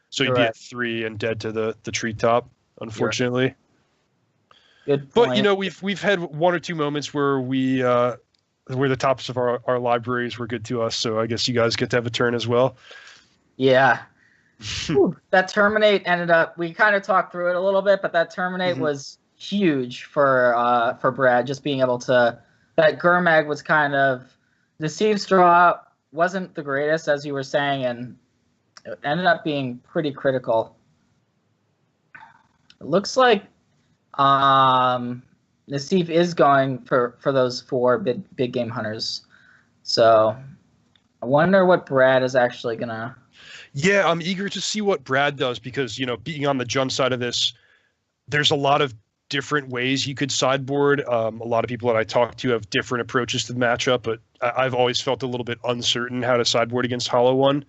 So he'd be at 3 and dead to the treetop, unfortunately. Good point. But, we've had 1 or 2 moments where where the tops of our libraries were good to us, so I guess you guys get to have a turn as well. Yeah. That Terminate ended up, we kind of talked through it a little bit, but that Terminate was huge for Brad, just being able to, that Gurmag was kind of, the Nassif's draw wasn't the greatest, as you were saying, and it ended up being pretty critical. It looks like Nassif is going for those 4 big game hunters. So I wonder what Brad is actually going to... Yeah, I'm eager to see what Brad does because, being on the Jund side of this, there's a lot of different ways you could sideboard. A lot of people that I talk to have different approaches to the matchup, but I've always felt a little bit uncertain how to sideboard against Hollow One.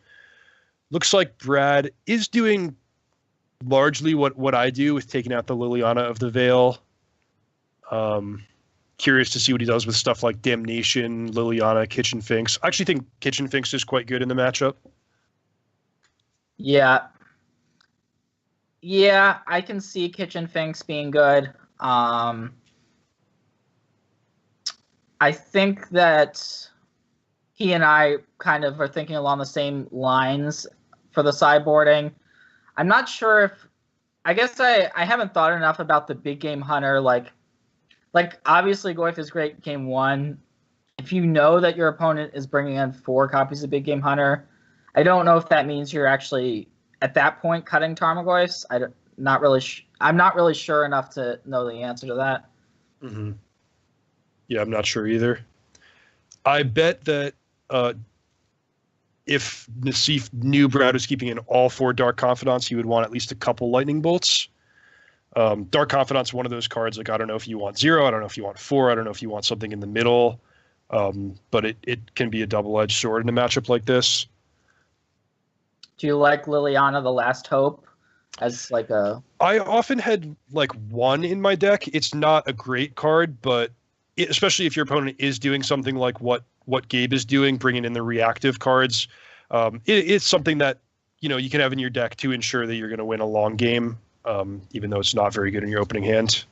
Looks like Brad is doing largely what I do with taking out the Liliana of the Veil. Curious to see what he does with stuff like Damnation, Liliana, Kitchen Finks. I actually think Kitchen Finks is quite good in the matchup. Yeah. Yeah, I can see Kitchen Finks being good. I think that he and I kind of are thinking along the same lines for the sideboarding. I'm not sure if... I guess I haven't thought enough about the big game hunter. Like obviously Goyf is great game one. If you know that your opponent is bringing in 4 copies of big game hunter, I don't know if that means you're actually at that point cutting Tarmogoyfs. I'm not really sure enough to know the answer to that. Mm-hmm. Yeah, I'm not sure either. I bet that if Nassif knew Brad was keeping in all 4 Dark Confidants, he would want at least a couple Lightning Bolts. Dark Confidant's one of those cards, like I don't know if you want 0, I don't know if you want 4, I don't know if you want something in the middle, but it can be a double-edged sword in a matchup like this. Do you like Liliana the Last Hope as like a... I often had like 1 in my deck. It's not a great card, but especially if your opponent is doing something like what Gabe is doing, bringing in the reactive cards, it's something that you can have in your deck to ensure that you're going to win a long game, even though it's not very good in your opening hand.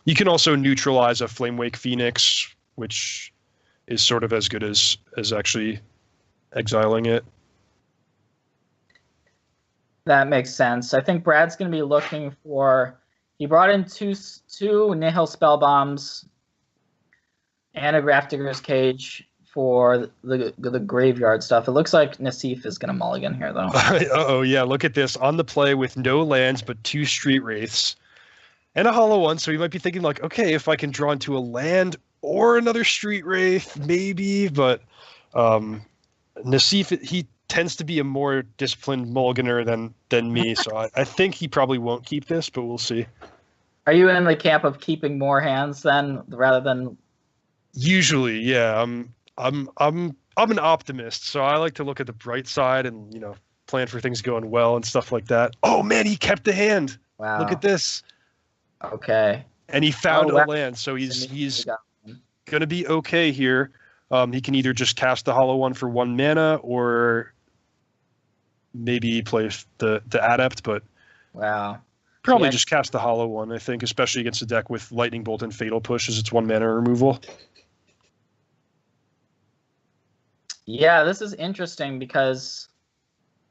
You can also neutralize a Flamewake Phoenix, which is sort of as good as actually exiling it. That makes sense. I think Brad's going to be looking for... He brought in two Nihil Spell Bombs and a Grafdigger's Cage for the graveyard stuff. It looks like Nassif is going to mulligan here, though. Oh yeah, look at this. On the play with no lands, but 2 Street Wraiths and a Hollow One. So you might be thinking like, okay, if I can draw into a land or another Street Wraith, maybe. But Nassif, he tends to be a more disciplined mulliganer than me. So I think he probably won't keep this, but we'll see. Are you in the camp of keeping more hands then, rather than... Usually, yeah. I'm an optimist, so I like to look at the bright side and plan for things going well and stuff like that. Oh man, he kept the hand. Wow. Look at this. Okay. And he found wow. a land, so he's gonna be okay here. He can either just cast the Hollow One for 1 mana, or maybe play the Adept, but wow. Probably just cast the Hollow One, I think, especially against a deck with Lightning Bolt and Fatal Push as its 1 mana removal. Yeah, this is interesting because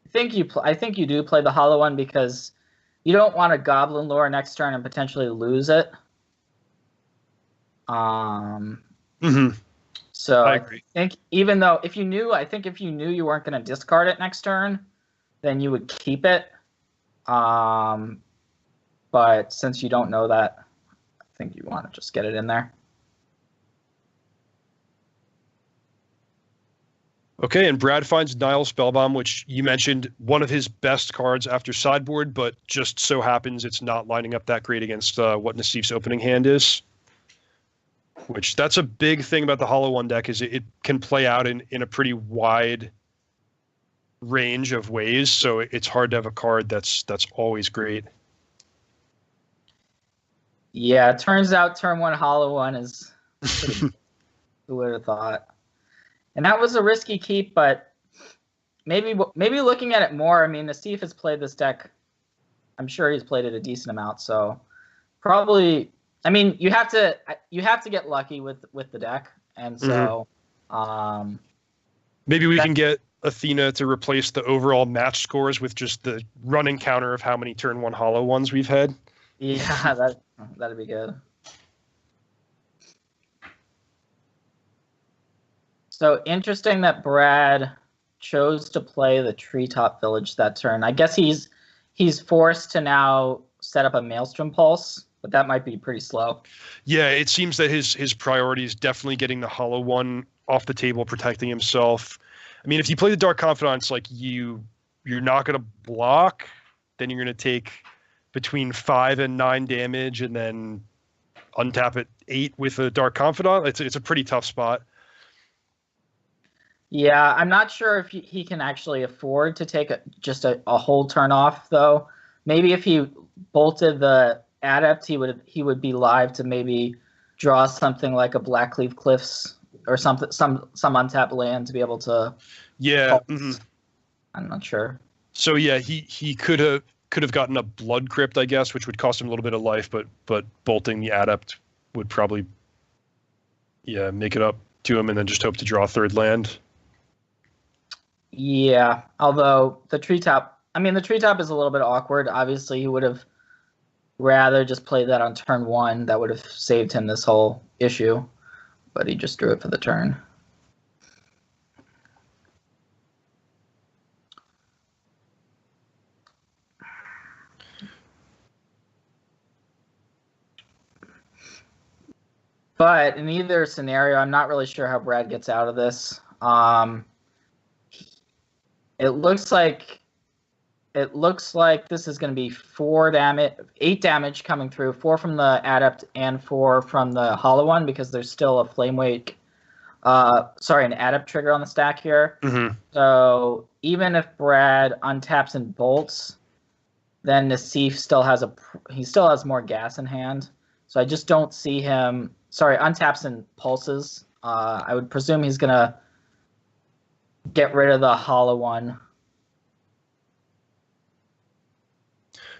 I think you do play the Hollow One because you don't want a Goblin Lore next turn and potentially lose it. So I agree. think even though if you knew you weren't going to discard it next turn, then you would keep it. But since you don't know that, I think you want to just get it in there. Okay, and Brad finds Nihil Spellbomb, which you mentioned one of his best cards after sideboard, but just so happens it's not lining up that great against what Nassif's opening hand is. Which that's a big thing about the Hollow One deck, is it can play out in a pretty wide range of ways, so it's hard to have a card that's always great. Yeah, it turns out turn 1 Hollow One is pretty, who would have thought. And that was a risky keep, but maybe looking at it more, I mean, Nassif has played this deck. I'm sure he's played it a decent amount, so probably. I mean, you have to get lucky with the deck, and so maybe we can get Athena to replace the overall match scores with just the running counter of how many turn 1 Hollow Ones we've had. Yeah, that'd be good. So interesting that Brad chose to play the Treetop Village that turn. I guess he's forced to now set up a Maelstrom Pulse, but that might be pretty slow. Yeah, it seems that his priority is definitely getting the Hollow One off the table, protecting himself. I mean, if you play the Dark Confidants, like you're not going to block, then you're going to take between 5 and 9 damage, and then untap at 8 with a Dark Confidant. It's a pretty tough spot. Yeah, I'm not sure if he can actually afford to take just a whole turn off, though. Maybe if he bolted the Adept, he would be live to maybe draw something like a Blackleaf Cliffs or something, some untapped land to be able to. Yeah, I'm not sure. So yeah, he could have gotten a Blood Crypt, I guess, which would cost him a little bit of life, but bolting the Adept would probably make it up to him, and then just hope to draw a third land. Yeah, although the treetop is a little bit awkward. Obviously, he would have rather just played that on turn 1. That would have saved him this whole issue, but he just drew it for the turn. But in either scenario, I'm not really sure how Brad gets out of this. It looks like this is going to be 8 damage coming through, 4 from the Adept and 4 from the Hollow One, because there's still a Flamewake, an Adept trigger on the stack here. Mm-hmm. So even if Brad untaps and bolts, then Nassif still has more gas in hand. So I just don't see him. Sorry, untaps and pulses. I would presume he's gonna get rid of the Hollow One.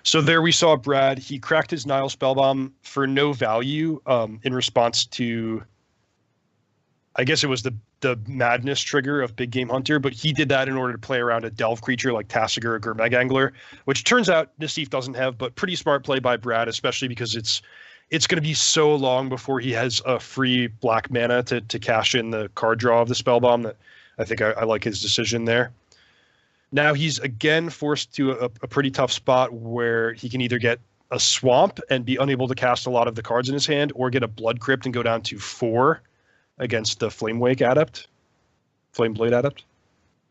So there we saw Brad. He cracked his Nile Spellbomb for no value in response to, I guess it was the Madness trigger of Big Game Hunter, but he did that in order to play around a Delve creature like Tasigur or Gurmag Angler, which turns out Nassif doesn't have, but pretty smart play by Brad, especially because it's going to be so long before he has a free black mana to cash in the card draw of the Spellbomb that I think I like his decision there. Now he's again forced to a pretty tough spot where he can either get a Swamp and be unable to cast a lot of the cards in his hand, or get a Blood Crypt and go down to 4 against the Flamewake Adept, Flameblade Adept.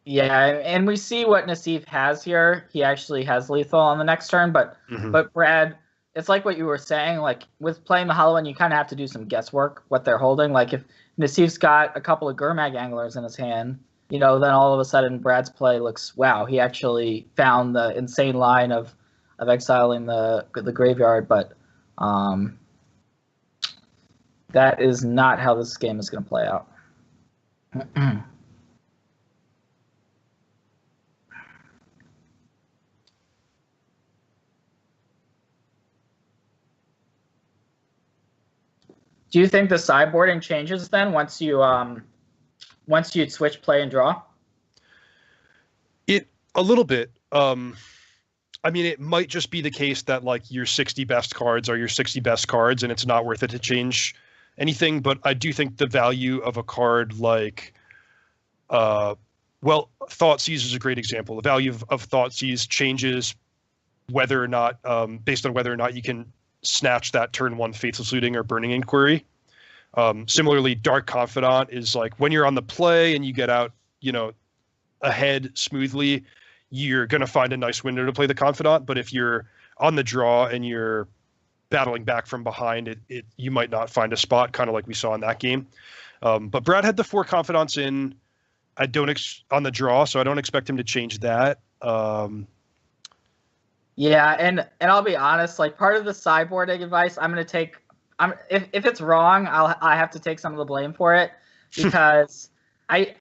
Yeah, and we see what Nassif has here. He actually has lethal on the next turn, but Brad, it's like what you were saying, like with playing the Hollow One, you kind of have to do some guesswork what they're holding. Like if Nassif's got a couple of Gurmag Anglers in his hand, then all of a sudden Brad's play looks, wow, he actually found the insane line of exiling the graveyard, but that is not how this game is going to play out. Do you think the sideboarding changes then once you switch play and draw? A little bit. I mean, it might just be the case that like your 60 best cards are your 60 best cards, and it's not worth it to change anything. But I do think the value of a card like, Thoughtseize is a great example. The value of Thoughtseize changes whether or not, based on whether or not you can snatch that turn 1 Faithless Looting or Burning Inquiry. Similarly, Dark Confidant is like when you're on the play and you get out, ahead smoothly, you're going to find a nice window to play the Confidant. But if you're on the draw and you're battling back from behind, you might not find a spot, kind of like we saw in that game. But Brad had the 4 Confidants in. On the draw, so I don't expect him to change that. Yeah, and I'll be honest, like part of the sideboarding advice I'm going to take, if it's wrong, I have to take some of the blame for it, because I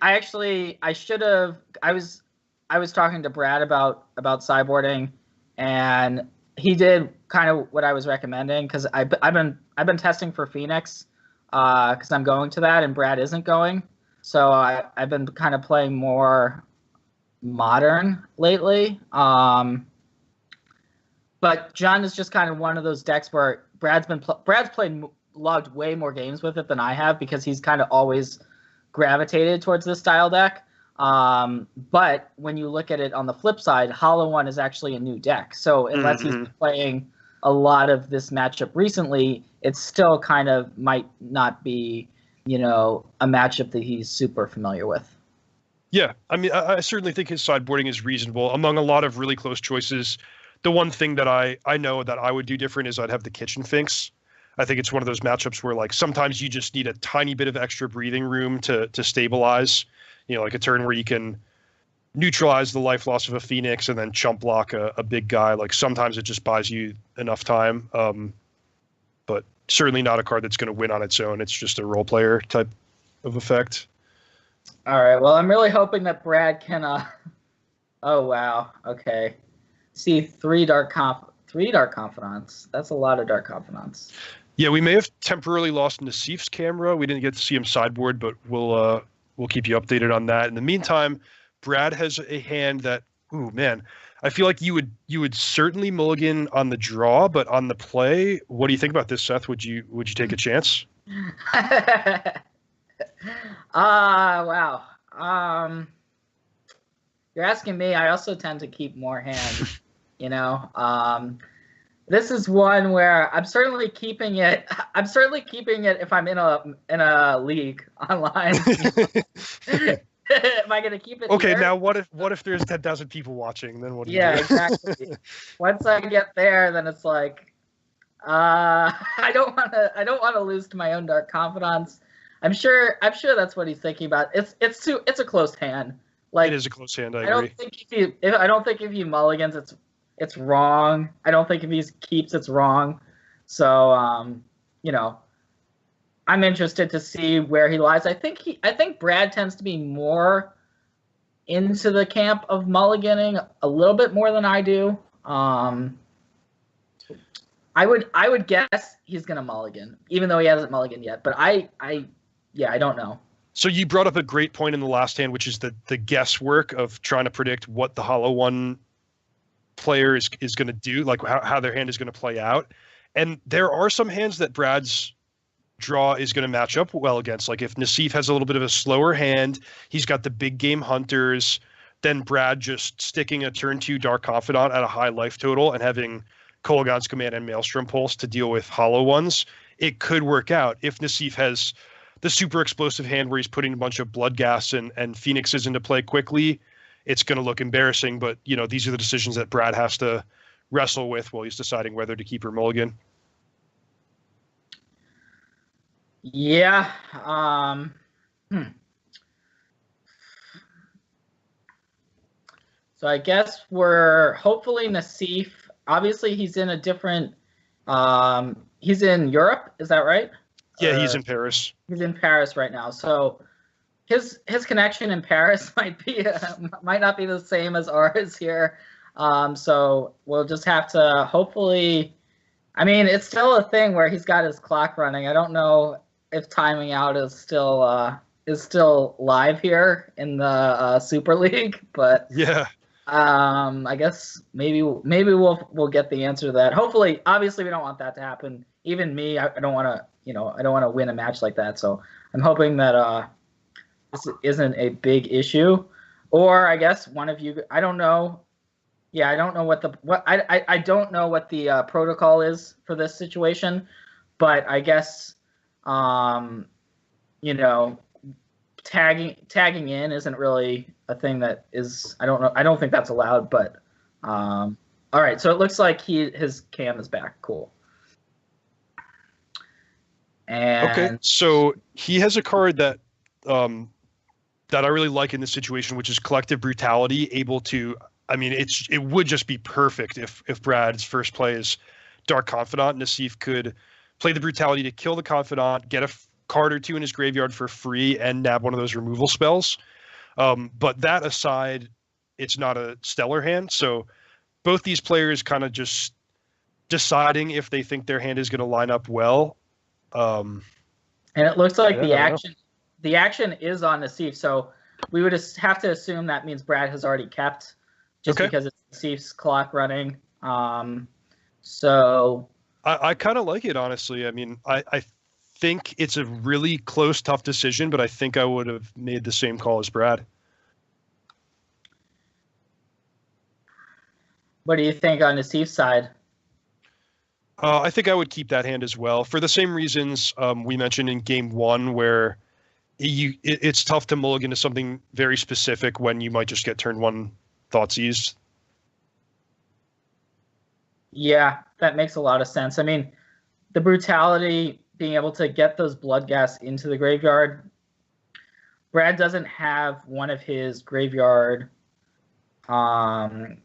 was talking to Brad about sideboarding, and he did kind of what I was recommending, because I've been testing for Phoenix, because I'm going to that and Brad isn't going, so I've been kind of playing more modern lately. But Jund is just kind of one of those decks where Brad's logged way more games with it than I have, because he's kind of always gravitated towards this style deck. But when you look at it on the flip side, Hollow One is actually a new deck. So unless he's playing a lot of this matchup recently, it still kind of might not be, a matchup that he's super familiar with. Yeah, I mean, I certainly think his sideboarding is reasonable. Among a lot of really close choices, The one thing that I know that I would do different is I'd have the kitchen finks. I think it's one of those matchups where like sometimes you just need a tiny bit of extra breathing room to stabilize, like a turn where you can neutralize the life loss of a Phoenix and then chump block a big guy. Like sometimes it just buys you enough time. But certainly not a card that's going to win on its own. It's just a role player type of effect. All right. Well, I'm really hoping that Brad can. Oh wow. Okay. See, three Dark Confidants. That's a lot of Dark Confidants. Yeah, we may have temporarily lost Nassif's camera. We didn't get to see him sideboard, but we'll keep you updated on that. In the meantime, Brad has a hand that, ooh man, I feel like you would certainly mulligan on the draw, but on the play, what do you think about this, Seth? Would you take a chance? Wow. You're asking me. I also tend to keep more hands. This is one where I'm certainly keeping it. I'm certainly keeping it if I'm in a league online. Am I gonna keep it? Okay, here? now what if there's 10,000 people watching? Then what do you do? Exactly. Once I get there, then it's like, I don't want to lose to my own Dark Confidants. I'm sure that's what he's thinking about. It's a close hand. Like, it is a close hand. I agree. I don't think if he mulligans, it's wrong. I don't think if he keeps, it's wrong. So, I'm interested to see where he lies. I think Brad tends to be more into the camp of mulliganing a little bit more than I do. I would guess he's gonna mulligan, even though he hasn't mulliganed yet. But I don't know. So you brought up a great point in the last hand, which is the guesswork of trying to predict what the Hollow One player is going to do, like how their hand is going to play out. And there are some hands that Brad's draw is going to match up well against. Like if Nassif has a little bit of a slower hand, he's got the big game hunters, then Brad just sticking a turn 2 Dark Confidant at a high life total and having Kolaghan's Command and Maelstrom Pulse to deal with Hollow Ones. It could work out. If Nassif has the super explosive hand where he's putting a bunch of Blood Gas and Phoenixes into play quickly, it's going to look embarrassing. But, these are the decisions that Brad has to wrestle with while he's deciding whether to keep or mulligan. Yeah. So I guess we're hopefully Nassif. Obviously, he's in a different. He's in Europe. Is that right? Yeah, he's in Paris. He's in Paris right now. So his connection in Paris might not be the same as ours here. So we'll just have to hopefully. I mean, it's still a thing where he's got his clock running. I don't know if timing out is still live here in the Super League, but yeah. I guess maybe we'll get the answer to that. Hopefully, obviously we don't want that to happen. Even me, I don't want to, I don't want to win a match like that. So I'm hoping that this isn't a big issue. Or I guess one of you, I don't know. Yeah, I don't know I don't know what the protocol is for this situation, but I guess tagging in isn't really a thing that is. I don't know. I don't think that's allowed. But all right. So it looks like his cam is back. Cool. And okay, so he has a card that that I really like in this situation, which is Collective Brutality, able to. I mean, it would just be perfect if Brad's first play is Dark Confidant. Nassif could play the Brutality to kill the Confidant, get a card or two in his graveyard for free, and nab one of those removal spells. But that aside, it's not a stellar hand. So both these players kind of just deciding if they think their hand is going to line up well. And it looks like the action is on Nassif. So we would just have to assume that means Brad has already kept. Just because it's Nassif's clock running. So I kind of like it, honestly. I mean, I think it's a really close, tough decision, but I think I would have made the same call as Brad. What do you think on Nassif's side? I think I would keep that hand as well for the same reasons we mentioned in game one, where it's tough to mulligan to something very specific when you might just get turn one Thoughtseize. Yeah, that makes a lot of sense. I mean, the brutality, being able to get those Bloodghast into the graveyard. Brad doesn't have one of his graveyard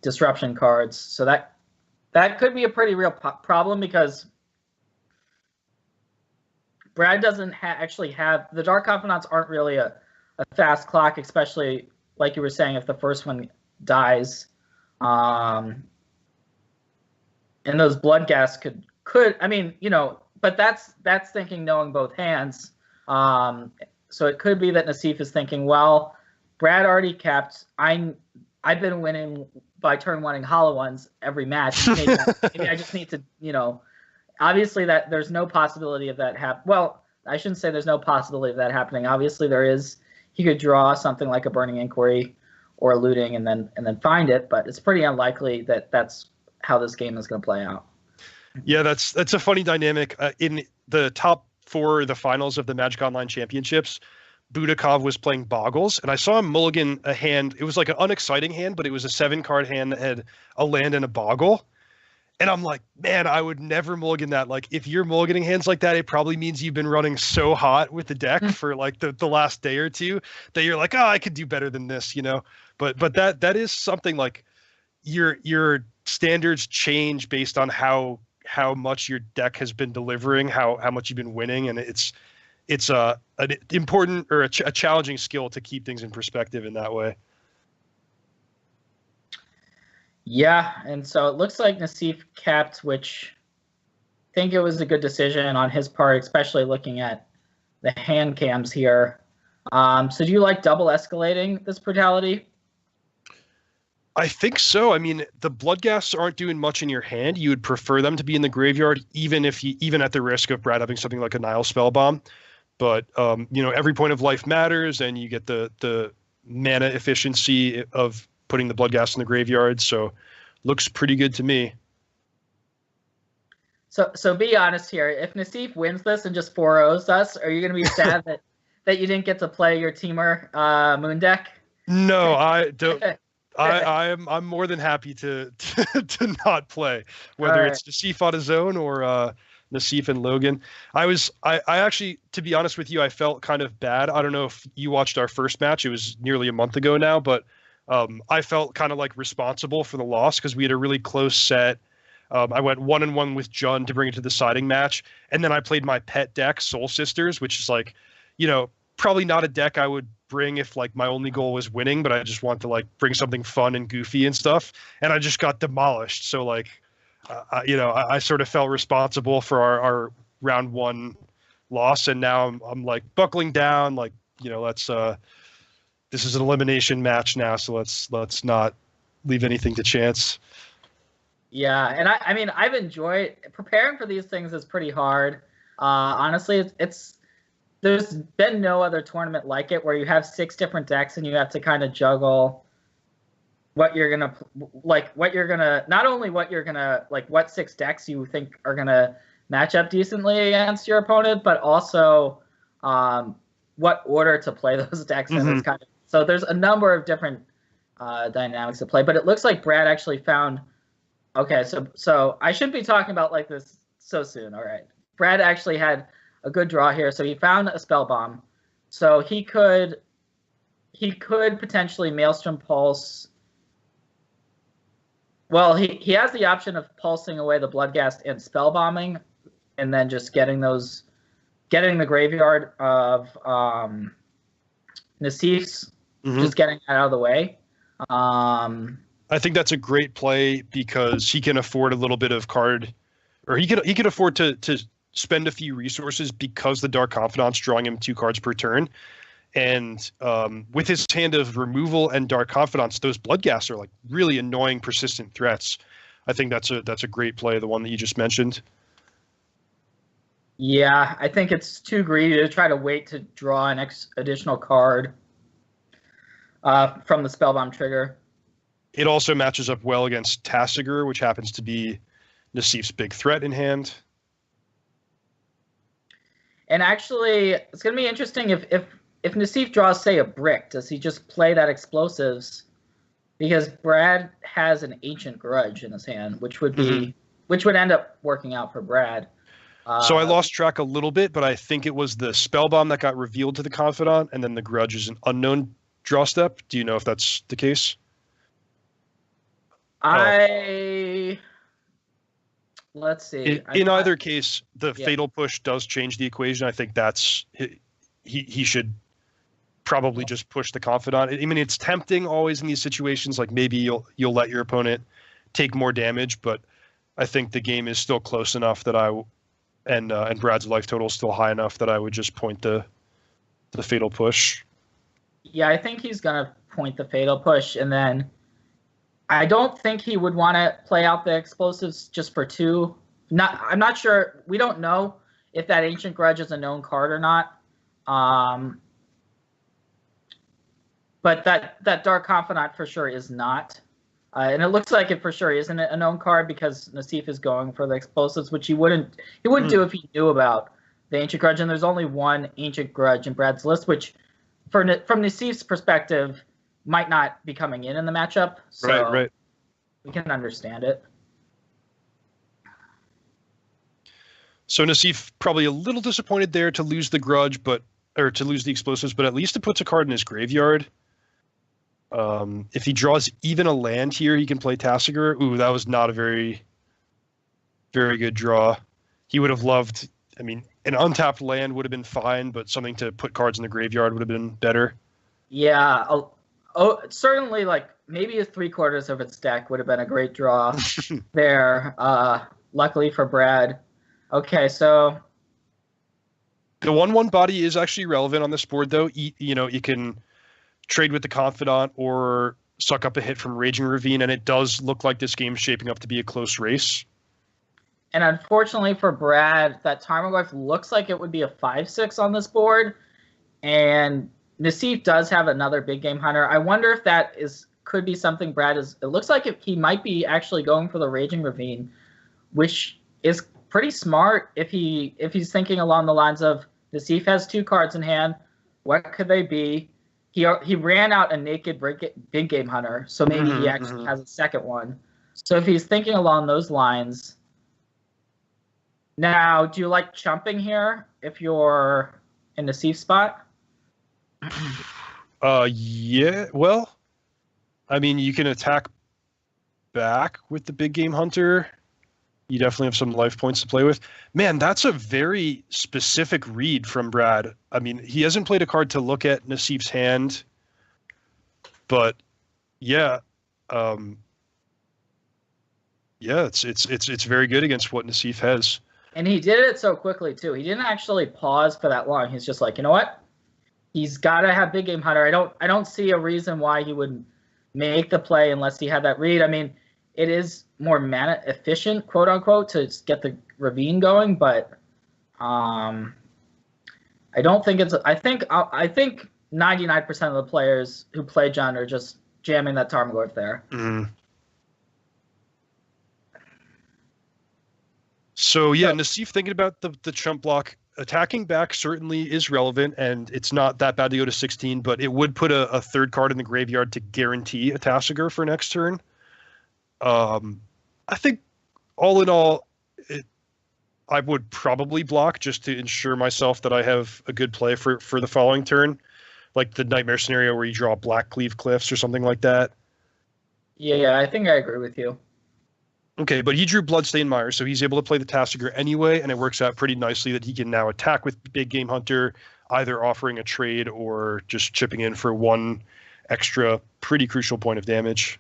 disruption cards, so that could be a pretty real problem because Brad doesn't actually have the Dark Confidants aren't really a fast clock, especially like you were saying if the first one dies. And those Bloodghast could I mean, but that's thinking knowing both hands. So it could be that Nassif is thinking, well, Brad already capped. I've been winning by turn one hollow ones every match. Maybe I just need to, obviously that there's no possibility of that Well, I shouldn't say there's no possibility of that happening. Obviously there is. He could draw something like a Burning Inquiry or a Looting and then find it, but it's pretty unlikely that that's how this game is going to play out. Yeah, that's a funny dynamic. In the top 4 of the finals of the Magic Online Championships, Budakov was playing Boggles, and I saw him mulligan a hand. It was like an unexciting hand, but it was a 7-card hand that had a land and a Boggle. And I'm like, man, I would never mulligan that. Like, if you're mulliganing hands like that, it probably means you've been running so hot with the deck for like the last day or two that you're like, oh, I could do better than this, But that is something like your standards change based on how much your deck has been delivering, how much you've been winning, and it's an important or a challenging skill to keep things in perspective in that way. Yeah, and so it looks like Nassif capped, which I think it was a good decision on his part, especially looking at the hand cams here. So do you like double escalating this brutality? I think so. I mean, the Bloodghasts aren't doing much in your hand. You would prefer them to be in the graveyard, even at the risk of Brad having something like a Nile Spellbomb. But every point of life matters, and you get the mana efficiency of putting the Bloodghast in the graveyard. So, looks pretty good to me. So be honest here. If Nassif wins this and just 4-0s us, are you going to be sad that you didn't get to play your Teamer Moon deck? No, I don't. I'm more than happy to not play, whether it's Nassif on his own or Nassif and Logan. I actually, to be honest with you, I felt kind of bad. I don't know if you watched our first match. It was nearly a month ago now, but I felt kind of like responsible for the loss because we had a really close set. I went 1-1 with Jun to bring it to the siding match, and then I played my pet deck, Soul Sisters, which is like, probably not a deck I would bring if like my only goal was winning, but I just want to like bring something fun and goofy and stuff, and I just got demolished. So like, I sort of felt responsible for our round 1 loss, and now I'm like buckling down, like this is an elimination match now, so let's not leave anything to chance. Yeah, and I mean I've enjoyed preparing for these things. Is pretty hard. Honestly, it's there's been no other tournament like it where you have 6 different decks and you have to kind of juggle what you're gonna not only what you're gonna like what 6 decks you think are gonna match up decently against your opponent, but also what order to play those decks in. Is kind of, so there's a number of different dynamics at play. But it looks like Brad actually found. Okay, so I shouldn't be talking about like this so soon. All right, Brad actually had a good draw here, so he found a spell bomb. So he could potentially Maelstrom Pulse. Well, he has the option of pulsing away the Bloodghast and spell bombing, and then just getting the graveyard of Nassif's, just getting that out of the way. I think that's a great play because he can afford a little bit of card, or he can afford to spend a few resources because the Dark Confidant's drawing him 2 cards per turn. And with his hand of removal and Dark Confidants, those Bloodghasts are like really annoying, persistent threats. I think that's a great play, the one that you just mentioned. Yeah, I think it's too greedy to try to wait to draw an additional card from the Spellbomb trigger. It also matches up well against Tasigur, which happens to be Nassif's big threat in hand. And actually, it's going to be interesting if Nassif draws, say, a brick, does he just play that explosives? Because Brad has an Ancient Grudge in his hand, which would be which would end up working out for Brad. So I lost track a little bit, but I think it was the Spellbomb that got revealed to the Confidant, and then the Grudge is an unknown draw step. Do you know if that's the case? Let's see. In either case, the Fatal Push does change the equation. I think that's he should probably just push the Confidant. I mean, it's tempting always in these situations. Like maybe you'll let your opponent take more damage, but I think the game is still close enough that and Brad's life total is still high enough that I would just point the Fatal Push. Yeah, I think he's gonna point the Fatal Push, and then I don't think he would want to play out the Explosives just for 2. I'm not sure. We don't know if that Ancient Grudge is a known card or not. But that Dark Confidant for sure is not. And it looks like it for sure isn't a known card because Nassif is going for the Explosives, which he wouldn't do if he knew about the Ancient Grudge. And there's only one Ancient Grudge in Brad's list, which from Nassif's perspective might not be coming in the matchup. So right. We can understand it. So Nassif probably a little disappointed there to lose the Grudge, or to lose the Explosives, but at least it puts a card in his graveyard. If he draws even a land here, he can play Tasigur. Ooh, that was not a very, very good draw. He would have loved, I mean, an untapped land would have been fine, but something to put cards in the graveyard would have been better. Yeah. Certainly, like, maybe a 3/4 of its deck would have been a great draw there. Luckily for Brad. Okay, so the 1/1 body is actually relevant on this board, though. You can trade with the Confidant or suck up a hit from Raging Ravine, and it does look like this game's shaping up to be a close race. And unfortunately for Brad, that Tarmogoyf looks like it would be a 5/6 on this board, and Nassif does have another big game hunter. I wonder if that could be something Brad is. It looks like he might be actually going for the Raging Ravine, which is pretty smart if he's thinking along the lines of Nassif has 2 cards in hand. What could they be? He ran out a naked big game hunter, so maybe he actually has a second one. So if he's thinking along those lines, now do you like chumping here if you're in the Nassif spot? Yeah. Well, I mean, you can attack back with the big game hunter. You definitely have some life points to play with. Man, that's a very specific read from Brad. I mean, he hasn't played a card to look at Nassif's hand, but yeah, it's very good against what Nassif has. And he did it so quickly too. He didn't actually pause for that long. He's just like, you know what? He's got to have big game hunter. I don't see a reason why he would make the play unless he had that read. I mean, it is more mana efficient, quote unquote, to get the Ravine going, but I don't think it's. I think 99% of the players who play Jund are just jamming that Tarmogoyf there. So yeah, Nassif thinking about the chump block. Attacking back certainly is relevant, and it's not that bad to go to 16, but it would put a third card in the graveyard to guarantee a Tasigur for next turn. I think all in all, I would probably block just to ensure myself that I have a good play for the following turn, like the Nightmare scenario where you draw Blackcleave Cliffs or something like that. Yeah, I think I agree with you. Okay, but he drew Bloodstained Mire, so he's able to play the Tasigur anyway, and it works out pretty nicely that he can now attack with Big Game Hunter, either offering a trade or just chipping in for 1 extra pretty crucial point of damage.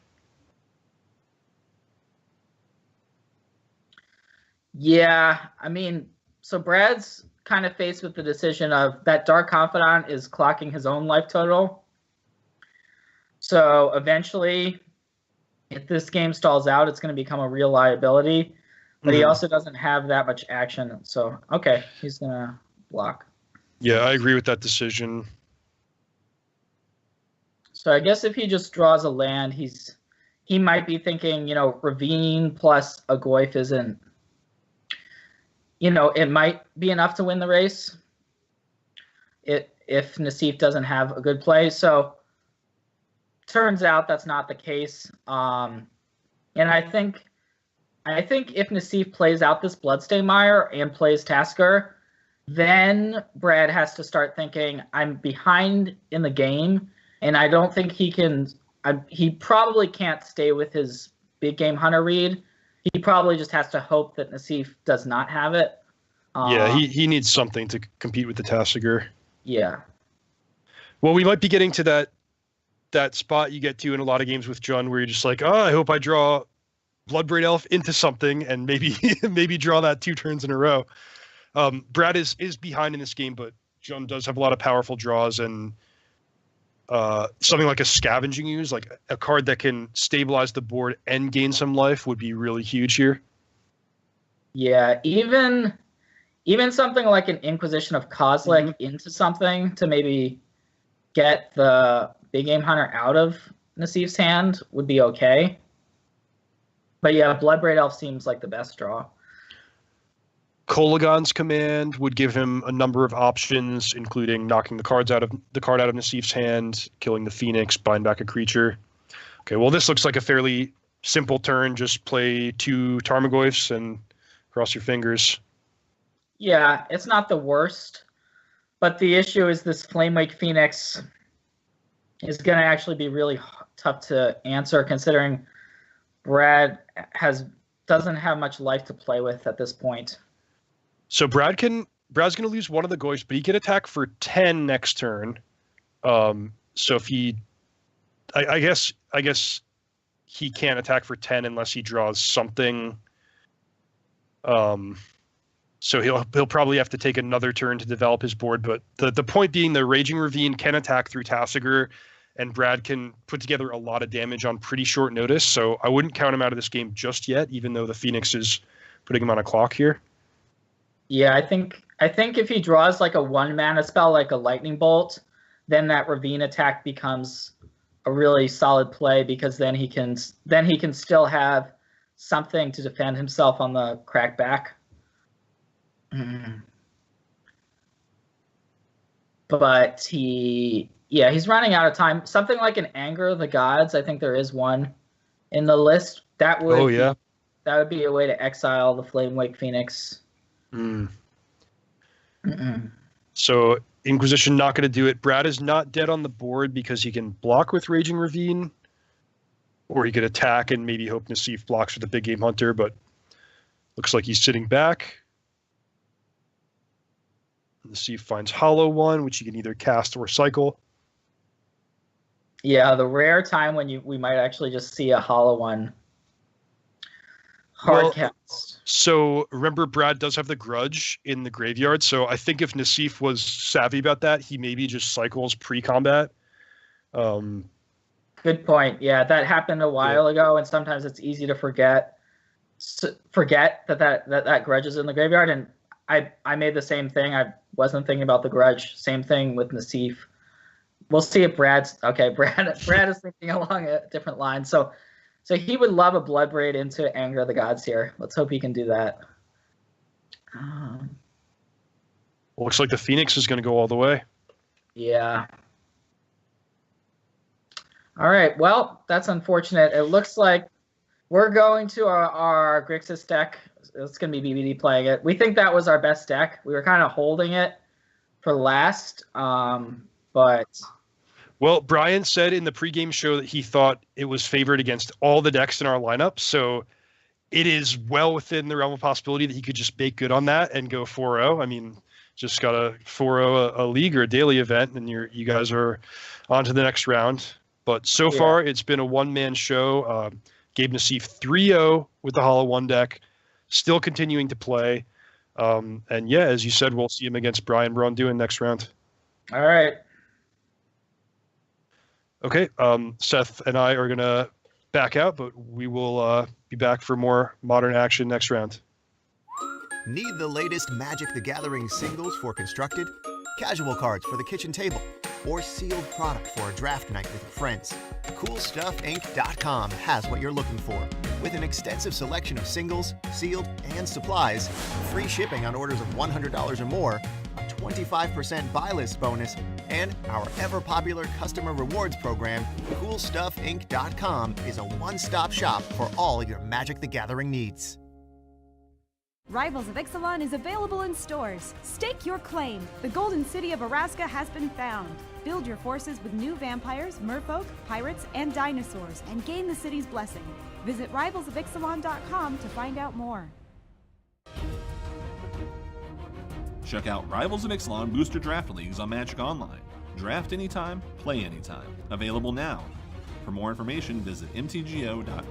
Yeah, I mean, so Brad's kind of faced with the decision of that Dark Confidant is clocking his own life total. So eventually, if this game stalls out, it's going to become a real liability. But he also doesn't have that much action. So, okay, he's going to block. Yeah, I agree with that decision. So I guess if he just draws a land, he might be thinking, Ravine plus a Goyf isn't, it might be enough to win the race if Nassif doesn't have a good play. So turns out that's not the case. And I think I think if Nassif plays out this Bloodstainmire and plays Tasker, then Brad has to start thinking, I'm behind in the game, and I don't think he can. He probably can't stay with his big game hunter read. He probably just has to hope that Nassif does not have it. Yeah, he needs something to compete with the Tasigur. Yeah. Well, we might be getting to that spot you get to in a lot of games with Jun, where you're just like, I hope I draw Bloodbraid Elf into something and maybe draw that 2 turns in a row. Brad is behind in this game, but Jun does have a lot of powerful draws, and something like a Scavenging Ooze, like a card that can stabilize the board and gain some life, would be really huge here. Yeah, even something like an Inquisition of Kozilek into something to maybe get the big game hunter out of Nassif's hand would be okay. But yeah, Bloodbraid Elf seems like the best draw. Kolaghan's Command would give him a number of options, including knocking the card out of Nassif's hand, killing the Phoenix, buying back a creature. Okay, well, this looks like a fairly simple turn. Just play 2 Tarmogoyfs and cross your fingers. Yeah, it's not the worst, but the issue is this Flamewake Phoenix is going to actually be really tough to answer, considering Brad doesn't have much life to play with at this point. So Brad's going to lose one of the Goyfs, but he can attack for 10 next turn. So if he, I guess he can't attack for 10 unless he draws something. So he'll probably have to take another turn to develop his board. But the point being, the Raging Ravine can attack through Tasigur, and Brad can put together a lot of damage on pretty short notice. So I wouldn't count him out of this game just yet, even though the Phoenix is putting him on a clock here. Yeah, I think if he draws like a 1-mana spell like a Lightning Bolt, then that Ravine attack becomes a really solid play, because then he can still have something to defend himself on the crackback. But he's running out of time. Something like an Anger of the Gods, I think there is one in the list. That would be a way to exile the Flamewake Phoenix. So Inquisition not going to do it. Brad is not dead on the board because he can block with Raging Ravine, or he could attack and maybe hope Nassif blocks with the big game hunter, but looks like he's sitting back. Nassif finds Hollow One, which he can either cast or cycle. Yeah, the rare time when we might actually just see a Hollow One hard cast. So remember, Brad does have the Grudge in the graveyard, so I think if Nassif was savvy about that, he maybe just cycles pre-combat. Good point. Yeah, that happened a while ago, and sometimes it's easy to forget that Grudge is in the graveyard, and I made the same thing. I wasn't thinking about the Grudge. Same thing with Nassif. We'll see if Brad is thinking along a different line. So he would love a Bloodbraid into Anger of the Gods here. Let's hope he can do that. Looks like the Phoenix is going to go all the way. Yeah. All right. Well, that's unfortunate. It looks like we're going to our Grixis deck. It's going to be BBD playing it. We think that was our best deck. We were kind of holding it for last, but... Well, Brian said in the pregame show that he thought it was favored against all the decks in our lineup, so it is well within the realm of possibility that he could just make good on that and go 4-0. I mean, just got a 4-0 a league or a daily event, and you guys are on to the next round. But so far, it's been a one-man show. Gabe Nassif 3-0 with the Hollow One deck, still continuing to play. And yeah, as you said, we'll see him against Brian Braun-Duin next round. All right. Okay, Seth and I are going to back out, but we will be back for more Modern action next round. Need the latest Magic the Gathering singles for Constructed, casual cards for the kitchen table, or sealed product for a draft night with your friends? CoolStuffInc.com has what you're looking for. With an extensive selection of singles, sealed, and supplies, free shipping on orders of $100 or more, a 25% buy list bonus, And our ever-popular customer rewards program, CoolStuffInc.com, is a one-stop shop for all your Magic the Gathering needs. Rivals of Ixalan is available in stores. Stake your claim. The Golden City of Araska has been found. Build your forces with new vampires, merfolk, pirates, and dinosaurs, and gain the city's blessing. Visit rivalsofixalan.com to find out more. Check out Rivals of Ixalan Booster Draft Leagues on Magic Online. Draft anytime, play anytime. Available now. For more information, visit mtgo.com.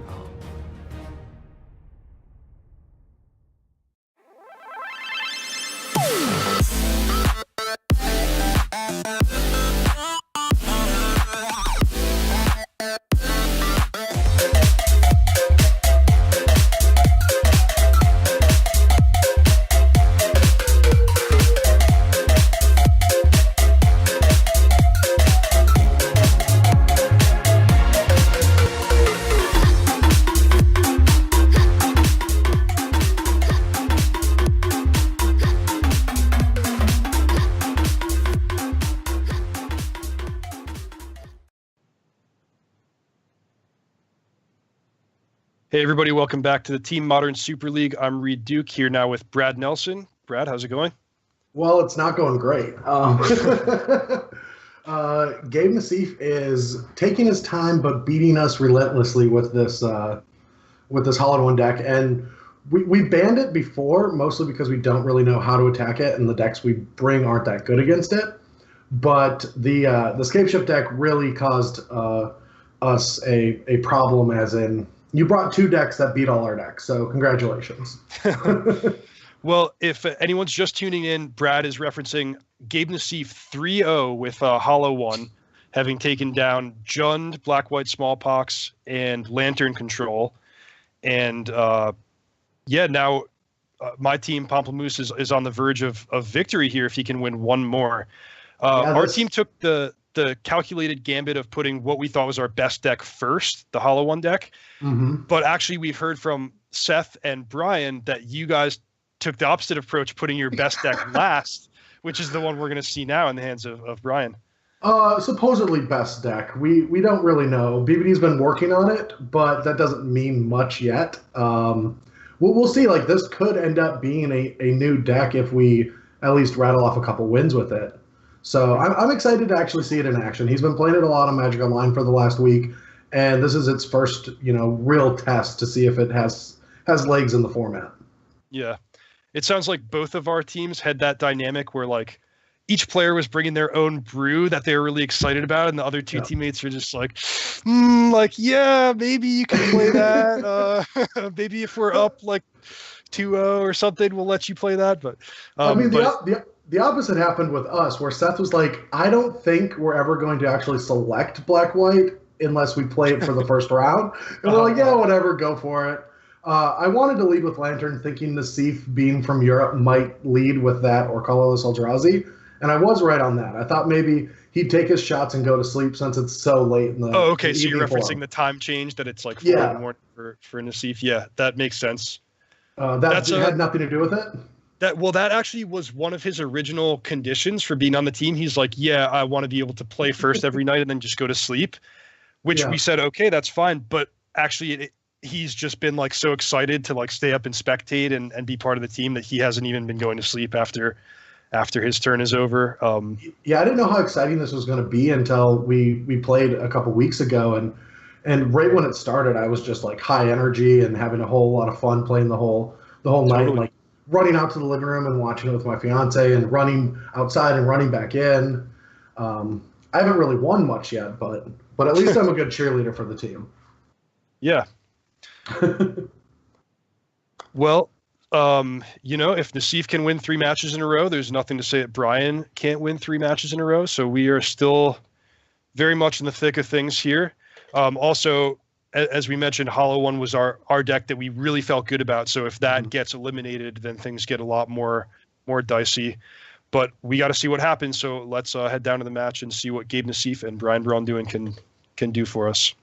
Hey, everybody, welcome back to the Team Modern Super League. I'm Reed Duke here now with Brad Nelson. Brad, how's it going? Well, it's not going great. Gabe Nassif is taking his time but beating us relentlessly with this Hollowed One deck. And we banned it before, mostly because we don't really know how to attack it, and the decks we bring aren't that good against it. But the Scapeship deck really caused us a problem, as in you brought two decks that beat all our decks, so congratulations. Well, if anyone's just tuning in, Brad is referencing Gabe Nassif 3-0 with Hollow One, having taken down Jund, Black White Smallpox, and Lantern Control. And now my team, Pomplamoose, is on the verge of victory here if he can win one more. Our team took the calculated gambit of putting what we thought was our best deck first, the Hollow One deck. Mm-hmm. But actually, we've heard from Seth and Brian that you guys took the opposite approach, putting your best deck last, which is the one we're going to see now in the hands of Brian. Supposedly best deck. We don't really know. BBD's been working on it, but that doesn't mean much yet. We'll see. Like, this could end up being a new deck if we at least rattle off a couple wins with it. So I'm excited to actually see it in action. He's been playing it a lot on Magic Online for the last week, and this is its first, real test to see if it has legs in the format. Yeah. It sounds like both of our teams had that dynamic where, like, each player was bringing their own brew that they were really excited about, and the other two teammates were just like, yeah, maybe you can play that. Maybe if we're up, like, 2-0 or something, we'll let you play that. But the opposite happened with us, where Seth was like, I don't think we're ever going to actually select Black White unless we play it for the first round. And we're like, yeah, whatever, go for it. I wanted to lead with Lantern, thinking Nassif, being from Europe, might lead with that or Colorless Eldrazi. And I was right on that. I thought maybe he'd take his shots and go to sleep since it's so late in the Oh, okay, so you're referencing the time change, that it's like 4 in the morning for Nassif. Yeah, that makes sense. That had nothing to do with it? That actually was one of his original conditions for being on the team. He's like, yeah, I want to be able to play first every night and then just go to sleep, which we said, okay, that's fine. But actually, he's just been like so excited to like stay up and spectate and be part of the team that he hasn't even been going to sleep after his turn is over. I didn't know how exciting this was going to be until we played a couple weeks ago. And right when it started, I was just like high energy and having a whole lot of fun playing the whole night, like running out to the living room and watching it with my fiance and running outside and running back in. I haven't really won much yet, but at least I'm a good cheerleader for the team. Yeah. Well, if Nassif can win 3 matches in a row, there's nothing to say that Brian can't win 3 matches in a row. So we are still very much in the thick of things here. Also, as we mentioned, Hollow One was our deck that we really felt good about. So if that gets eliminated, then things get a lot more dicey. But we got to see what happens. So let's head down to the match and see what Gabe Nassif and Brian Braun can do for us.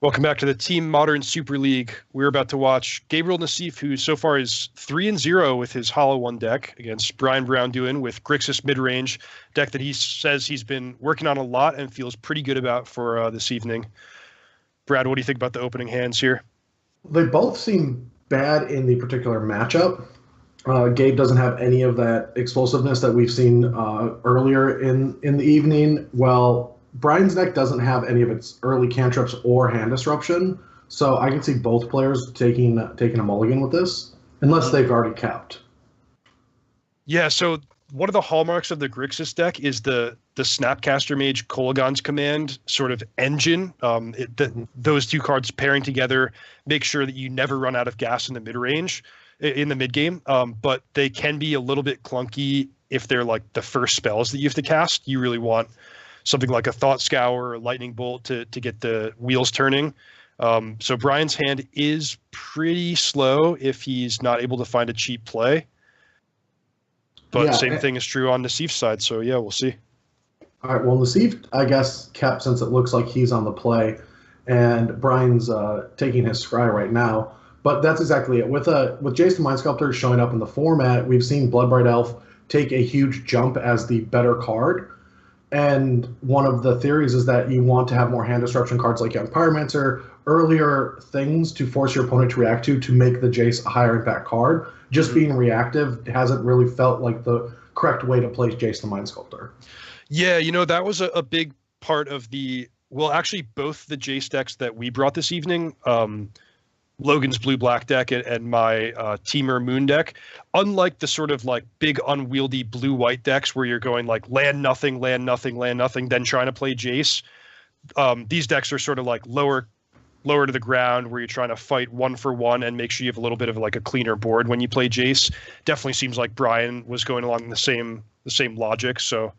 Welcome back to the Team Modern Super League. We're about to watch Gabriel Nassif, who so far is 3-0 with his Hollow One deck, against Brian Brown-Duin with Grixis Midrange, deck that he says he's been working on a lot and feels pretty good about for this evening. Brad, what do you think about the opening hands here? They both seem bad in the particular matchup. Gabe doesn't have any of that explosiveness that we've seen earlier in the evening. Well, Brian's deck doesn't have any of its early cantrips or hand disruption, so I can see both players taking a mulligan with this, unless they've already capped. Yeah, so one of the hallmarks of the Grixis deck is the Snapcaster Mage Kolaghan's Command sort of engine. Those two cards pairing together make sure that you never run out of gas in the mid-range, in the mid-game, but they can be a little bit clunky if they're like the first spells that you have to cast. You really want something like a Thought Scour or a Lightning Bolt to get the wheels turning. So Brian's hand is pretty slow if he's not able to find a cheap play. But Yeah, same thing is true on Nassif's side, so yeah, we'll see. All right, well, Nassif, I guess, kept since it looks like he's on the play, and Brian's taking his scry right now. But that's exactly it. With Jace the Mind Sculptor showing up in the format, we've seen Bloodbright Elf take a huge jump as the better card. And one of the theories is that you want to have more hand disruption cards like Young Pyromancer, earlier things to force your opponent to react to make the Jace a higher impact card. Just being reactive hasn't really felt like the correct way to play Jace the Mind Sculptor. Yeah, that was a big part of actually both the Jace decks that we brought this evening, Logan's blue-black deck and my Teamer Moon deck, unlike the sort of like big unwieldy blue-white decks where you're going like land nothing, then trying to play Jace, these decks are sort of like lower to the ground where you're trying to fight one for one and make sure you have a little bit of like a cleaner board when you play Jace. Definitely seems like Brian was going along the same logic. So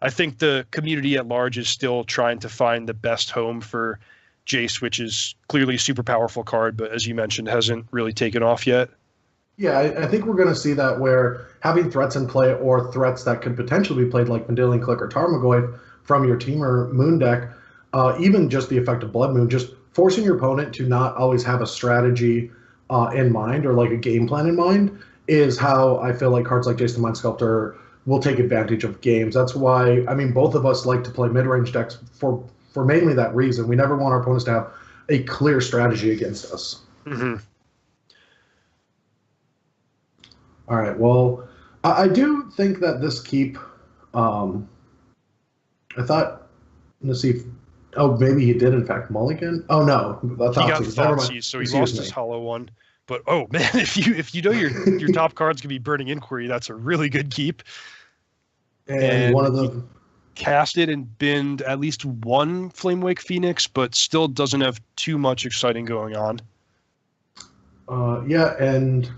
I think the community at large is still trying to find the best home for Jace, which is clearly a super powerful card, but as you mentioned, hasn't really taken off yet. Yeah, I think we're going to see that where having threats in play or threats that could potentially be played like Vendilion Clique or Tarmogoyf from your Teamer Moon deck, even just the effect of Blood Moon, just forcing your opponent to not always have a strategy in mind or like a game plan in mind is how I feel like cards like Jace the Mind Sculptor will take advantage of games. That's why, both of us like to play mid-range decks for mainly that reason. We never want our opponents to have a clear strategy against us. Mm-hmm. All right, well, I do think that this keep, I thought Nassif, maybe he did in fact mulligan. Oh no, He got Thoughtseize, so he lost his Hollow One. But oh man, if you know your top cards can be Burning Inquiry, that's a really good keep. And one of the casted and binned at least one Flamewake Phoenix, but still doesn't have too much exciting going on. Yeah, and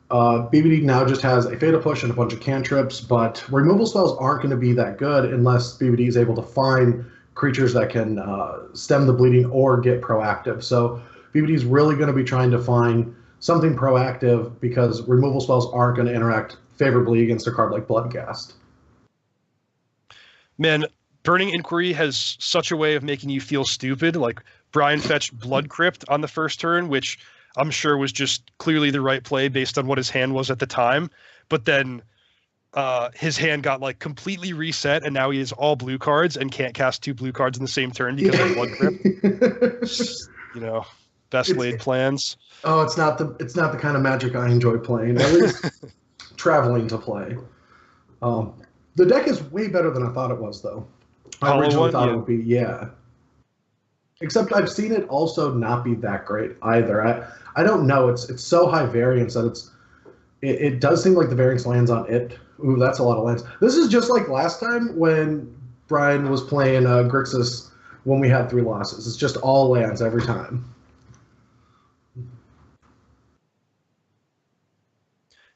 BBD now just has a Fatal Push and a bunch of cantrips, but removal spells aren't going to be that good unless BBD is able to find creatures that can stem the bleeding or get proactive. So BBD is really going to be trying to find something proactive because removal spells aren't going to interact favorably against a card like Bloodcast. Man, Burning Inquiry has such a way of making you feel stupid. Like Brian fetched Blood Crypt on the first turn, which I'm sure was just clearly the right play based on what his hand was at the time. But then his hand got like completely reset, and now he has all blue cards and can't cast two blue cards in the same turn because of Blood Crypt. Best laid plans. Oh, it's not the kind of Magic I enjoy playing. At least traveling to play. The deck is way better than I thought it was, though. I originally thought it would be, yeah. Except I've seen it also not be that great either. I don't know. It's so high variance that it does seem like the variance lands on it. Ooh, that's a lot of lands. This is just like last time when Brian was playing Grixis when we had 3 losses. It's just all lands every time.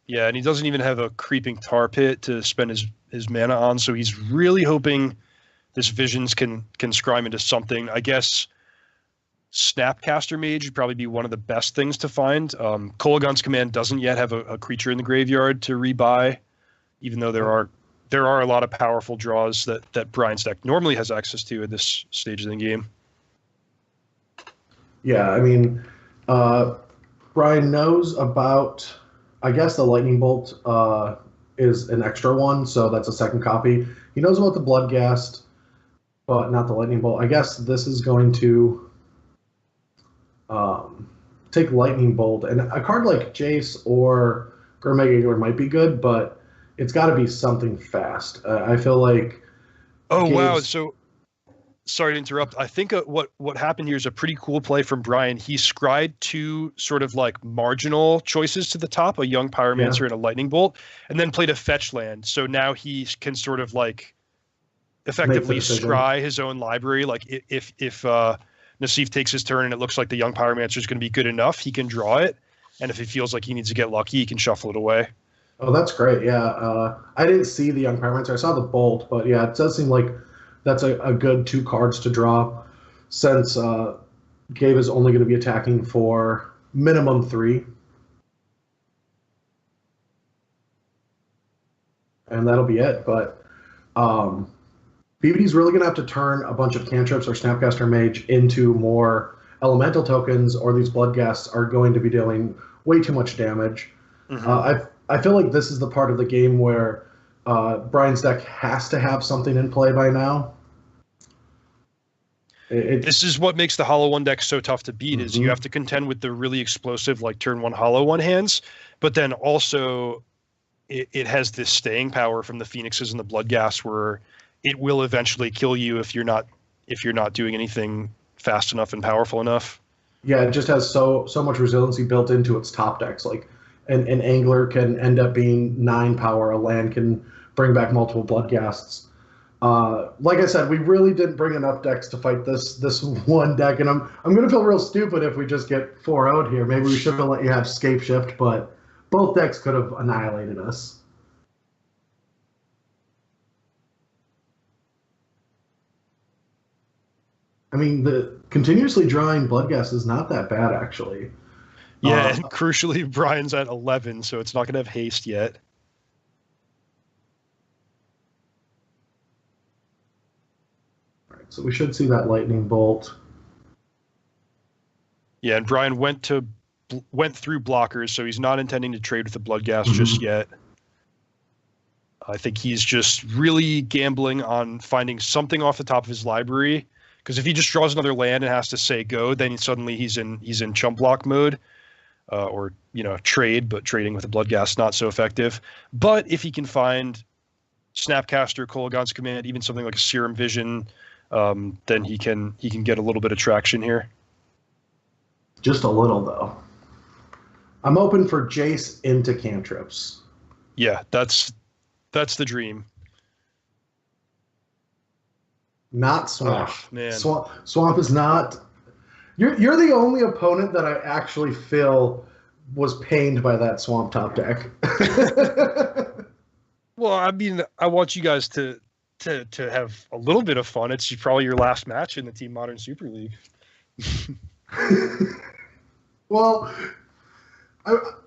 Yeah, and he doesn't even have a Creeping Tar Pit to spend his mana on, so he's really hoping this Visions can scry him into something. I guess Snapcaster Mage would probably be one of the best things to find. Kolaghan's Command doesn't yet have a creature in the graveyard to rebuy, even though there are a lot of powerful draws that Brian's deck normally has access to at this stage of the game. Yeah, I mean, Brian knows about, I guess the Lightning Bolt is an extra one, so that's a second copy. He knows about the Bloodghast, but not the Lightning Bolt. I guess this is going to take Lightning Bolt, and a card like Jace or Gurmag Angler might be good, but it's got to be something fast. I feel like. Oh wow! So sorry to interrupt. I think what happened here is a pretty cool play from Brian. He scryed two sort of like marginal choices to the top, a Young Pyromancer and a Lightning Bolt, and then played a fetch land. So now he can sort of like effectively scry his own library. Like if Nassif takes his turn and it looks like the Young Pyromancer is going to be good enough, he can draw it. And if he feels like he needs to get lucky, he can shuffle it away. Oh, that's great. Yeah. I didn't see the Young Pyromancer. I saw the Bolt, but yeah, it does seem like that's a good 2 cards to draw, since Gabe is only going to be attacking for minimum 3. And that'll be it. But BBD's really going to have to turn a bunch of cantrips or Snapcaster Mage into more elemental tokens, or these Bloodghasts are going to be dealing way too much damage. Mm-hmm. I feel like this is the part of the game where Brian's deck has to have something in play by now. This is what makes the Hollow One deck so tough to beat, is you have to contend with the really explosive, like turn 1 Hollow One hands, but then also it has this staying power from the Phoenixes and the Bloodghast where it will eventually kill you if you're not doing anything fast enough and powerful enough. Yeah, it just has so much resiliency built into its top decks. Like an Angler can end up being 9 power, a land can bring back multiple Bloodghasts. Like I said, we really didn't bring enough decks to fight this one deck, and I'm gonna feel real stupid if we just get 4-0'd here. Maybe we should have let you have Scape Shift, but both decks could have annihilated us. I mean, the continuously drawing Bloodghast is not that bad, actually. Yeah, and crucially, Brian's at 11, so it's not going to have haste yet. All right, so we should see that Lightning Bolt. Yeah, and Brian went through blockers, so he's not intending to trade with the Bloodghast just yet. I think he's just really gambling on finding something off the top of his library, because if he just draws another land and has to say go, then suddenly he's in chump block mode, or trade, but trading with a Bloodghast not so effective. But if he can find Snapcaster, Kolaghan's Command, even something like a Serum Vision, then he can get a little bit of traction here. Just a little, though. I'm open for Jace into cantrips. Yeah, that's the dream. Not Swamp. Oh, man. Swamp is not. You're the only opponent that I actually feel was pained by that Swamp top deck. Well, I mean, I want you guys to have a little bit of fun. It's probably your last match in the Team Modern Super League. Well,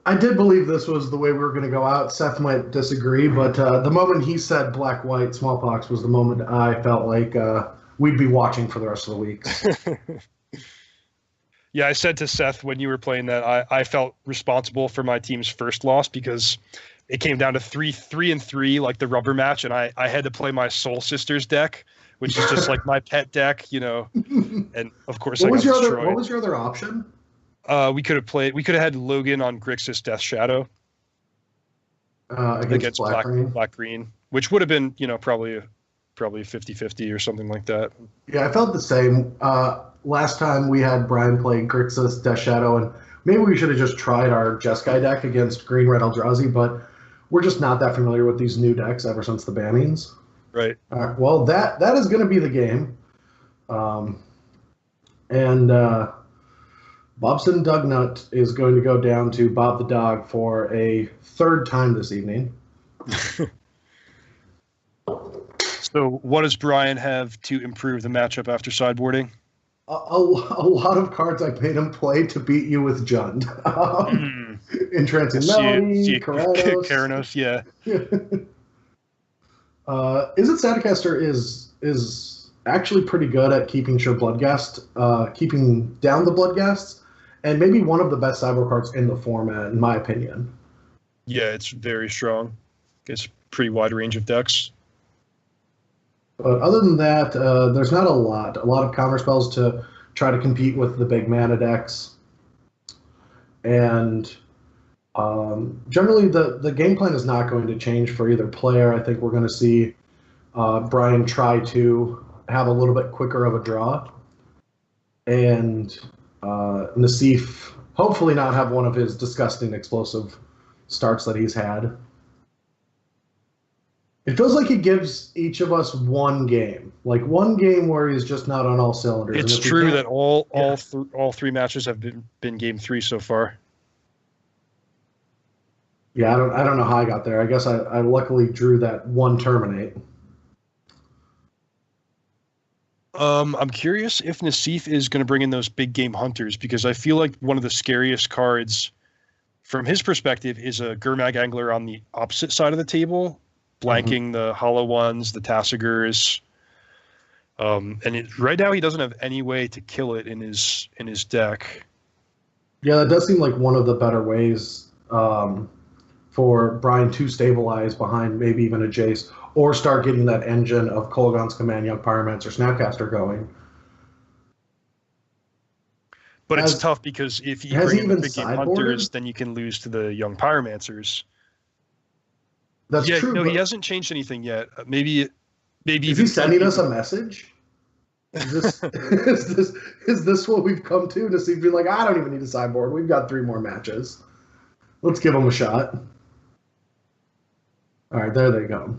I did believe this was the way we were going to go out. Seth might disagree, but the moment he said black-white smallpox was the moment I felt like we'd be watching for the rest of the week. Yeah, I said to Seth when you were playing that I felt responsible for my team's first loss because it came down to 3-3, like the rubber match, and I had to play my Soul Sisters deck, which is just like my pet deck, and of course what was your other option? We could have had Logan on Grixis Death Shadow against Black Green, which would have been, probably 50-50 or something like that. Yeah, I felt the same. Last time we had Brian play Grixis Death Shadow, and maybe we should have just tried our Jeskai deck against Green Red Eldrazi, but we're just not that familiar with these new decks ever since the bannings. Right. Well, that is going to be the game. And Bobson Dugnut is going to go down to Bob the Dog for a third time this evening. So what does Brian have to improve the matchup after sideboarding? A lot of cards I made him play to beat you with Jund. Entrancing Melody, Keranos, yeah. Is it Staticaster is actually pretty good at keeping keeping down the Bloodghast, and maybe one of the best sideboard cards in the format, in my opinion. Yeah, it's very strong. It's pretty wide range of decks. But other than that, there's not a lot of counter spells to try to compete with the big mana decks. And generally, the game plan is not going to change for either player. I think we're going to see Brian try to have a little bit quicker of a draw, and Nassif hopefully not have one of his disgusting explosive starts that he's had. It feels like he gives each of us one game where he's just not on all cylinders. It's true that all three matches have been game 3 so far. Yeah, I don't know how I got there. I guess I luckily drew that one terminate. I'm curious if Nassif is going to bring in those big game hunters, because I feel like one of the scariest cards from his perspective is a Gurmag Angler on the opposite side of the table, blanking the hollow ones, the Tassigurs. Right now he doesn't have any way to kill it in his deck. Yeah, that does seem like one of the better ways for Brian to stabilize behind maybe even a Jace, or start getting that engine of Kolaghan's Command, Young Pyromancer, Snapcaster going. But it's tough, because if you bring in the big game hunters, then you can lose to the Young Pyromancers. That's true. No, he hasn't changed anything yet. Maybe is he sending us a message? Is this what we've come to see? Be like, I don't even need a sideboard. We've got 3 more matches. Let's give him a shot. All right, there they go.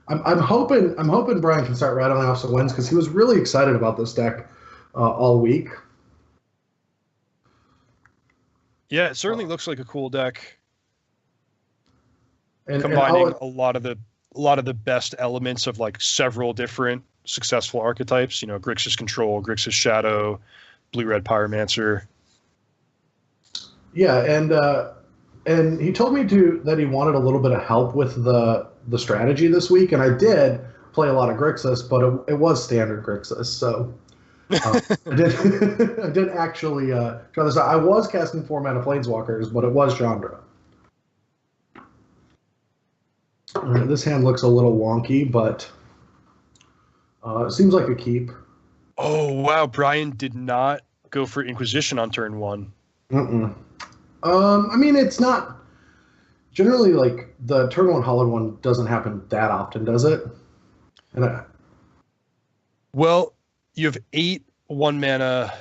I'm hoping Brian can start rattling off some wins, because he was really excited about this deck all week. Yeah, it certainly looks like a cool deck, Combining a lot of the best elements of like several different successful archetypes. Grixis Control, Grixis Shadow, Blue-Red Pyromancer. Yeah, and he told me that he wanted a little bit of help with the strategy this week, and I did play a lot of Grixis, but it was standard Grixis, so I didn't actually try this out. I was casting 4 mana Planeswalkers, but it was Chandra. This hand looks a little wonky, but it seems like a keep. Oh, wow. Brian did not go for Inquisition on turn 1. I mean, it's not... Generally, like, the turn 1 Hollow one doesn't happen that often, does it? Well, you have 8 1-mana,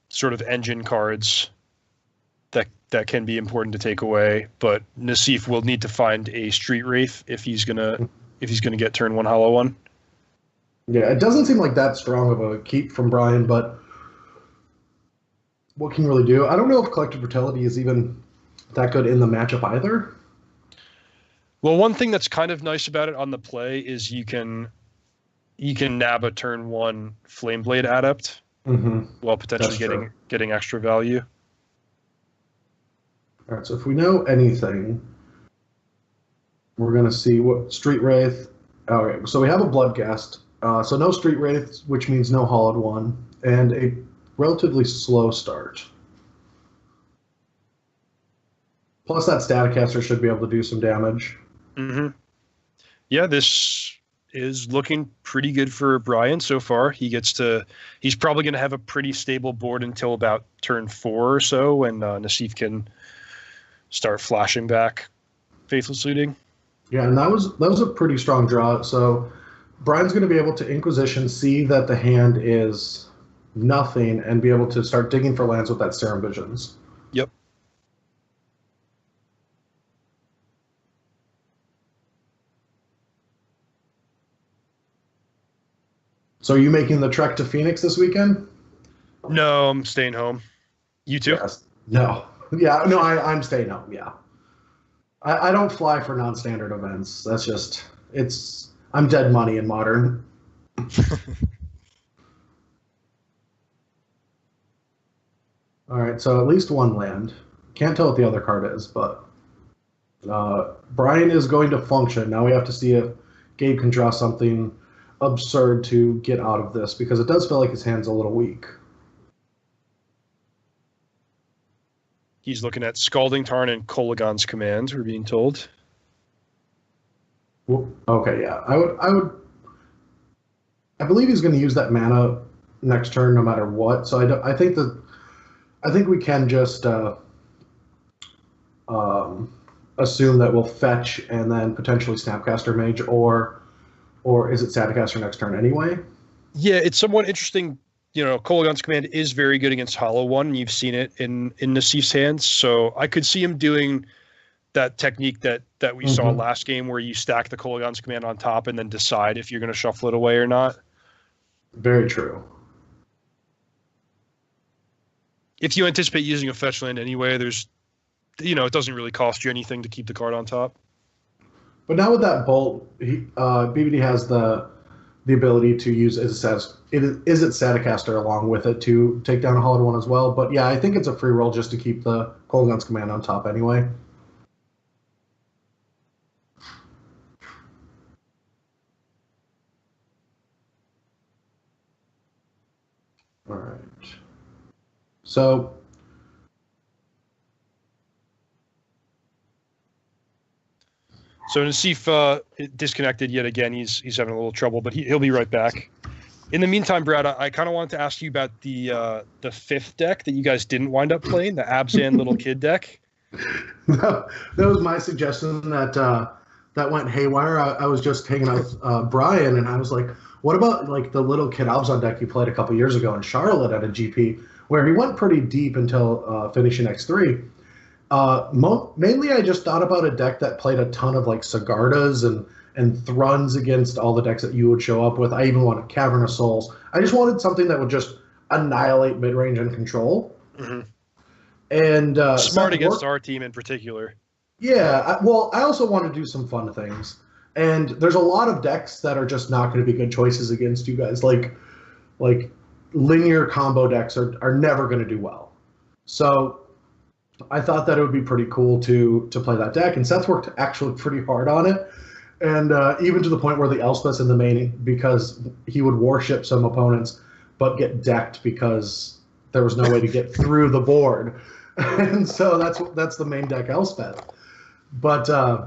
sort of engine cards that can be important to take away, but Nassif will need to find a Street Wraith if he's gonna get turn 1 Hollow one. Yeah, it doesn't seem like that strong of a keep from Brian, but what can you really do? I don't know if Collective Brutality is even that good in the matchup either. Well, one thing that's kind of nice about it on the play is you can nab a turn 1 Flameblade Adept while potentially getting extra value. All right, so if we know anything, we're going to see what Street Wraith. Okay, so we have a Bloodghast. So no Street Wraith, which means no Hollowed one, and a relatively slow start. Plus that Staticaster should be able to do some damage. Yeah, this is looking pretty good for Brian so far. He's probably going to have a pretty stable board until about turn 4 or so, when Nassif can start flashing back Faithless Looting. Yeah, and that was a pretty strong draw. So Brian's going to be able to Inquisition, see that the hand is nothing, and be able to start digging for lands with that Serum Visions. Yep. So are you making the trek to Phoenix this weekend? No, I'm staying home. You too? Yes. No. Yeah, no, I'm staying home, yeah. I don't fly for non-standard events. That's just, I'm dead money in Modern. All right, so at least one land. Can't tell what the other card is, but Brian is going to function. Now we have to see if Gabe can draw something absurd to get out of this, because it does feel like his hand's a little weak. He's looking at Scalding Tarn and Kolaghan's Command, we're being told. Well, okay, yeah. I believe he's going to use that mana next turn no matter what. So I think we can just assume that we'll fetch and then potentially Snapcaster Mage, or is it Staticaster next turn anyway? Yeah, it's somewhat interesting. You know, Kolaghan's Command is very good against Hollow One, and you've seen it in Nassif's hands. So I could see him doing that technique that we saw last game, where you stack the Kolaghan's Command on top and then decide if you're going to shuffle it away or not. Very true. If you anticipate using a fetch land anyway, there's, you know, it doesn't really cost you anything to keep the card on top. But now with that bolt, BBD has the ability to use Izzet Staticaster along with it to take down a Hollow One as well. But yeah, I think it's a free roll just to keep the Kolaghan's Command on top anyway. All right. So Nassif disconnected yet again. He's having a little trouble, but he'll be right back. In the meantime, Brad, I kind of wanted to ask you about the fifth deck that you guys didn't wind up playing, the Abzan Little Kid deck. that was my suggestion that went haywire. I was just hanging out with Brian, and I was like, what about like the Little Kid Abzan deck you played a couple years ago in Charlotte at a GP, where he went pretty deep until finishing X3. Mainly, I just thought about a deck that played a ton of like Sigardas and Thruns against all the decks that you would show up with. I even wanted Cavern of Souls. I just wanted something that would just annihilate mid-range and control. Mm-hmm. And smart against our team in particular. Yeah, I also want to do some fun things. And there's a lot of decks that are just not going to be good choices against you guys. Like linear combo decks are never going to do well. So I thought that it would be pretty cool to play that deck, and Seth worked actually pretty hard on it, and even to the point where the Elspeth's in the main, because he would worship some opponents but get decked because there was no way to get through the board, and so that's the main deck Elspeth. But I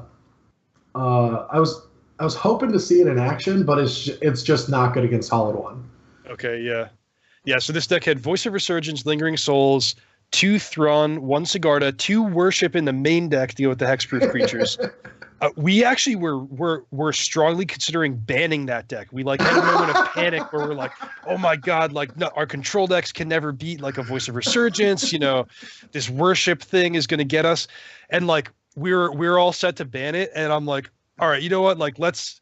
was hoping to see it in action, but it's just not good against Hollow One. Okay, yeah. So this deck had Voice of Resurgence, Lingering Souls, 2 Thrawn, 1 Sigarda, 2 Worship in the main deck to deal with the hexproof creatures. We actually were strongly considering banning that deck. We like had a moment of panic where we're like, oh my god, like no, our control decks can never beat like a Voice of Resurgence. You know, this Worship thing is going to get us, and like we're all set to ban it. And I'm like, all right, you know what? Like let's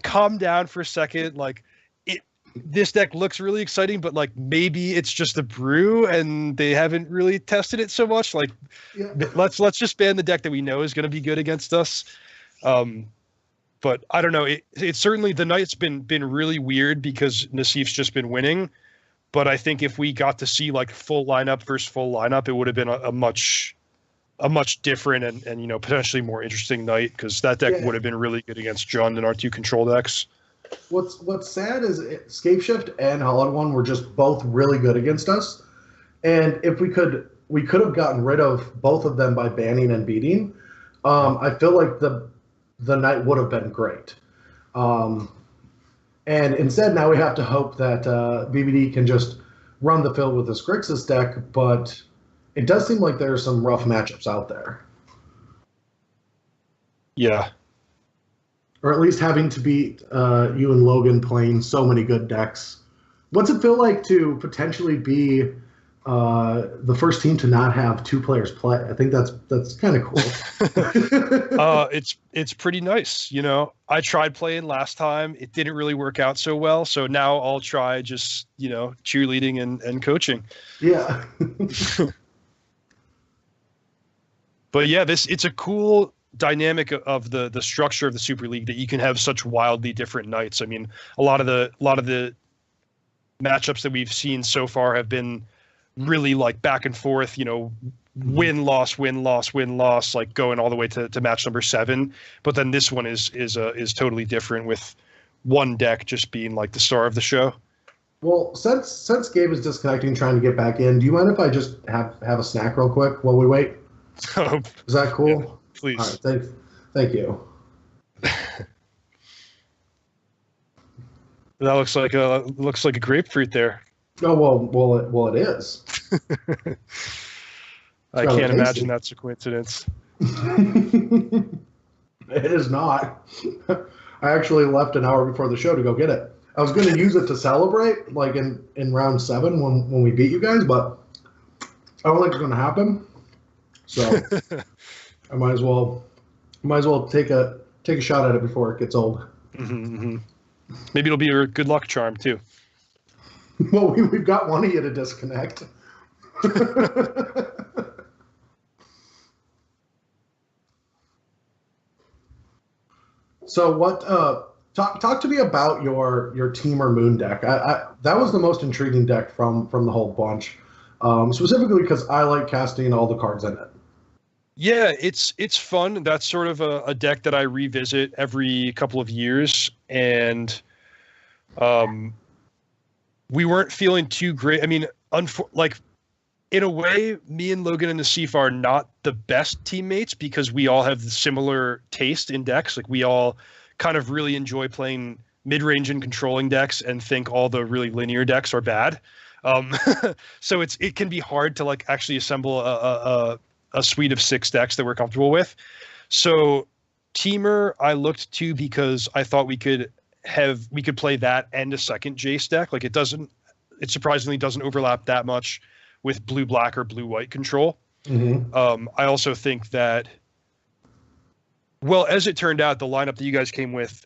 calm down for a second. Like this deck looks really exciting, but like maybe it's just a brew and they haven't really tested it so much. Like, yeah. let's just ban the deck that we know is going to be good against us. But I don't know. It's certainly the night's been really weird because Nassif's just been winning. But I think if we got to see like full lineup versus full lineup, it would have been a much different and you know potentially more interesting night, because that deck would have been really good against Jund and our 2 control decks. What's sad is Scapeshift and Hollow One were just both really good against us, and if we could have gotten rid of both of them by banning and beating. I feel like the night would have been great, and instead now we have to hope that BBD can just run the field with this Grixis deck, but it does seem like there are some rough matchups out there. Yeah. Or at least having to beat you and Logan playing so many good decks. What's it feel like to potentially be the first team to not have 2 players play? I think that's kind of cool. It's pretty nice. You know, I tried playing last time. It didn't really work out so well. So now I'll try just, you know, cheerleading and coaching. Yeah. But yeah, it's a cool dynamic of the structure of the Super League that you can have such wildly different nights. I mean, a lot of the matchups that we've seen so far have been really like back and forth, win, loss, win, loss, win, loss, like going all the way to match number 7. But then this one is totally different, with one deck just being like the star of the show. Well, since Gabe is disconnecting, trying to get back in, do you mind if I just have a snack real quick while we wait? Is that cool? Yeah, please. All right, thank you. That looks like a grapefruit there. Oh well, it is. I can't imagine that's a coincidence. It is not. I actually left an hour before the show to go get it. I was going to use it to celebrate, like in round 7 when we beat you guys, but I don't think it's going to happen. So I might as well take a shot at it before it gets old. Mm-hmm. Maybe it'll be your good luck charm too. Well, we've got one of you to disconnect. So what? Talk to me about your Temur Moon deck. That was the most intriguing deck from the whole bunch, specifically because I like casting all the cards in it. Yeah, it's fun. That's sort of a deck that I revisit every couple of years, and we weren't feeling too great. I mean, in a way, me and Logan and Nassif are not the best teammates because we all have similar taste in decks. Like, we all kind of really enjoy playing mid-range and controlling decks and think all the really linear decks are bad. So it can be hard to like actually assemble a suite of 6 decks that we're comfortable with. So Temur I looked to because I thought we could play that and a second Jace deck. Like, it surprisingly doesn't overlap that much with blue-black or blue-white control. Mm-hmm. I also think that, well, as it turned out, the lineup that you guys came with,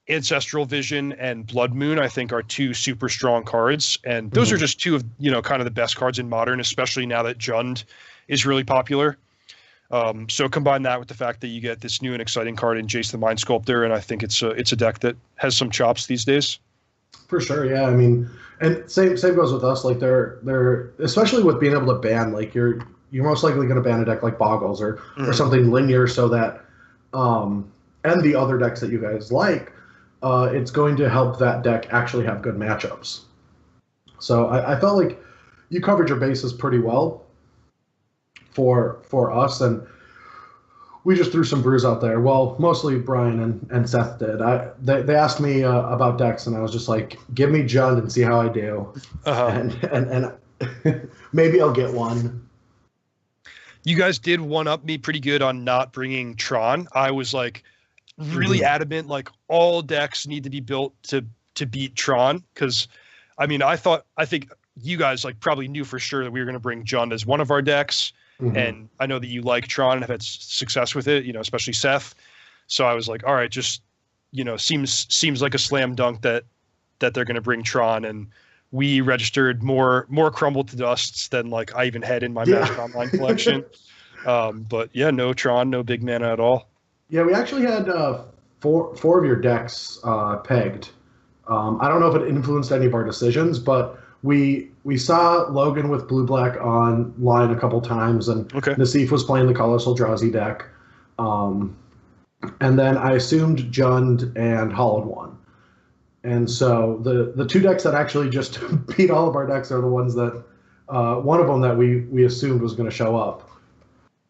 Ancestral Vision and Blood Moon, I think are 2 super strong cards. And those are just 2 of, kind of the best cards in Modern, especially now that Jund is really popular. So combine that with the fact that you get this new and exciting card in Jace the Mind Sculptor, and I think it's a deck that has some chops these days. For sure, yeah. I mean, and same goes with us. Like, they're especially with being able to ban. Like, you're most likely going to ban a deck like Boggles or something linear, so that and the other decks that you guys like, it's going to help that deck actually have good matchups. So I felt like you covered your bases pretty well for us, and we just threw some brews out there. Well, mostly Brian and Seth did. They asked me about decks, and I was just like, give me Jund and see how I do. And maybe I'll get one. You guys did one-up me pretty good on not bringing Tron. I was like really adamant, like all decks need to be built to beat Tron, because I mean, I think you guys like probably knew for sure that we were going to bring Jund as one of our decks. And I know that you like Tron and have had success with it, especially Seth. So I was like, all right, just, seems like a slam dunk that they're going to bring Tron. And we registered more Crumble to Dusts than like I even had in my Magic Online collection. But yeah, no Tron, no big mana at all. Yeah, we actually had four of your decks pegged. I don't know if it influenced any of our decisions, but we saw Logan with blue-black online a couple times, and Nassif was playing the Colorless Eldrazi deck. And then I assumed Jund and Hollowed One. And so the 2 decks that actually just beat all of our decks are the ones that one of them that we assumed was going to show up.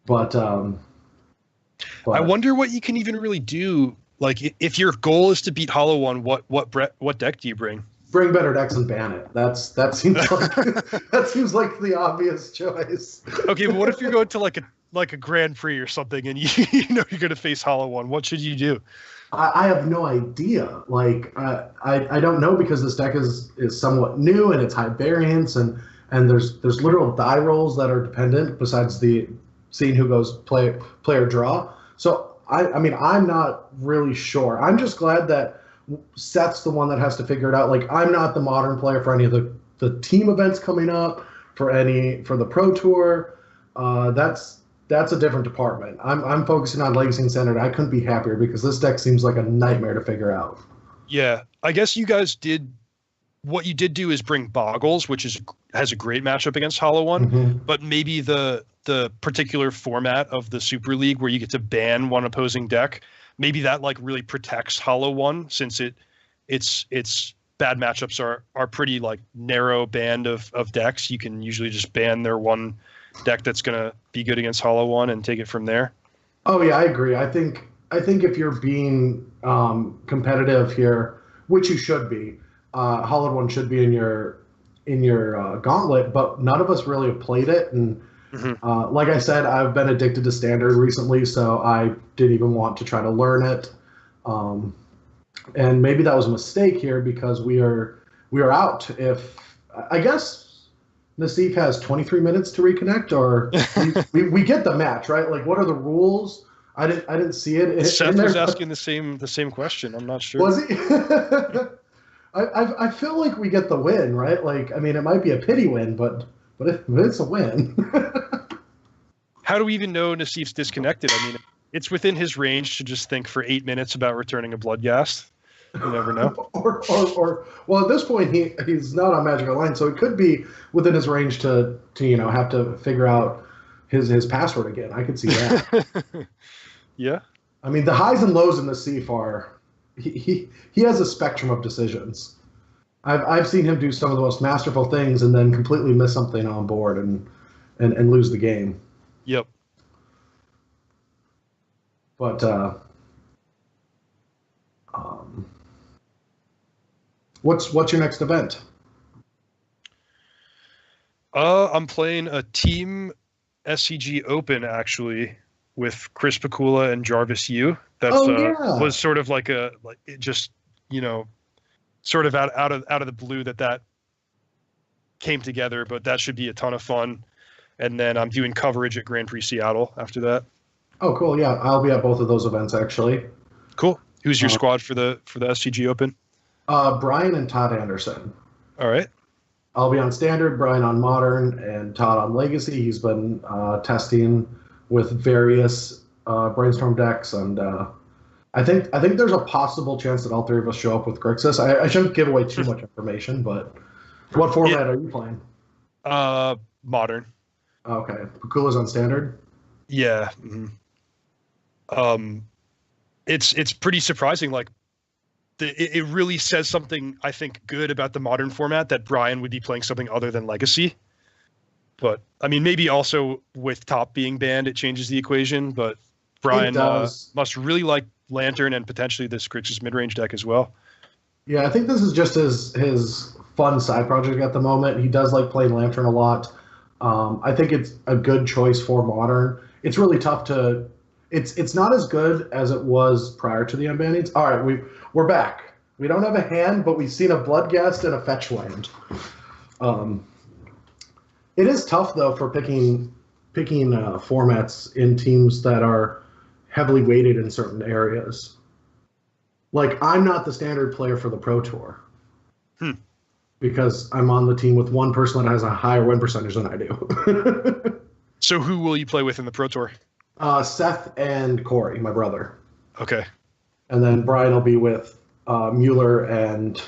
But I wonder what you can even really do. Like, if your goal is to beat Hollow One, what deck do you bring? Bring better decks and ban it. That seems like the obvious choice. Okay, but what if you're going to like a Grand Prix or something, and you're going to face Hollow One? What should you do? I have no idea. Like, I don't know, because this deck is somewhat new and it's high variance, and there's literal die rolls that are dependent besides the seeing who goes player draw. So I mean, I'm not really sure. I'm just glad that Seth's the one that has to figure it out. Like, I'm not the Modern player for any of the team events coming up, for the Pro Tour. That's a different department. I'm focusing on Legacy and Standard. I couldn't be happier, because this deck seems like a nightmare to figure out. Yeah, I guess you guys did. What you did do is bring Boggles, which has a great matchup against Hollow One, Mhm. but maybe the particular format of the Super League where you get to ban one opposing deck, maybe that like really protects Hollow One, since its bad matchups are pretty like narrow band of decks. You can usually just ban their one deck that's gonna be good against Hollow One and take it from there. Oh yeah, I agree. I think if you're being competitive here, which you should be, Hollow One should be in your gauntlet, but none of us really have played it. And like I said, I've been addicted to Standard recently, so I didn't even want to try to learn it. And maybe that was a mistake here because we are out. If I guess Nassif has 23 minutes to reconnect, or we get the match, right? Like, what are the rules? I didn't see it. Seth was asking the same question. I'm not sure. Was he? I feel like we get the win, right? Like, I mean, it might be a pity win, but it's a win. How do we even know Nassif's disconnected? I mean, it's within his range to just think for 8 minutes about returning a Bloodghast. You never know. or well, at this point, he's not on Magic Online, so it could be within his range to have to figure out his password again. I could see that. Yeah. I mean, the highs and lows in the Nassif are he has a spectrum of decisions. I've seen him do some of the most masterful things and then completely miss something on board and lose the game. Yep. But what's your next event? I'm playing a team SCG Open actually with Chris Pikula and Jarvis Yu. That's was sort of like it just sort of out of the blue that came together, but that should be a ton of fun. And then I'm doing coverage at Grand Prix Seattle after that. Oh, cool! Yeah, I'll be at both of those events actually. Cool. Who's your squad for the SCG Open? Brian and Todd Anderson. All right. I'll be on Standard, Brian on Modern, and Todd on Legacy. He's been testing with various Brainstorm decks, and I think there's a possible chance that all three of us show up with Grixis. I shouldn't give away too much information, but what format are you playing? Modern. Okay. Pikula's on Standard? Yeah. Mm-hmm. It's pretty surprising. Like, it really says something, I think, good about the Modern format that Brian would be playing something other than Legacy. But, I mean, maybe also with Top being banned, it changes the equation. But Brian must really like Lantern and potentially this Grixis mid-range deck as well. Yeah, I think this is just his fun side project at the moment. He does like playing Lantern a lot. I think it's a good choice for Modern. It's really tough to... It's not as good as it was prior to the unbannings. All right, we're back. We don't have a hand, but we've seen a Bloodghast and a fetch land. It is tough though for picking formats in teams that are heavily weighted in certain areas. Like, I'm not the Standard player for the Pro Tour because I'm on the team with one person that has a higher win percentage than I do. So who will you play with in the Pro Tour? Seth and Corey, my brother. Okay. And then Brian will be with Mueller and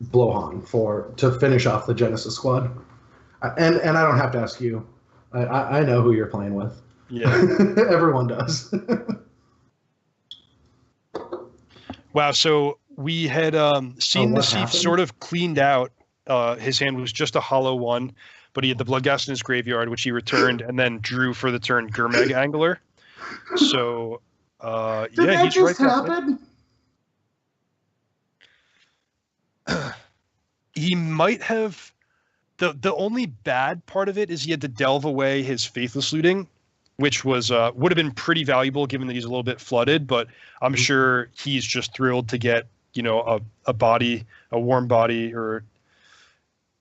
Blohan to finish off the Genesis squad. And I don't have to ask you. I know who you're playing with. Yeah. Everyone does. Wow. So we had seen Nassif sort of cleaned out. His hand was just a hollow one, but he had the Bloodghast in his graveyard, which he returned, and then drew for the turn Gurmag Angler. So, Did that just happen? He might have. The only bad part of it is he had to delve away his Faithless Looting, which was would have been pretty valuable given that he's a little bit flooded. But I'm sure he's just thrilled to get a body, a warm body, or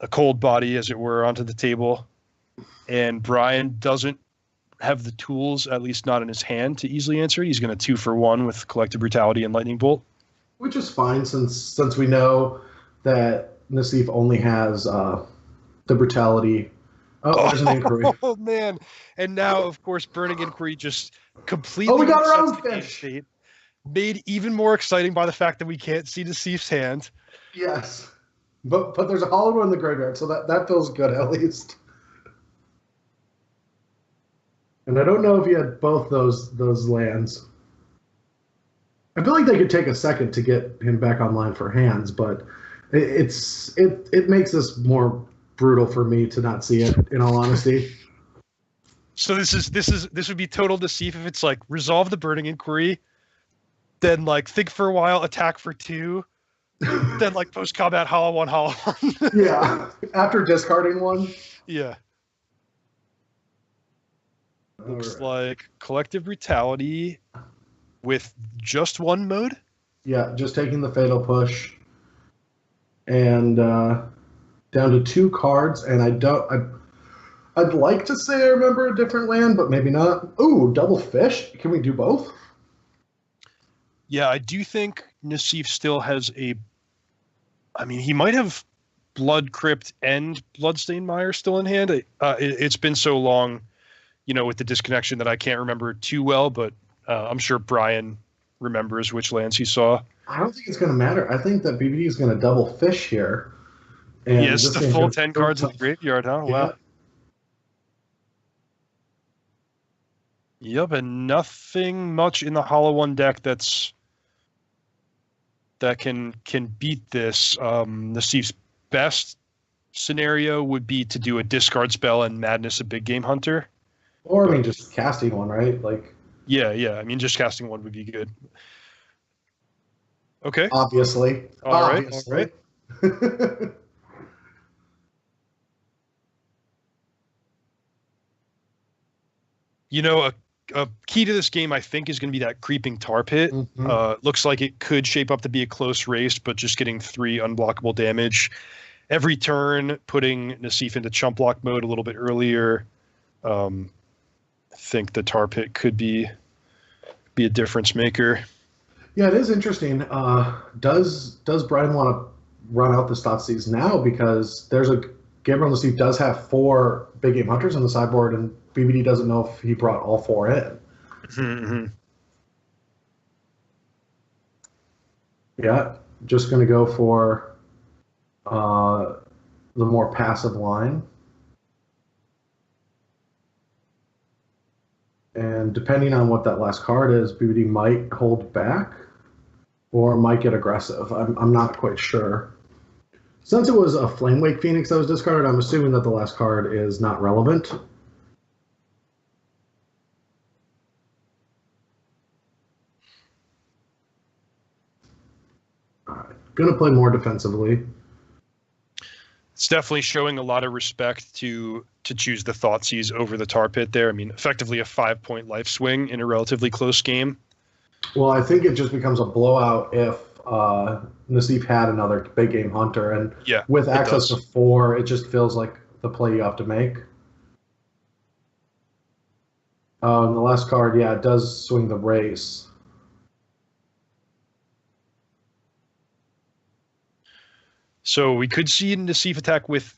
a cold body, as it were, onto the table. And Brian doesn't have the tools, at least not in his hand, to easily answer it. He's going to 2-for-1 with Collective Brutality and Lightning Bolt. Which is fine since we know that Nassif only has the Brutality. Oh, there's an Inquiry. Oh, man. And now, of course, Burning Inquiry just completely... Oh, we got our resets own the game fish! state, made even more exciting by the fact that we can't see Nassif's hand. Yes. But there's a hollow one in the graveyard, so that feels good at least. And I don't know if you had both those lands. I feel like they could take a second to get him back online for hands, but it makes this more brutal for me to not see it, in all honesty. So this would be total deceive if it's like resolve the burning inquiry, then like think for a while, attack for 2, then like post combat hollow one. Yeah, after discarding one. Yeah. Looks like collective brutality with just one mode. Yeah, just taking the fatal push, and down to 2 cards. And I'd like to say I remember a different land, but maybe not. Ooh, double fish. Can we do both? Yeah, I do think Nassif still has a. I mean, he might have Blood Crypt and Bloodstained Mire still in hand. It's been so long, with the disconnection that I can't remember too well, but I'm sure Brian remembers which lands he saw. I don't think it's going to matter. I think that BBD is going to double fish here. And yes, the full 10 cards in the graveyard, huh? Yeah. Wow. Yep, and nothing much in the Hollow One deck that can beat this. Nassif's best scenario would be to do a discard spell and Madness a Big Game Hunter. Or, I mean, just casting one, right? Like. Yeah. I mean, just casting one would be good. Okay. Obviously. All right. A key to this game, I think, is going to be that creeping tar pit. Mm-hmm. Looks like it could shape up to be a close race, but just getting 3 unblockable damage every turn, putting Nassif into chump block mode a little bit earlier. I think the tar pit could be a difference maker. Yeah, it is interesting. Does Brian want to run out the Thoughtseize now? Because Gabriel Nassif does have 4 Big Game Hunters on the sideboard, and BBD doesn't know if he brought all 4 in. Mm-hmm. Yeah, just going to go for the more passive line. And depending on what that last card is, BBD might hold back or might get aggressive. I'm not quite sure. Since it was a Flamewake Phoenix that was discarded, I'm assuming that the last card is not relevant. All right. Going to play more defensively. It's definitely showing a lot of respect to choose the Thoughtseize over the tar pit there. I mean, effectively a 5-point life swing in a relatively close game. Well, I think it just becomes a blowout if Nassif had another Big Game Hunter, and with access to 4, it just feels like the play you have to make. The last card, it does swing the race. So we could see Nassif attack with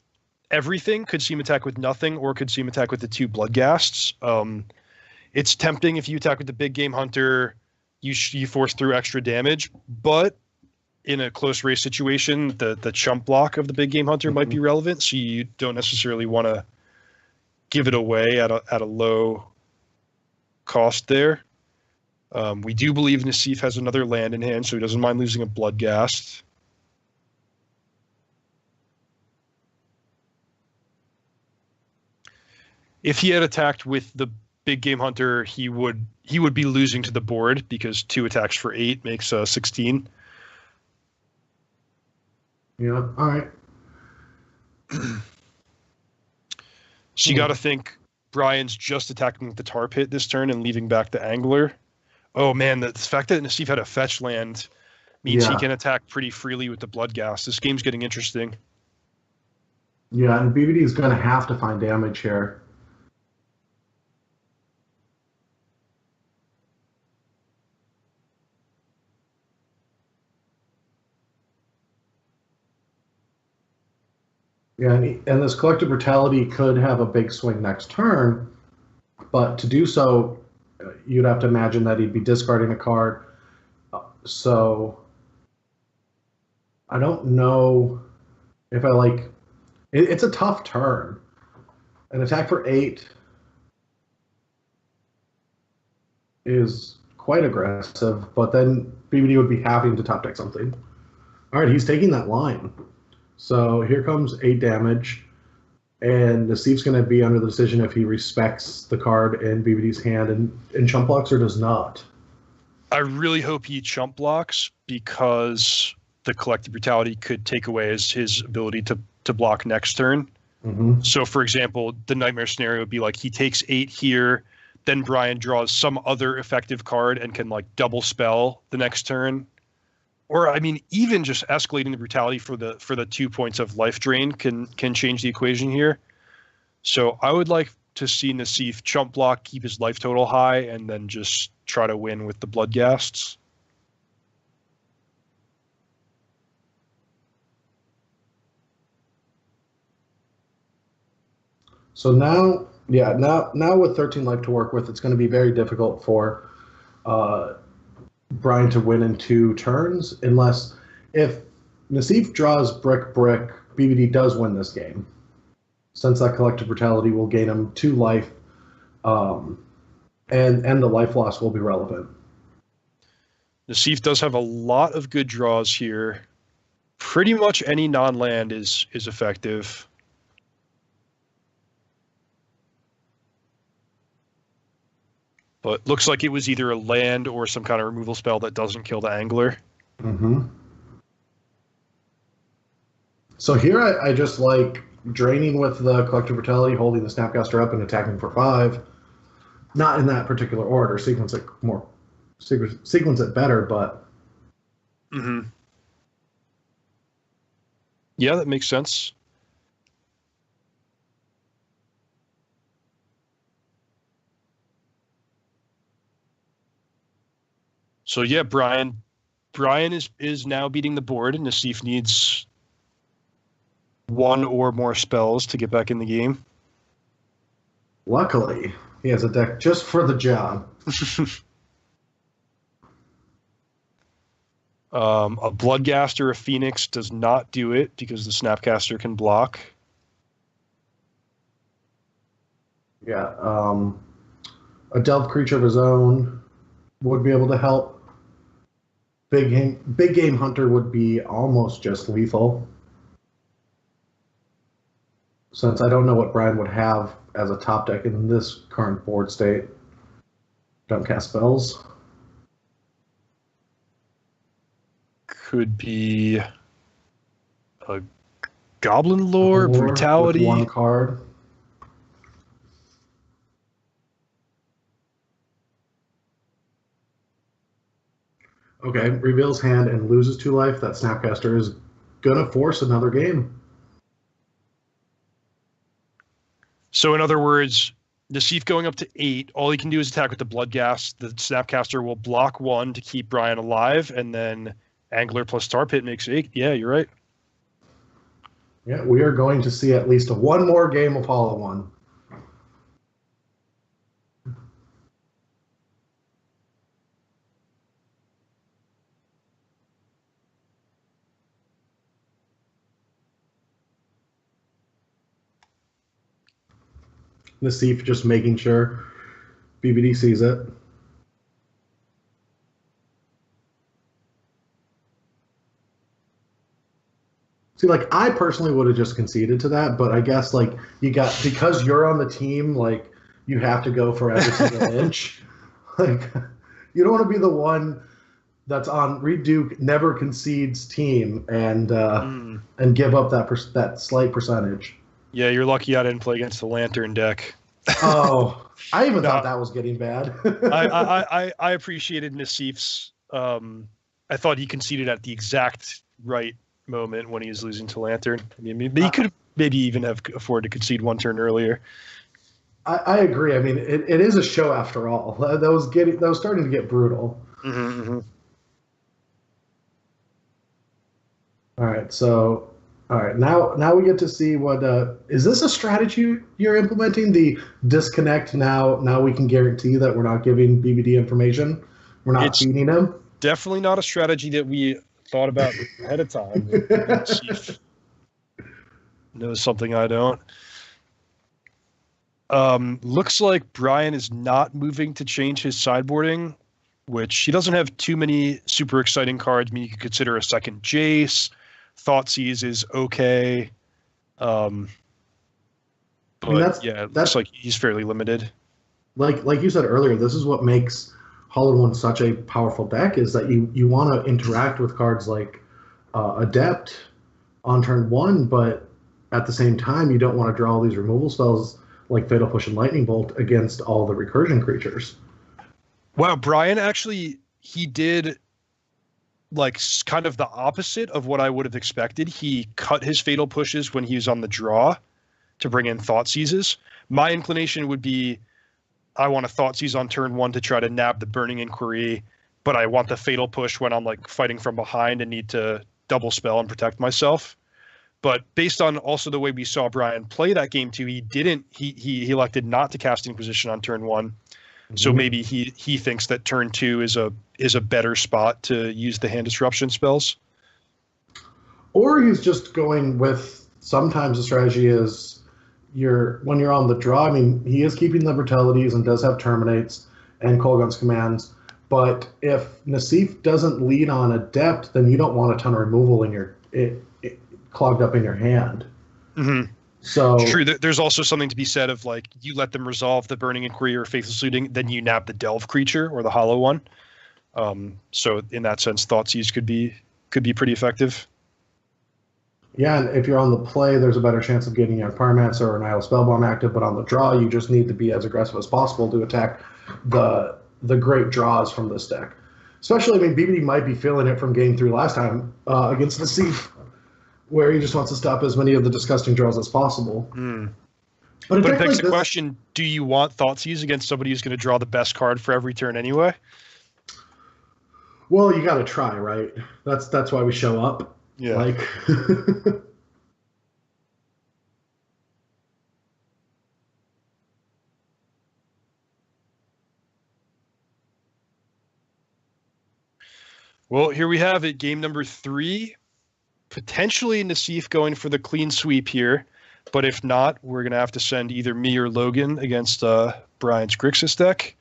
everything, could see him attack with nothing, or could see him attack with the 2 Bloodghasts. It's tempting if you attack with the Big Game Hunter, you force through extra damage, but in a close race situation, the chump block of the Big Game Hunter might be relevant, so you don't necessarily want to give it away at a low cost there. We do believe Nassif has another land in hand, so he doesn't mind losing a Bloodghast. If he had attacked with the Big Game Hunter, he would be losing to the board because 2 attacks for 8 makes 16. Yeah, all right. So you got to think Brian's just attacking with the tar pit this turn and leaving back the angler. Oh man, the fact that Nassif had a fetch land means he can attack pretty freely with the Bloodghast. This game's getting interesting. Yeah, and BBD is going to have to find damage here. Yeah, and this Collective Brutality could have a big swing next turn, but to do so, you'd have to imagine that he'd be discarding a card. So I don't know if I like, it's a tough turn. An attack for 8 is quite aggressive, but then BBD would be having to top deck something. All right, he's taking that line. So here comes 8 damage, and Nassif's going to be under the decision if he respects the card in BBD's hand and chump blocks or does not. I really hope he chump blocks because the Collective Brutality could take away his ability to block next turn. Mm-hmm. So, for example, the nightmare scenario would be like he takes 8 here, then Brian draws some other effective card and can like double spell the next turn. Or I mean, even just escalating the brutality for the 2 points of life drain can change the equation here. So I would like to see Nassif chump block, keep his life total high, and then just try to win with the Bloodghasts. So now with 13 life to work with, it's going to be very difficult for Brian to win in 2 turns, unless if Nassif draws brick, BBD does win this game. Since that Collective Brutality will gain him 2 life, and the life loss will be relevant. Nassif does have a lot of good draws here. Pretty much any non-land is effective. But looks like it was either a land or some kind of removal spell that doesn't kill the Angler. Mm-hmm. So here I just like draining with the Collective Brutality, holding the Snapcaster up and attacking for 5. Not in that particular order. Sequence it better, but... Mm-hmm. Yeah, that makes sense. So yeah, Brian is now beating the board, and Nassif needs 1 or more spells to get back in the game. Luckily, he has a deck just for the job. A Bloodghast or a Phoenix does not do it because the Snapcaster can block. Yeah, a Delve creature of his own would be able to help. Big game hunter would be almost just lethal. Since I don't know what Brian would have as a top deck in this current board state. Don't cast spells. Could be a Goblin Lore, Brutality. With 1 card. Okay, reveals hand and loses 2 life. That Snapcaster is gonna force another game. So in other words, Nassif going up to 8, all he can do is attack with the Bloodghast. The Snapcaster will block 1 to keep Brian alive, and then Angler plus Tar Pit makes 8. Yeah, you're right. Yeah, we are going to see at least 1 more game of Hollow 1. Nassif just making sure BBD sees it. See, like, I personally would have just conceded to that, but I guess, like, because you're on the team, like, you have to go for every single inch. Like, you don't want to be the one that's on Reed Duke never concedes team and give up that slight percentage. Yeah, you're lucky I didn't play against the Lantern deck. Oh, I even thought that was getting bad. I appreciated Nassif's. I thought he conceded at the exact right moment when he was losing to Lantern. I mean, he could maybe even have afforded to concede 1 turn earlier. I agree. I mean, it is a show after all. That was starting to get brutal. Mm-hmm, mm-hmm. All right, so. All right, now we get to see what is this a strategy you're implementing? The disconnect now we can guarantee that we're not giving BBD information. We're not feeding him. Definitely not a strategy that we thought about ahead of time. knows something I don't. Looks like Brian is not moving to change his sideboarding, which he doesn't have too many super exciting cards. I mean, you could consider a second Jace. Thoughtseize is okay. But yeah, it looks like he's fairly limited. Like you said earlier, this is what makes Hollow One such a powerful deck, is that you want to interact with cards like Adept on turn 1, but at the same time, you don't want to draw all these removal spells like Fatal Push and Lightning Bolt against all the recursion creatures. Wow, Brian actually, he did like kind of the opposite of what I would have expected. He cut his Fatal Pushes when he was on the draw to bring in Thoughtseizes. My inclination would be, I want a Thoughtseize on turn 1 to try to nab the Burning Inquiry, but I want the Fatal Push when I'm like fighting from behind and need to double spell and protect myself. But based on also the way we saw Brian play that game too, he elected not to cast Inquisition on turn 1. Mm-hmm. So maybe he thinks that turn 2 is a better spot to use the hand disruption spells. Or he's just going with, sometimes the strategy is when you're on the draw, I mean, he is keeping the Brutalities and does have Terminates and Kolaghan's Commands, but if Nassif doesn't lead on Adept, then you don't want a ton of removal in your clogged up in your hand. Mm-hmm. So it's true. There's also something to be said of like, you let them resolve the Burning Inquiry or Faithless Looting, then you nab the Delve creature or the Hollow One. So in that sense, Thoughtseize could be pretty effective. Yeah, and if you're on the play, there's a better chance of getting a Pyromancer or an Isle Spellbomb active, but on the draw, you just need to be as aggressive as possible to attack the great draws from this deck. Especially, I mean, BBD might be feeling it from game 3 last time against Nassif, where he just wants to stop as many of the disgusting draws as possible. Mm. But it begs the question, do you want Thoughtseize against somebody who's going to draw the best card for every turn anyway? Well, you got to try, right? That's why we show up. Yeah. Like Well, here we have it, game number 3. Potentially Nassif going for the clean sweep here, but if not, we're going to have to send either me or Logan against Brian's Grixis deck.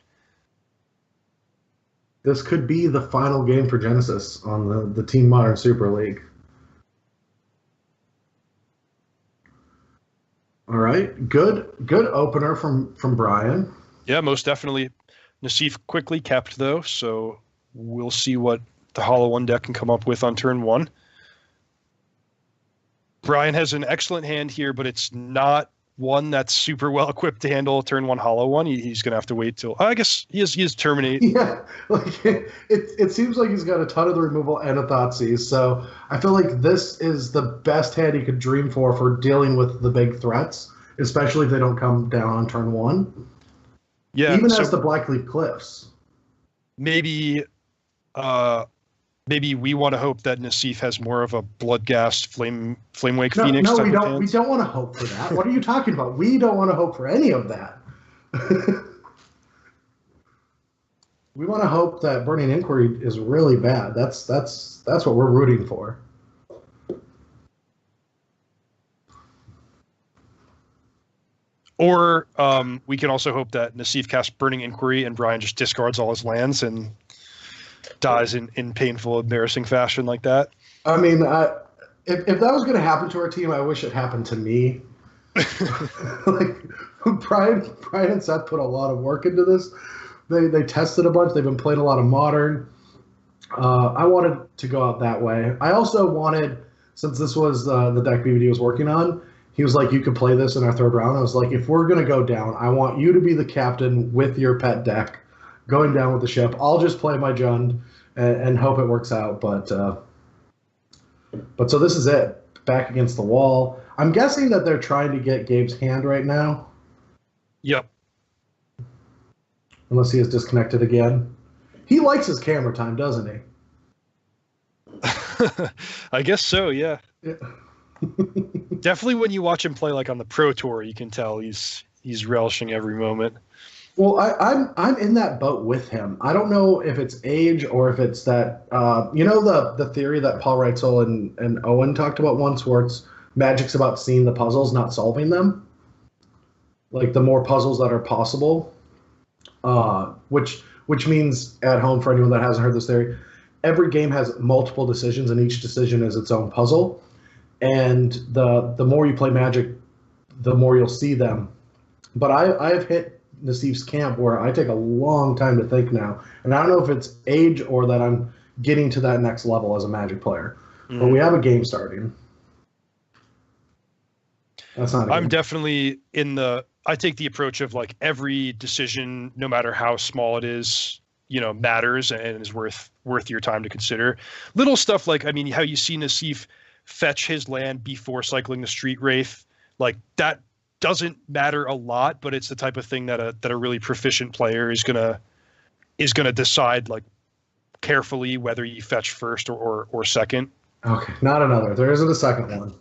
This could be the final game for Genesis on the Team Modern Super League. All right, good opener from Brian. Yeah, most definitely. Nassif quickly kept though, so we'll see what the Hollow One deck can come up with on turn 1. Brian has an excellent hand here, but it's not one that's super well equipped to handle turn 1 Hollow One. He's going to have to wait till, I guess he has Terminate. Yeah, like it seems like he's got a ton of the removal and a Thoughtseize, so I feel like this is the best hand he could dream for dealing with the big threats, especially if they don't come down on turn 1. Yeah, even as the Blackleaf Cliffs. Maybe we want to hope that Nassif has more of a Bloodghast Flamewake Phoenix. No, we don't. We don't want to hope for that. What are you talking about? We don't want to hope for any of that. We want to hope that Burning Inquiry is really bad. That's what we're rooting for. Or we can also hope that Nassif casts Burning Inquiry and Brian just discards all his lands and dies in painful, embarrassing fashion like that. I mean, if that was going to happen to our team, I wish it happened to me. Like Brian and Seth put a lot of work into this. They tested a bunch. They've been playing a lot of Modern. I wanted to go out that way. I also wanted, since this was the deck BBD was working on, he was like, you could play this in our 3rd round. I was like, if we're going to go down, I want you to be the captain with your pet deck, going down with the ship. I'll just play my Jund and hope it works out. But so this is it. Back against the wall. I'm guessing that they're trying to get Gabe's hand right now. Yep. Unless he is disconnected again. He likes his camera time, doesn't he? I guess so, yeah. Definitely when you watch him play like on the Pro Tour, you can tell he's relishing every moment. Well, I'm in that boat with him. I don't know if it's age or if it's that the theory that Paul Reitzel and Owen talked about once, where it's Magic's about seeing the puzzles, not solving them. Like the more puzzles that are possible, which means at home for anyone that hasn't heard this theory, every game has multiple decisions, and each decision is its own puzzle. And the more you play Magic, the more you'll see them. But I have hit Nassif's camp where I take a long time to think now, and I don't know if it's age or that I'm getting to that next level as a Magic player. But we have a game starting. That's not. I'm definitely in the. I take the approach of like every decision, no matter how small it is, matters and is worth your time to consider. Little stuff like, I mean, how you see Nassif fetch his land before cycling the Street Wraith, like that doesn't matter a lot, but it's the type of thing that a really proficient player is gonna decide like carefully whether you fetch first or second. Okay, not another. There isn't a second one.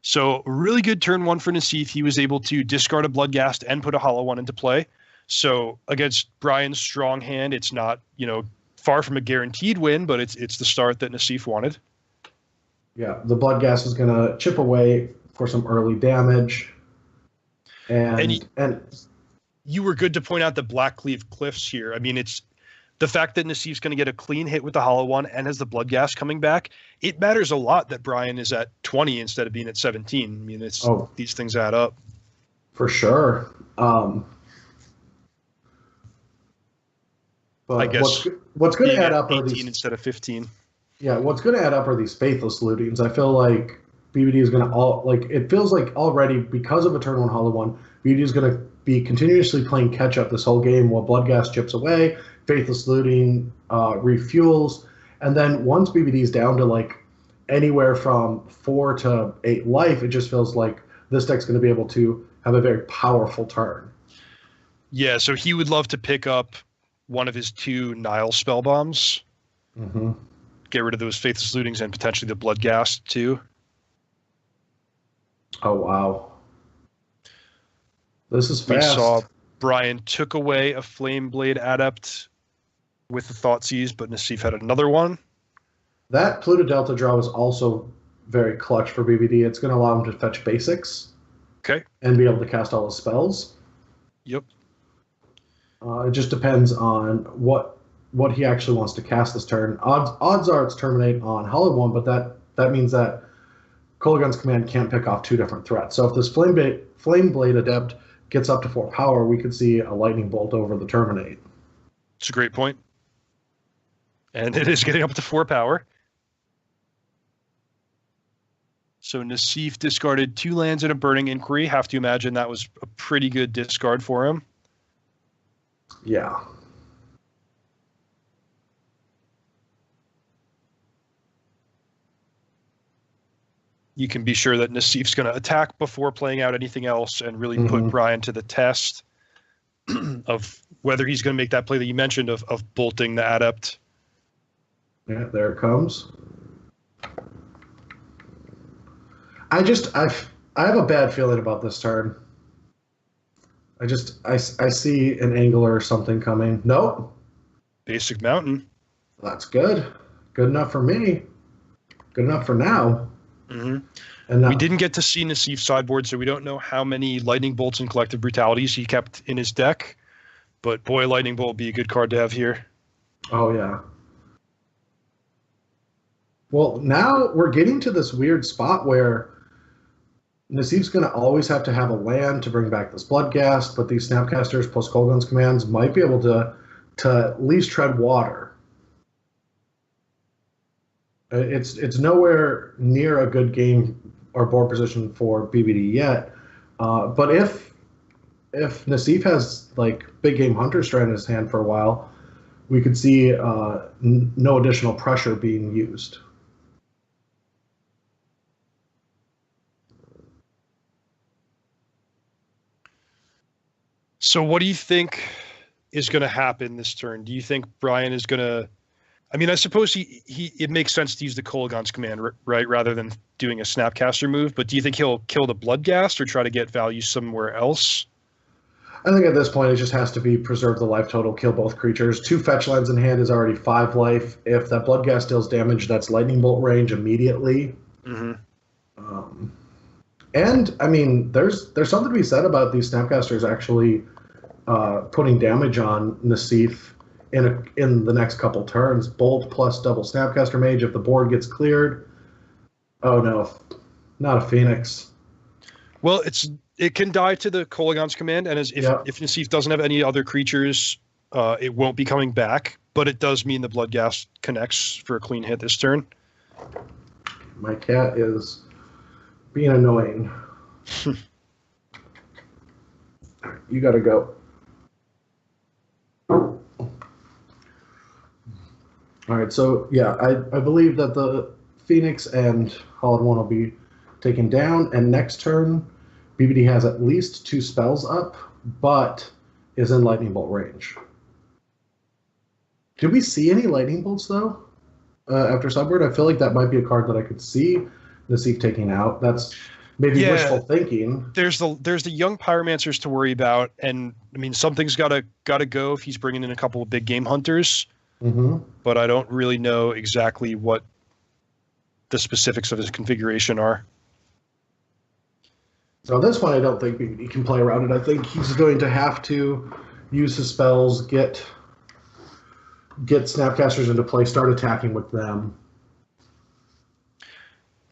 So really good turn one for Nassif. He was able to discard a Bloodghast and put a Hollow One into play. So against Brian's strong hand, it's not, far from a guaranteed win, but it's the start that Nassif wanted. Yeah, the Bloodghast is going to chip away for some early damage. And you were good to point out the Blackcleave Cliffs here. I mean, it's the fact that Nassif's going to get a clean hit with the Hollow One and has the Bloodghast coming back. It matters a lot that Brian is at 20 instead of being at 17. I mean, these things add up. For sure. But I guess what's going to add up 18 are these instead of 15. Yeah, what's going to add up are these Faithless Lootings. I feel like BBD is going to it feels like already because of a turn one Hollow One, BBD is going to be continuously playing catch up this whole game while Bloodghast chips away, Faithless Looting refuels, and then once BBD is down to like anywhere from 4 to 8 life, it just feels like this deck's going to be able to have a very powerful turn. Yeah, so he would love to pick up one of his 2 Nile spell bombs. Mm-hmm. Get rid of those Faithless Lootings and potentially the Bloodghast too. Oh, wow. This is fast. We saw Brian took away a Flameblade Adept with the Thoughtseize, but Nassif had another one. That Pluto Delta draw is also very clutch for BBD. It's going to allow him to fetch basics. Okay. And be able to cast all his spells. Yep. It just depends on what he actually wants to cast this turn. Odds are it's terminate on Hollow One, but that means that Kolaghan's Command can't pick off 2 different threats. So if this Flameblade Adept gets up to 4 power, we could see a Lightning Bolt over the Terminate. It's a great point. And it is getting up to 4 power. So Nassif discarded 2 lands and a Burning Inquiry. Have to imagine that was a pretty good discard for him. Yeah. You can be sure that Nassif's going to attack before playing out anything else and really put Brian to the test of whether he's going to make that play that you mentioned of bolting the Adept. Yeah, there it comes. I have a bad feeling about this turn. I see an Angler or something coming. Nope. Basic Mountain. That's good. Good enough for me. Good enough for now. Mm-hmm. And we didn't get to see Nassif's sideboard, so we don't know how many Lightning Bolts and Collective Brutalities he kept in his deck. But boy, Lightning Bolt would be a good card to have here. Oh, yeah. Well, now we're getting to this weird spot where Nassif's going to always have to have a land to bring back this Bloodghast, but these Snapcasters plus Kolaghan's Commands might be able to at least tread water. It's nowhere near a good game or board position for BBD yet, but if Nassif has like Big Game Hunter Strand in his hand for a while, we could see no additional pressure being used. So what do you think is going to happen this turn? Do you think Brian is going to... I mean, I suppose it makes sense to use the Kolaghan's Command, right, rather than doing a Snapcaster move, but do you think he'll kill the Bloodghast or try to get value somewhere else? I think at this point it just has to be preserve the life total, kill both creatures. 2 fetch lands in hand is already 5 life. If that Bloodghast deals damage, that's Lightning Bolt range immediately. Mm-hmm. And I mean, there's something to be said about these Snapcasters actually putting damage on Nassif in the next couple turns. Bolt plus double Snapcaster Mage if the board gets cleared. Oh no, not a Phoenix. Well, it can die to the Kolaghan's command, and if Nassif doesn't have any other creatures, it won't be coming back. But it does mean the Bloodghast connects for a clean hit this turn. My cat is being annoying. You gotta go. All right, so yeah, I believe that the Phoenix and Hollowed One will be taken down, and next turn, BBD has at least 2 spells up, but is in Lightning Bolt range. Did we see any Lightning Bolts, though, after Subword? I feel like that might be a card that I could see Nassif taking out. That's maybe wishful thinking. There's the young Pyromancers to worry about, and I mean, something's gotta go if he's bringing in a couple of big game hunters. Mm-hmm. But I don't really know exactly what the specifics of his configuration are. So this one, I don't think he can play around it. I think he's going to have to use his spells, get Snapcasters into play, start attacking with them.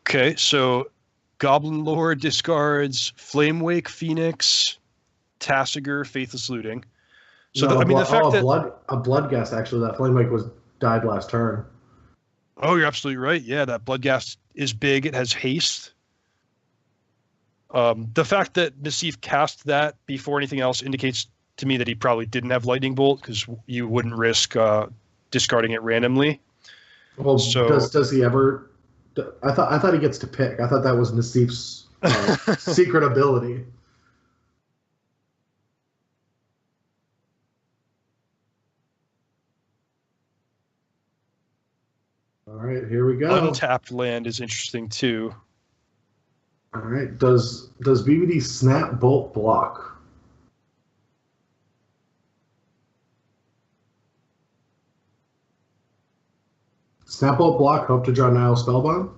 Okay, so Goblin Lord discards Flamewake, Phoenix, Tasigur, Faithless Looting. So No, the fact that a Bloodghast, actually, that Flamewake died last turn. Oh, you're absolutely right. Yeah, that Bloodghast is big. It has haste. The fact that Nassif cast that before anything else indicates to me that he probably didn't have Lightning Bolt, because you wouldn't risk discarding it randomly. Well, so, does he ever? I thought he gets to pick. I thought that was Nassif's secret ability. All right, here we go. Untapped land is interesting too. All right, does BBD Snap Bolt block? Snap Bolt block. Hope to draw Nile Spellbomb.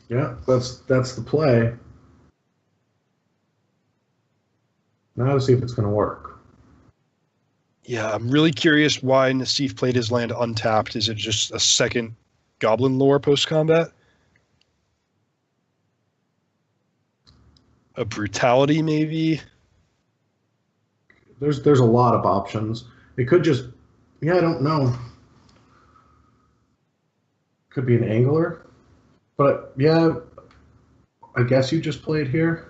Yeah, that's the play. Now to see if it's going to work. Yeah, I'm really curious why Nassif played his land untapped. Is it just a second Goblin Lore post-combat? A Brutality, maybe? There's a lot of options. It could just... Yeah, I don't know. Could be an Angler. But, yeah, I guess you just played here.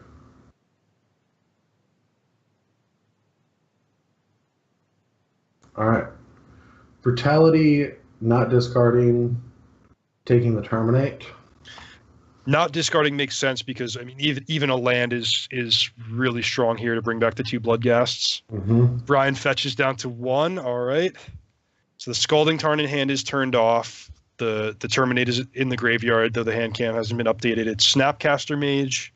All right. Brutality, not discarding, taking the Terminate. Not discarding makes sense because, I mean, even a land is really strong here to bring back the 2 Bloodghasts. Mm-hmm. Brian fetches down to 1. All right. So the Scalding Tarn in hand is turned off. The Terminate is in the graveyard, though the hand cam hasn't been updated. It's Snapcaster Mage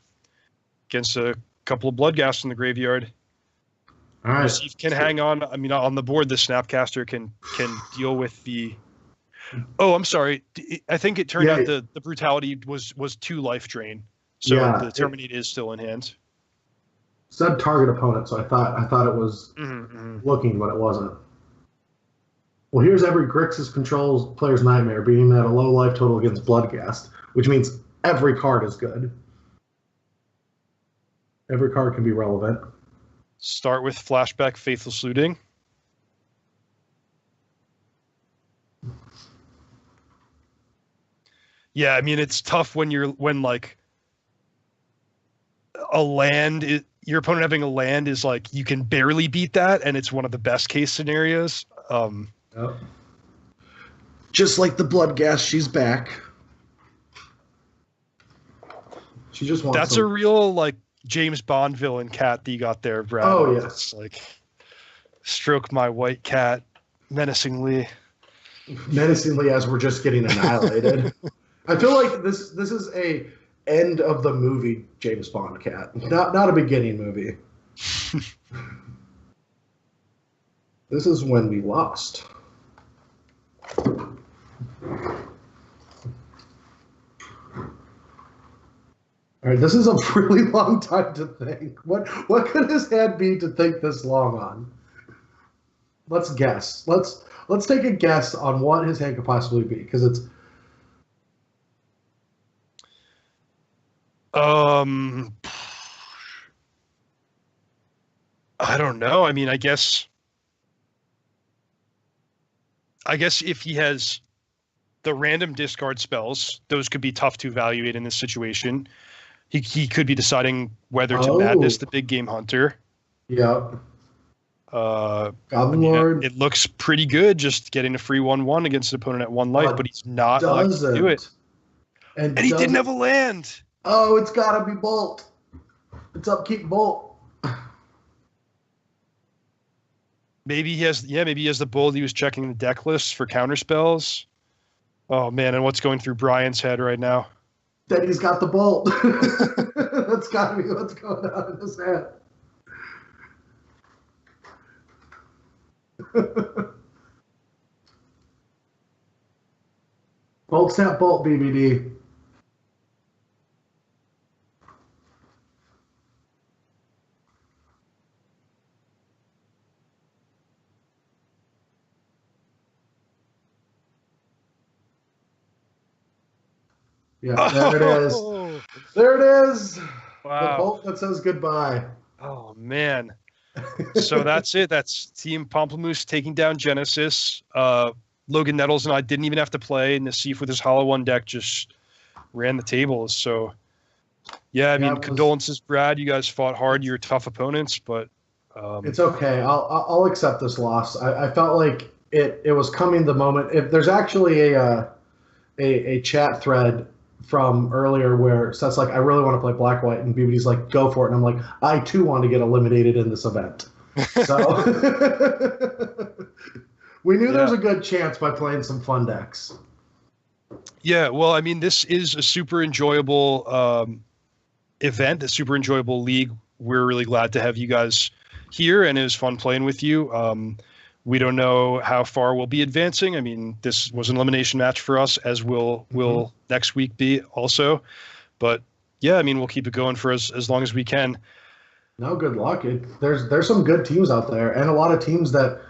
against a couple of Bloodghasts in the graveyard. All right. Nassif can hang on. I mean, on the board, the Snapcaster can deal with the... Oh, I'm sorry. I think it turned out the Brutality was 2 life drain. So the Terminate is still in hand. Said target opponent, so I thought it was looking, but it wasn't. Well, here's every Grixis controls player's nightmare, being at a low life total against Bloodghast, which means every card is good. Every card can be relevant. Start with Flashback, Faithless Looting. Yeah, I mean, it's tough when like a land, your opponent having a land is like, you can barely beat that, and it's one of the best case scenarios. Just like the Bloodghast, she's back. She just wants That's a real, like, James Bond villain cat that you got there, Brad. Oh, yes. It's like, stroke my white cat menacingly. Menacingly as we're just getting annihilated. I feel like this is a end of the movie James Bond cat, not a beginning movie. This is when we lost. All right, this is a really long time to think. What could his hand be to think this long on? Let's guess. Let's take a guess on what his hand could possibly be, because it's. I don't know. I mean, I guess if he has the random discard spells, those could be tough to evaluate in this situation. He could be deciding whether to Madness the big game hunter. Yeah. Goblin yeah, Lord. it looks pretty good just getting a free 1/1 against an opponent at 1 life, but he's not allowed to do it. And he didn't have a land. Oh, it's gotta be Bolt. It's upkeep Bolt. Maybe he has the Bolt. He was checking the deck list for counter spells. Oh man, and what's going through Brian's head right now? That he's got the Bolt. That's gotta be what's going on in his head. Bolt snap Bolt BBD. Yeah, there it is. There it is. Wow. The bolt that says goodbye. Oh man. So that's it. That's Team Pomplamoose taking down Genesis. Logan Nettles and I didn't even have to play. Nassif with his Hollow One deck just ran the tables. So yeah, I mean, condolences, Brad. You guys fought hard. You're tough opponents, but it's okay. I'll accept this loss. I felt like it was coming the moment. If there's actually a chat thread from earlier where Seth's like, I really want to play Black White, and BBD's like, go for it. And I'm like, I too want to get eliminated in this event. So we knew there was a good chance by playing some fun decks. Yeah, well, I mean, this is a super enjoyable event, a super enjoyable league. We're really glad to have you guys here, and it was fun playing with you. We don't know how far we'll be advancing. I mean, this was an elimination match for us, as will next week be also. But yeah, I mean, we'll keep it going for as long as we can. No, good luck. There's some good teams out there, and a lot of teams that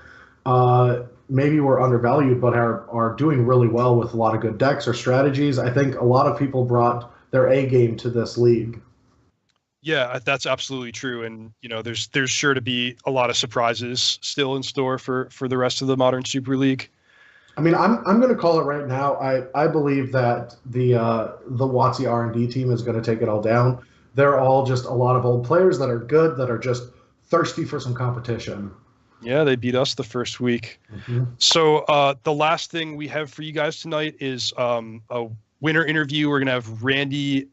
maybe were undervalued but are doing really well with a lot of good decks or strategies. I think a lot of people brought their A game to this league. Yeah, that's absolutely true. And, you know, there's sure to be a lot of surprises still in store for the rest of the Modern Super League. I mean, I'm going to call it right now. I believe that the WotC R&D team is going to take it all down. They're all just a lot of old players that are good, that are just thirsty for some competition. Yeah, they beat us the first week. Mm-hmm. So the last thing we have for you guys tonight is a winner interview. We're going to have Randy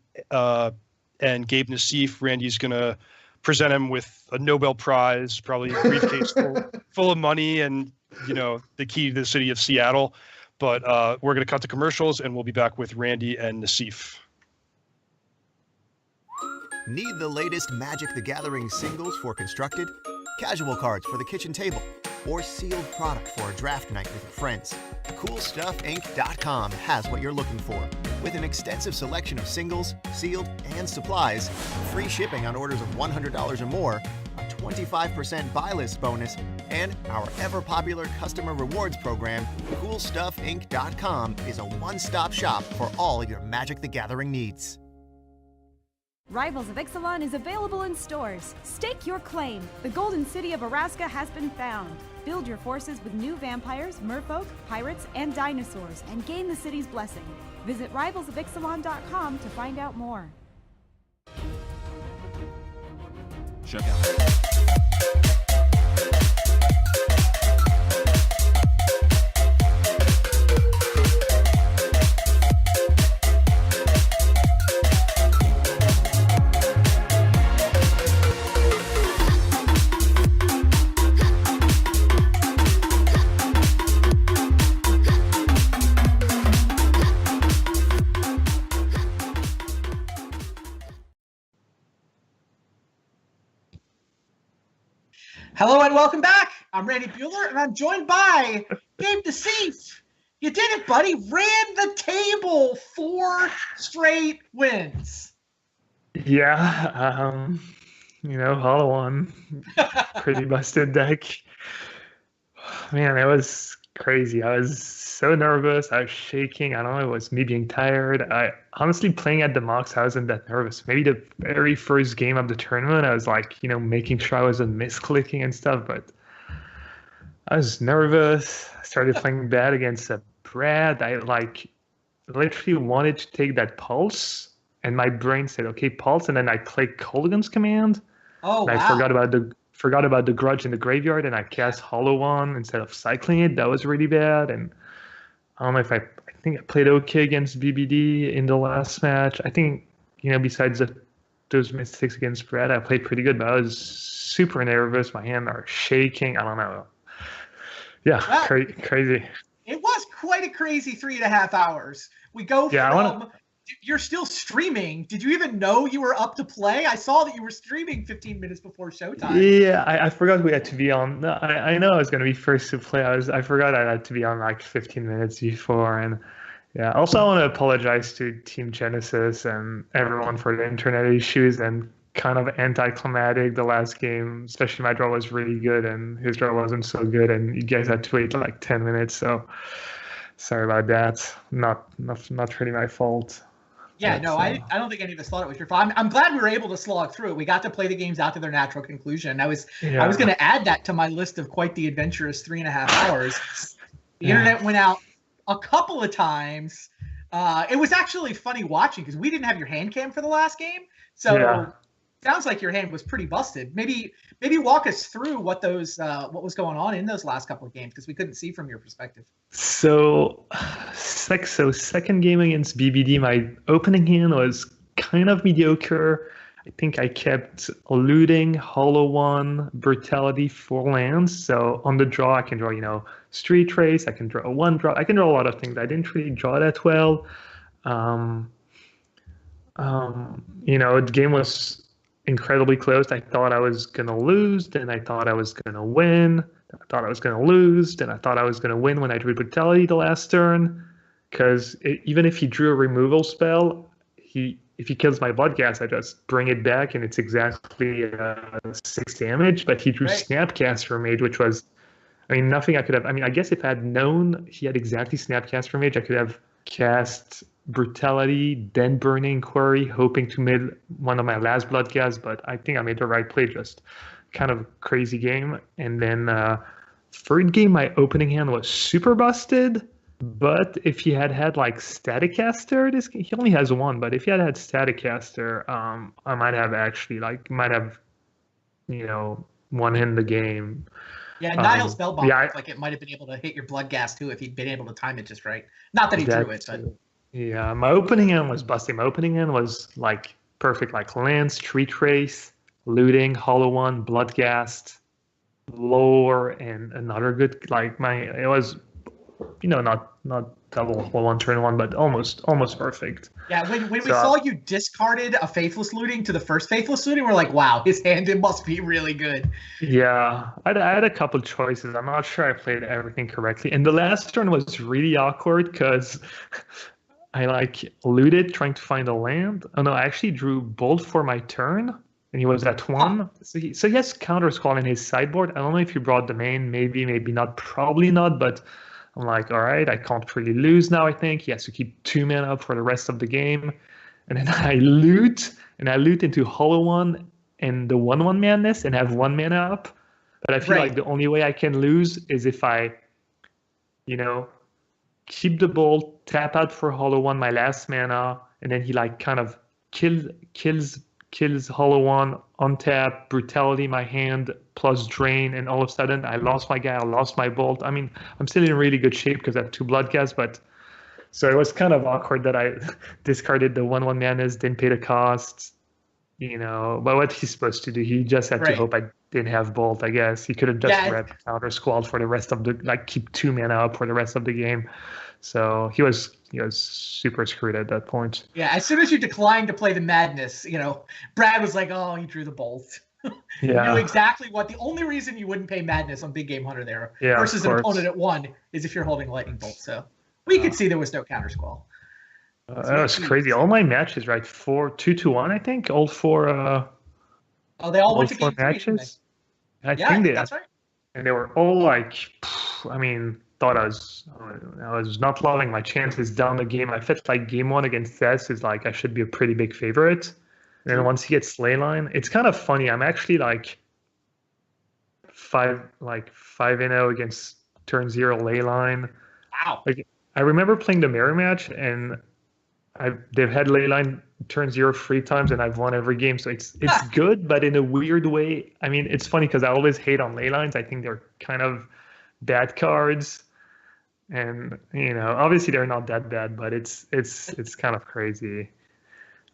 and Gabe Nassif. Randy's going to present him with a Nobel Prize, probably a briefcase full of money and, you know, the key to the city of Seattle. But we're going to cut to commercials, and we'll be back with Randy and Nassif. Need the latest Magic the Gathering singles for Constructed? Casual cards for the kitchen table? Or sealed product for a draft night with your friends? CoolStuffInc.com has what you're looking for. With an extensive selection of singles, sealed, and supplies, free shipping on orders of $100 or more, a 25% buy list bonus, and our ever-popular customer rewards program, CoolStuffInc.com is a one-stop shop for all your Magic the Gathering needs. Rivals of Ixalan is available in stores. Stake your claim. The Golden City of Araska has been found. Build your forces with new vampires, merfolk, pirates, and dinosaurs, and gain the city's blessing. Visit rivalsofixalan.com to find out more. Check out. Hello and welcome back. I'm Randy Bueller, and I'm joined by Gabe DeCease. You did it, buddy. Ran the table. 4 straight wins. Yeah, Hollow One, pretty busted deck. Man, it was crazy. I was so nervous. I was shaking. I don't know, it was me being tired. I honestly, playing at the Mox, I wasn't that nervous. Maybe the very first game of the tournament, I was like, making sure I wasn't misclicking and stuff, but I was nervous. I started playing bad against Brad. I literally wanted to take that pulse, and my brain said, okay, pulse, and then I clicked Kolaghan's command. Oh, and wow. I forgot about the grudge in the graveyard, and I cast Hollow One instead of cycling it. That was really bad. And I don't know if I think I played okay against BBD in the last match. I think, besides those mistakes against Brad, I played pretty good, but I was super nervous. My hands are shaking. I don't know. Yeah, Wow. Crazy. It was quite a crazy 3.5 hours. We go from you're still streaming. Did you even know you were up to play? I saw that you were streaming 15 minutes before showtime. Yeah, I forgot we had to be on. No, I know I was gonna be first to play. I forgot I had to be on like 15 minutes before, and yeah. Also, I want to apologize to Team Genesis and everyone for the internet issues and kind of anticlimactic the last game. Especially my draw was really good and his draw wasn't so good, and you guys had to wait like 10 minutes. So sorry about that. Not really my fault. Yeah, no, I don't think any of us thought it was your fault. I'm glad we were able to slog through it. We got to play the games out to their natural conclusion. I was going to add that to my list of quite the adventurous 3.5 hours. The internet went out a couple of times. It was actually funny watching because we didn't have your hand cam for the last game. So sounds like your hand was pretty busted. Maybe walk us through what was going on in those last couple of games, because we couldn't see from your perspective. So second game against BBD, my opening hand was kind of mediocre. I think I kept Looting, Hollow One, Brutality, 4 lands. So on the draw, I can draw, Street Race. I can draw one draw. I can draw a lot of things. I didn't really draw that well. The game was incredibly close. I thought I was going to lose, then I thought I was going to win, then I thought I was going to lose, then I thought I was going to win when I drew Brutality the last turn, because even if he drew a removal spell, if he kills my Bloodghast, I just bring it back and it's exactly 6 damage, but he drew Snapcaster Mage, which was, nothing I could have, I guess if I had known he had exactly Snapcaster Mage, I could have cast Brutality, then Burning Quarry, hoping to mill one of my last Bloodghast, but I think I made the right play. Just kind of crazy game. And then third game, my opening hand was super busted, but if he had like Staticaster, he only has 1, but if he had Staticaster, I might have actually one in the game. Yeah, Nihil Spellbomb, like it might have been able to hit your Bloodghast too if he'd been able to time it just right. Not that he drew it, but yeah, my opening hand was busted. My opening hand was like perfect, like land, Street Race, Looting, Hollow One, Bloodghast, Lore, and another good it was, not double one turn 1, but almost perfect. Yeah, when we saw you discarded a Faithless Looting to the first Faithless Looting, we're like, wow, his hand must be really good. Yeah, I had a couple choices. I'm not sure I played everything correctly. And the last turn was really awkward because I looted trying to find a land. Oh no, I actually drew Bolt for my turn, and he was at 1. So he has Counter Squall in his sideboard. I don't know if he brought the main, maybe not, probably not, but I'm like, all right, I can't really lose now, I think. He has to keep 2 mana up for the rest of the game. And then I loot into Hollow One and the 1/1 Madness and have 1 mana up. But I feel like the only way I can lose is if I, keep the Bolt, tap out for Hollow One, my last mana, and then he kind of kills Hollow One, untap, Brutality, my hand, plus Drain, and all of a sudden I lost my guy, I lost my Bolt. I'm still in really good shape because I have 2 Bloodghasts, but so it was kind of awkward that I discarded the 1/1 Madness, didn't pay the cost, but what he's supposed to do, he just had to hope I didn't have Bolt, I guess. He could have just read Counter Squalled for the rest of the, keep 2 mana up for the rest of the game. So he was super screwed at that point. Yeah, as soon as you declined to play the Madness, Brad was like, oh, he drew the Bolt. You Yeah. knew exactly what. The only reason you wouldn't pay Madness on Big Game Hunter there Yeah, versus of an course. opponent at 1 is if you're holding Lightning Bolt. So we could see there was no counter squall. That was crazy. All my matches, right? 2-1, I think. All four. Oh, they all all went to four game 3, didn't they? matches. I Yeah, think they. that's right. And they were all like, I mean, thought I was not loving my chances down the game. I felt like game 1 against Thess is like I should be a pretty big favorite. And then once he gets Leyline, it's kind of funny. I'm actually like 5-0 against turn 0 Leyline. Wow. Like I remember playing the mirror match, and they've had Leyline turn 0 3 times, and I've won every game. So it's good, but in a weird way. I mean, it's funny because I always hate on Leylines. I think they're kind of bad cards, and obviously they're not that bad, but it's kind of crazy.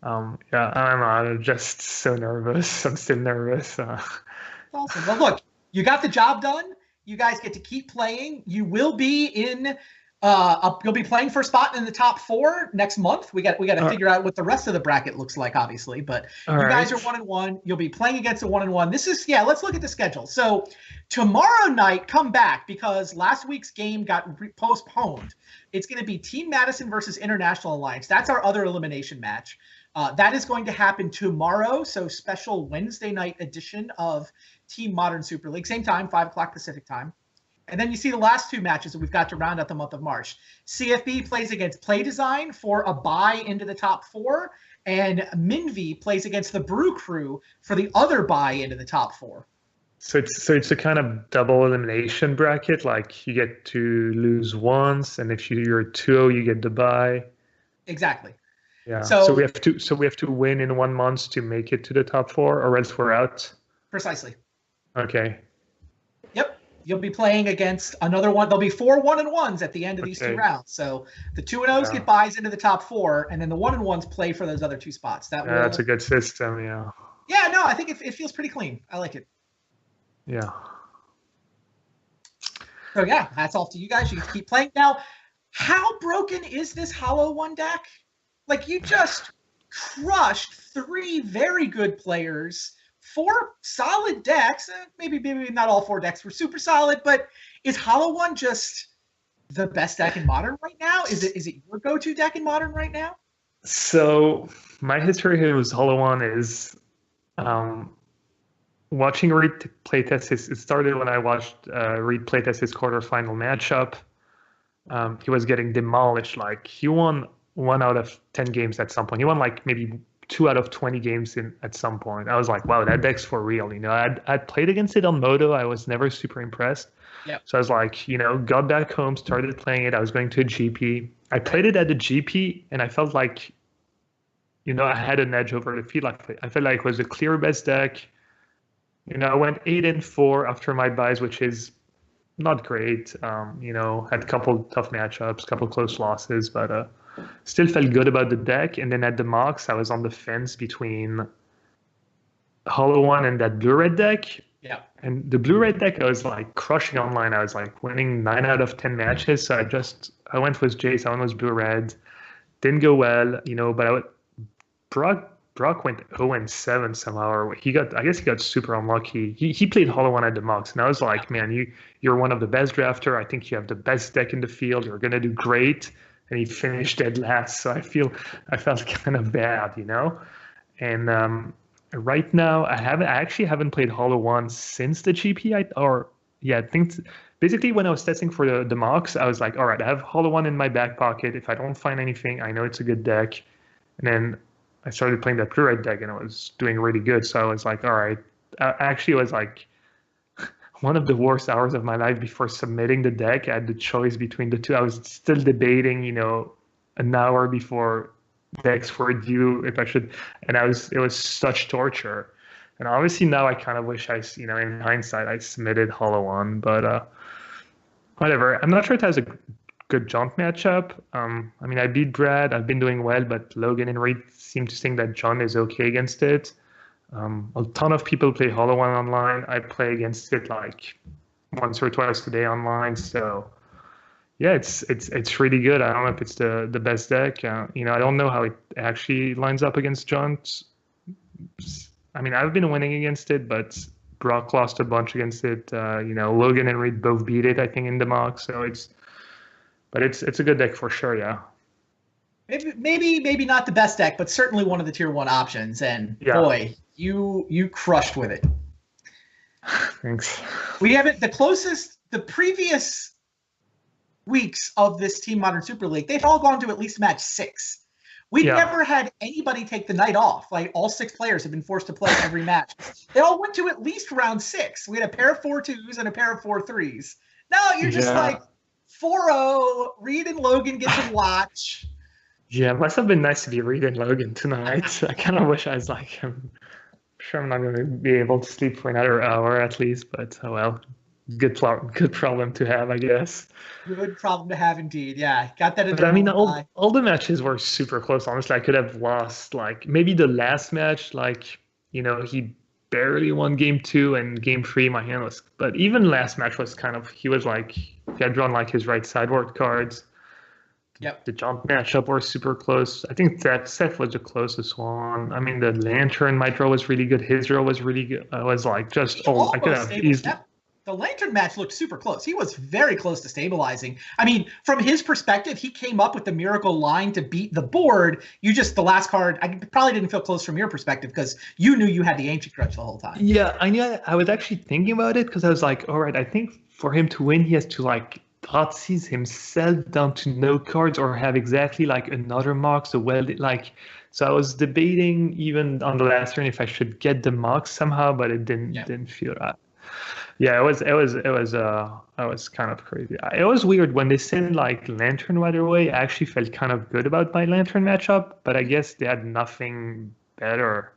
Yeah, I don't know. I'm just so nervous. I'm still nervous. Awesome. Well, look, you got the job done. You guys get to keep playing. You will be in. You'll be playing for a spot in the top 4 next month. We got to figure out what the rest of the bracket looks like, obviously. But you guys are 1-1. You'll be playing against a 1-1. Let's look at the schedule. So tomorrow night, come back because last week's game got postponed. It's going to be Team Madison versus International Alliance. That's our other elimination match. That is going to happen tomorrow. So special Wednesday night edition of Team Modern Super League. Same time, 5 o'clock Pacific time. And then you see the last 2 matches that we've got to round out the month of March. CFB plays against Play Design for a bye into the top 4, and Minvi plays against the Brew Crew for the other bye into the top 4. So it's a kind of double elimination bracket. Like you get to lose once, and if you're 2-0, you get the bye. Exactly. Yeah. So we have to win in 1 month to make it to the top 4, or else we're out. Precisely. Okay. Yep. You'll be playing against another one. There'll be 4 1-1s at the end of these 2 rounds. So the 2-0s get buys into the top 4, and then the 1-1s play for those other 2 spots. That's a good system, yeah. Yeah, no, I think it feels pretty clean. I like it. Yeah. So yeah, hats off to you guys. You get to keep playing. Now, how broken is this Hollow One deck? Like you just crushed 3 very good players. 4 solid decks. Maybe not all 4 decks were super solid, but is Hollow One just the best deck in Modern right now? Is it your go-to deck in Modern right now? So my history here with Hollow One is watching Reed playtest. It started when I watched Reed playtest his quarterfinal matchup. He was getting demolished. Like he won 1 out of 10 games at some point. He won like maybe 2 out of 20 games at some point. I was like, wow, that deck's for real. I'd played against it on Moto. I was never super impressed. Yep. So I was like, got back home, started playing it. I was going to a GP. I played it at the GP, and I felt like, I had an edge over the field. I felt like it was the clear best deck. I went 8-4 after my buys, which is not great. Had a couple tough matchups, couple close losses, but still felt good about the deck. And then at the Mox, I was on the fence between Hollow One and that blue-red deck. Yeah. And the blue-red deck, I was like crushing online. I was like winning 9 out of 10 matches. So I went with Jace. I went with blue-red. Didn't go well, but Brock went 0-7 somehow. I guess he got super unlucky. He played Hollow One at the Mox, and I was like, man, you're one of the best drafter. I think you have the best deck in the field. You're gonna do great. And he finished dead last, so I felt kind of bad, And right now, I actually haven't played Hollow One since the GP. I think basically when I was testing for the Mox, I was like, all right, I have Hollow One in my back pocket. If I don't find anything, I know it's a good deck. And then I started playing that blue-red deck, and it was doing really good. So I was like, all right. Actually, it was like one of the worst hours of my life before submitting the deck. I had the choice between the 2. I was still debating, an hour before decks were due if I should. And it was such torture. And obviously now I kind of wish in hindsight, I submitted Hollow One. But whatever. I'm not sure it has a good jump matchup. I beat Brad. I've been doing well, but Logan and Reed seem to think that John is okay against it. A ton of people play Hollow One online. I play against it like once or twice a day online. So yeah, it's really good. I don't know if it's the best deck. I don't know how it actually lines up against John's I mean, I've been winning against it, but Brock lost a bunch against it. Logan and Reed both beat it, I think, in the mock. So it's a good deck for sure. Yeah. Maybe not the best deck, but certainly one of the tier 1 options. And boy, you crushed with it. Thanks. We haven't the previous weeks of this Team Modern Super League, they've all gone to at least match 6. We've never had anybody take the night off. Like, all 6 players have been forced to play every match. They all went to at least round 6. We had a pair of 4-2s and a pair of 4-3s. Now you're just like 4-0. Reed and Logan get to watch. Yeah, it must have been nice to be Reed and Logan tonight. I kind of wish I was like, I'm sure I'm not going to be able to sleep for another hour at least, but oh well. Good problem to have, I guess. Good problem to have indeed. Yeah, got that. But I mean, all the matches were super close. Honestly, I could have lost like maybe the last match. Like, he barely won game 2 and game 3. My hand was, but even last match was he had drawn like his right sideboard cards. Yep. The jump matchup were super close. I think that Seth was the closest one. I mean, the Lantern, my draw was really good. His draw was really good. I was like just I could have easily. The Lantern match looked super close. He was very close to stabilizing. I mean, from his perspective, he came up with the miracle line to beat the board. The last card, I probably didn't feel close from your perspective because you knew you had the Ancient Grudge the whole time. Yeah, I knew. I was actually thinking about it because I was like, all right, I think for him to win, he has to like Thoughtseize himself down to no cards or have exactly like another mark. So I was debating even on the last turn if I should get the mark somehow, but it didn't feel right. Yeah, it was kind of crazy. It was weird when they sent like Lantern right away. I actually felt kind of good about my Lantern matchup, but I guess they had nothing better.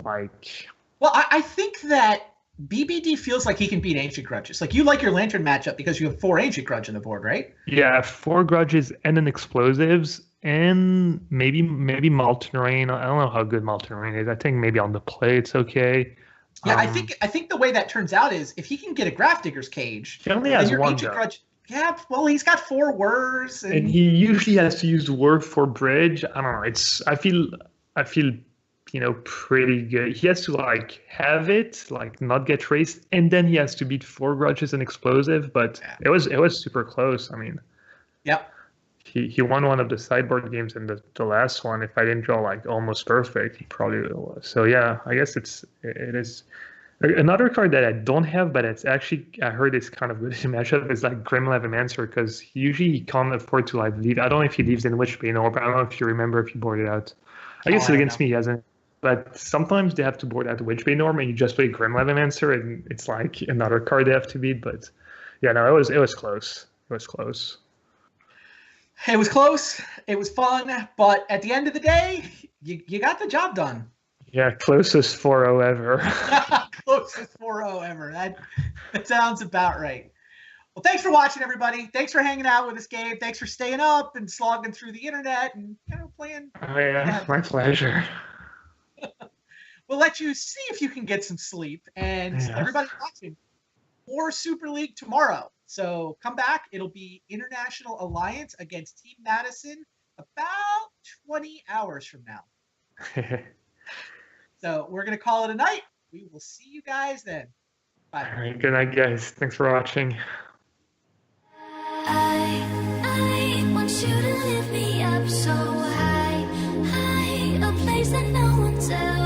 Well, I think that BBD feels like he can beat Ancient Grudges. Like, you like your Lantern matchup because you have 4 Ancient Grudge on the board, right? Yeah, 4 Grudges and an Explosives and maybe Molten Rain. I don't know how good Molten Rain is. I think maybe on the play it's okay. Yeah, I think the way that turns out is if he can get a Graph Digger's Cage, he only has one Grudge. Yeah, well, he's got 4 whirs, and he usually has to use whir for bridge. I don't know. I feel pretty good. He has to like have it, like not get traced, and then he has to beat 4 Grudges and Explosive. But it was super close. I mean, yep. He won one of the sideboard games, and the last one, if I didn't draw like almost perfect, he probably was. So yeah, I guess it is. Another card that I don't have, but it's actually I heard it's kind of good in matchup is like Grim Levimancer, because usually he can't afford to like leave. I don't know if he leaves in Witchbane Orb. I don't know if you remember if he boarded out. I guess against me he hasn't. But sometimes they have to board out the Witchbane Orb, and you just play Grim Levimancer, and it's like another card they have to beat. But yeah, no, it was close. It was close. It was close. It was fun, but at the end of the day, you got the job done. Yeah, closest 4-0 ever. Closest 4-0 ever. That sounds about right. Well, thanks for watching, everybody. Thanks for hanging out with us, Gabe. Thanks for staying up and slogging through the internet and playing. Oh yeah, my pleasure. We'll let you see if you can get some sleep. And everybody watching, more Super League tomorrow. So come back. It'll be International Alliance against Team Madison about 20 hours from now. So we're going to call it a night. We will see you guys then. Bye. All right, good night, guys. Thanks for watching. I want you to lift me up so high, a place that no one's ever